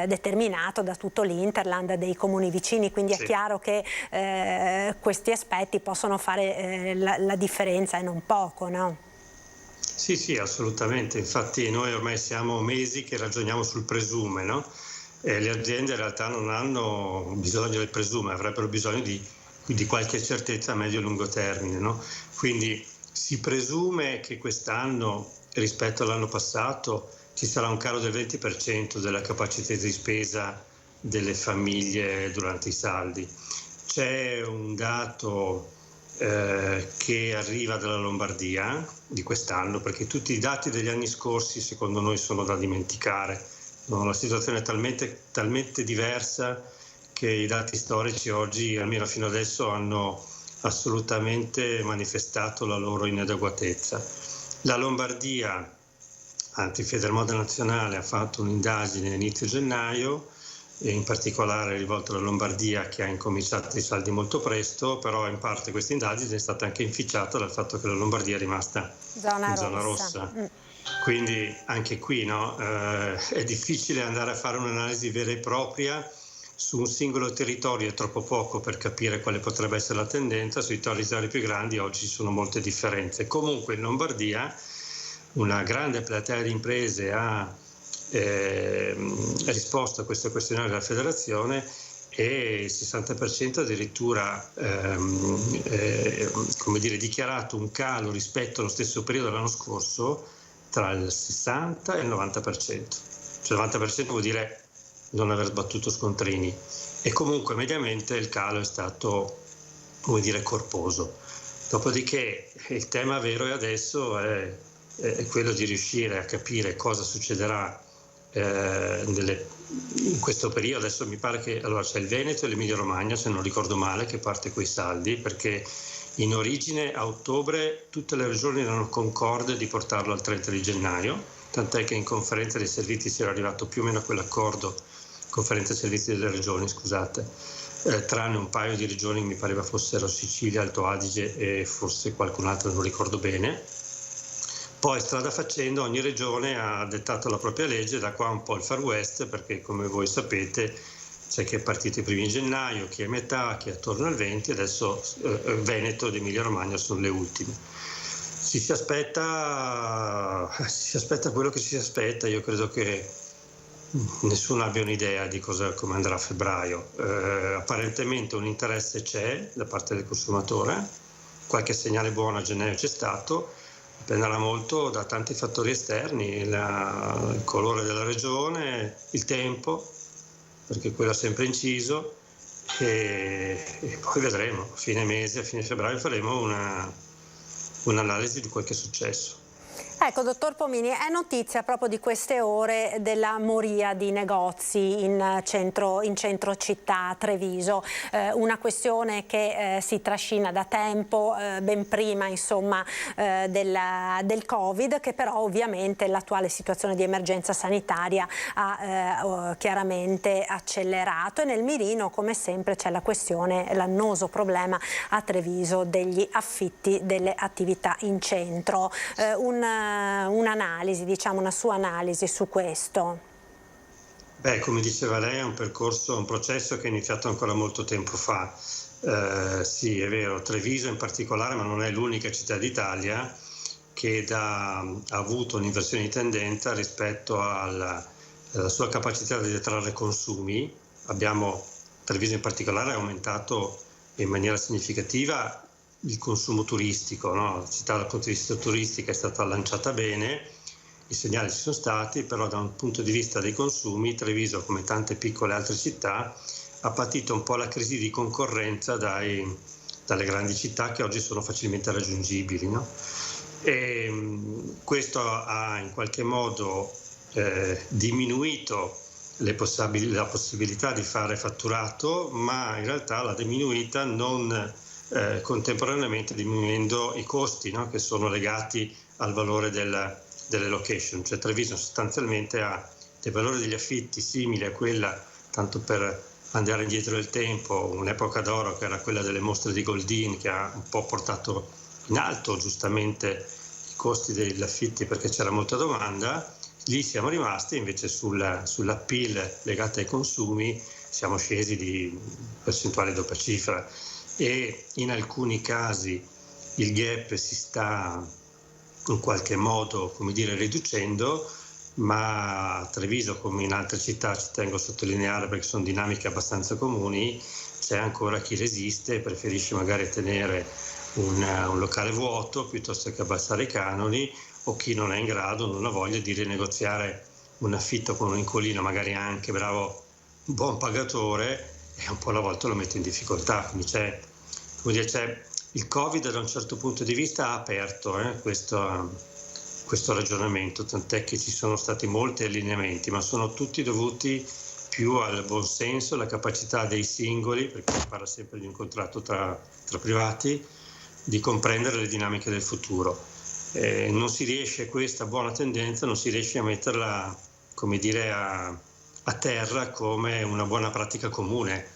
determinato da tutto l'interland dei comuni vicini. Quindi è chiaro che questi aspetti possono fare la differenza e non poco, no? Sì, assolutamente. Infatti noi ormai siamo mesi che ragioniamo sul presume, no? Le aziende in realtà non hanno bisogno del presume, avrebbero bisogno di qualche certezza a medio e lungo termine, no? Quindi si presume che quest'anno rispetto all'anno passato ci sarà un calo del 20% della capacità di spesa delle famiglie durante i saldi. C'è un dato che arriva dalla Lombardia di quest'anno, perché tutti i dati degli anni scorsi secondo noi sono da dimenticare. No, la situazione è talmente diversa che i dati storici oggi, almeno fino adesso, hanno assolutamente manifestato la loro inadeguatezza. La Lombardia, anzi Federmoda Nazionale, ha fatto un'indagine inizio gennaio, e in particolare rivolto alla Lombardia, che ha incominciato i saldi molto presto, però in parte questa indagine è stata anche inficiata dal fatto che la Lombardia è rimasta in zona rossa. Quindi anche qui, no, è difficile andare a fare un'analisi vera e propria su un singolo territorio, è troppo poco per capire quale potrebbe essere la tendenza. Sui territori più grandi oggi ci sono molte differenze. Comunque in Lombardia una grande platea di imprese ha risposto a questo questionario della federazione e il 60% addirittura come dire, dichiarato un calo rispetto allo stesso periodo dell'anno scorso tra il 60 e il 90%. Cioè il 90% vuol dire non aver sbattuto scontrini, e comunque mediamente il calo è stato, come dire, corposo. Dopodiché il tema vero adesso è quello di riuscire a capire cosa succederà in questo periodo. Adesso mi pare che allora c'è il Veneto e l'Emilia Romagna, se non ricordo male, che parte coi saldi, perché in origine a ottobre tutte le regioni erano concorde di portarlo al 30 di gennaio, tant'è che in conferenza dei servizi si era arrivato più o meno a quell'accordo, conferenza dei servizi delle regioni, scusate, tranne un paio di regioni, mi pareva fossero Sicilia, Alto Adige e forse qualcun altro, non ricordo bene. Poi strada facendo ogni regione ha dettato la propria legge, da qua un po' il Far West, perché come voi sapete c'è chi è partito i primi di gennaio, chi è a metà, chi è attorno al 20, adesso Veneto ed Emilia Romagna sono le ultime. Si aspetta quello che si aspetta. Io credo che nessuno abbia un'idea di come andrà a febbraio. Apparentemente un interesse c'è da parte del consumatore, qualche segnale buono a gennaio c'è stato. Dipenderà molto da tanti fattori esterni, il colore della regione, il tempo, perché quello ha sempre inciso, e poi vedremo. A fine mese, a fine febbraio faremo un'analisi di quel che è successo. Ecco, dottor Pomini, è notizia proprio di queste ore della moria di negozi in centro città a Treviso, una questione che si trascina da tempo, ben prima insomma del Covid, che però ovviamente l'attuale situazione di emergenza sanitaria ha chiaramente accelerato, e nel mirino come sempre c'è la questione, l'annoso problema a Treviso degli affitti delle attività in centro. Un'analisi, diciamo, una sua analisi su questo. Beh, come diceva lei, è un processo che è iniziato ancora molto tempo fa. Sì, è vero, Treviso in particolare, ma non è l'unica città d'Italia che ha avuto un'inversione di tendenza rispetto al la sua capacità di detrarre consumi. Treviso in particolare ha aumentato in maniera significativa il consumo turistico, no? La città dal punto di vista turistico è stata lanciata bene, i segnali ci sono stati, però da un punto di vista dei consumi Treviso, come tante piccole altre città, ha patito un po' la crisi di concorrenza dalle grandi città che oggi sono facilmente raggiungibili, no? E questo ha in qualche modo diminuito la possibilità di fare fatturato, ma in realtà l'ha diminuita non contemporaneamente diminuendo i costi, no? Che sono legati al valore delle location. Cioè Treviso sostanzialmente ha dei valori degli affitti simili a quella, tanto per andare indietro nel tempo, un'epoca d'oro che era quella delle mostre di Goldin, che ha un po' portato in alto giustamente i costi degli affitti perché c'era molta domanda. Lì siamo rimasti, invece sull'appeal legata ai consumi siamo scesi di percentuale doppia cifra, e in alcuni casi il gap si sta in qualche modo, come dire, riducendo, ma a Treviso, come in altre città, ci tengo a sottolineare perché sono dinamiche abbastanza comuni, c'è ancora chi resiste e preferisce magari tenere un locale vuoto piuttosto che abbassare i canoni, o chi non è in grado, non ha voglia di rinegoziare un affitto con un inquilino magari anche bravo, buon pagatore, e un po' alla volta lo mette in difficoltà. Quindi c'è il Covid da un certo punto di vista ha aperto questo ragionamento, tant'è che ci sono stati molti allineamenti, ma sono tutti dovuti più al buonsenso, alla capacità dei singoli, perché si parla sempre di un contratto tra privati, di comprendere le dinamiche del futuro. Non si riesce, questa buona tendenza non si riesce a metterla, come dire, a terra come una buona pratica comune.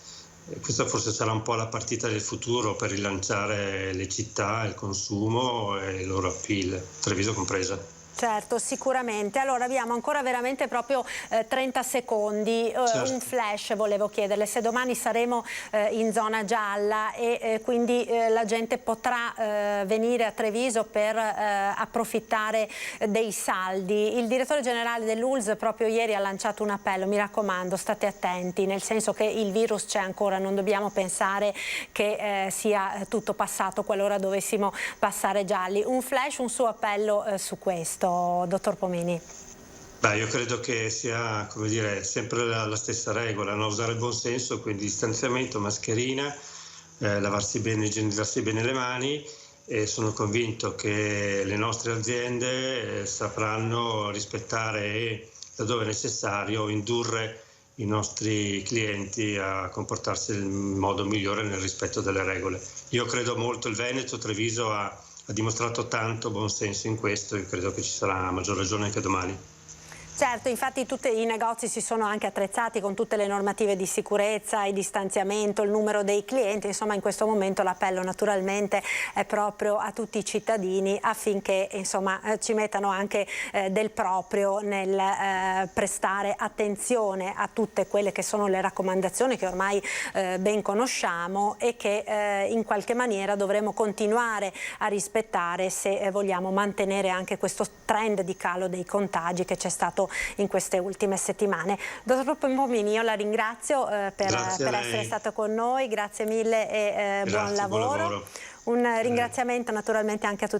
Questa forse sarà un po' la partita del futuro per rilanciare le città, il consumo e il loro appeal, Treviso compresa. Certo, sicuramente. Allora abbiamo ancora veramente proprio 30 secondi, certo. Un flash volevo chiederle, se domani saremo in zona gialla e quindi la gente potrà venire a Treviso per approfittare dei saldi. Il direttore generale dell'ULSS proprio ieri ha lanciato un appello, mi raccomando, state attenti, nel senso che il virus c'è ancora, non dobbiamo pensare che sia tutto passato qualora dovessimo passare gialli. Un flash, un suo appello su questo. Dottor Pomini. Io credo che sia, come dire, sempre la stessa regola, no? Usare il buon senso, quindi distanziamento, mascherina, lavarsi bene, igienizzarsi bene le mani, e sono convinto che le nostre aziende sapranno rispettare e, laddove necessario, indurre i nostri clienti a comportarsi nel modo migliore nel rispetto delle regole. Io credo molto, il Veneto, Treviso ha dimostrato tanto buon senso in questo, e credo che ci sarà a maggior ragione anche domani. Certo, infatti tutti i negozi si sono anche attrezzati con tutte le normative di sicurezza, il distanziamento, il numero dei clienti, insomma in questo momento l'appello naturalmente è proprio a tutti i cittadini affinché insomma ci mettano anche del proprio nel prestare attenzione a tutte quelle che sono le raccomandazioni che ormai ben conosciamo e che in qualche maniera dovremo continuare a rispettare se vogliamo mantenere anche questo trend di calo dei contagi che c'è stato in queste ultime settimane. Dottor Pomini, io la ringrazio per essere stato con noi, grazie mille e buon lavoro. Un ringraziamento naturalmente anche a tutti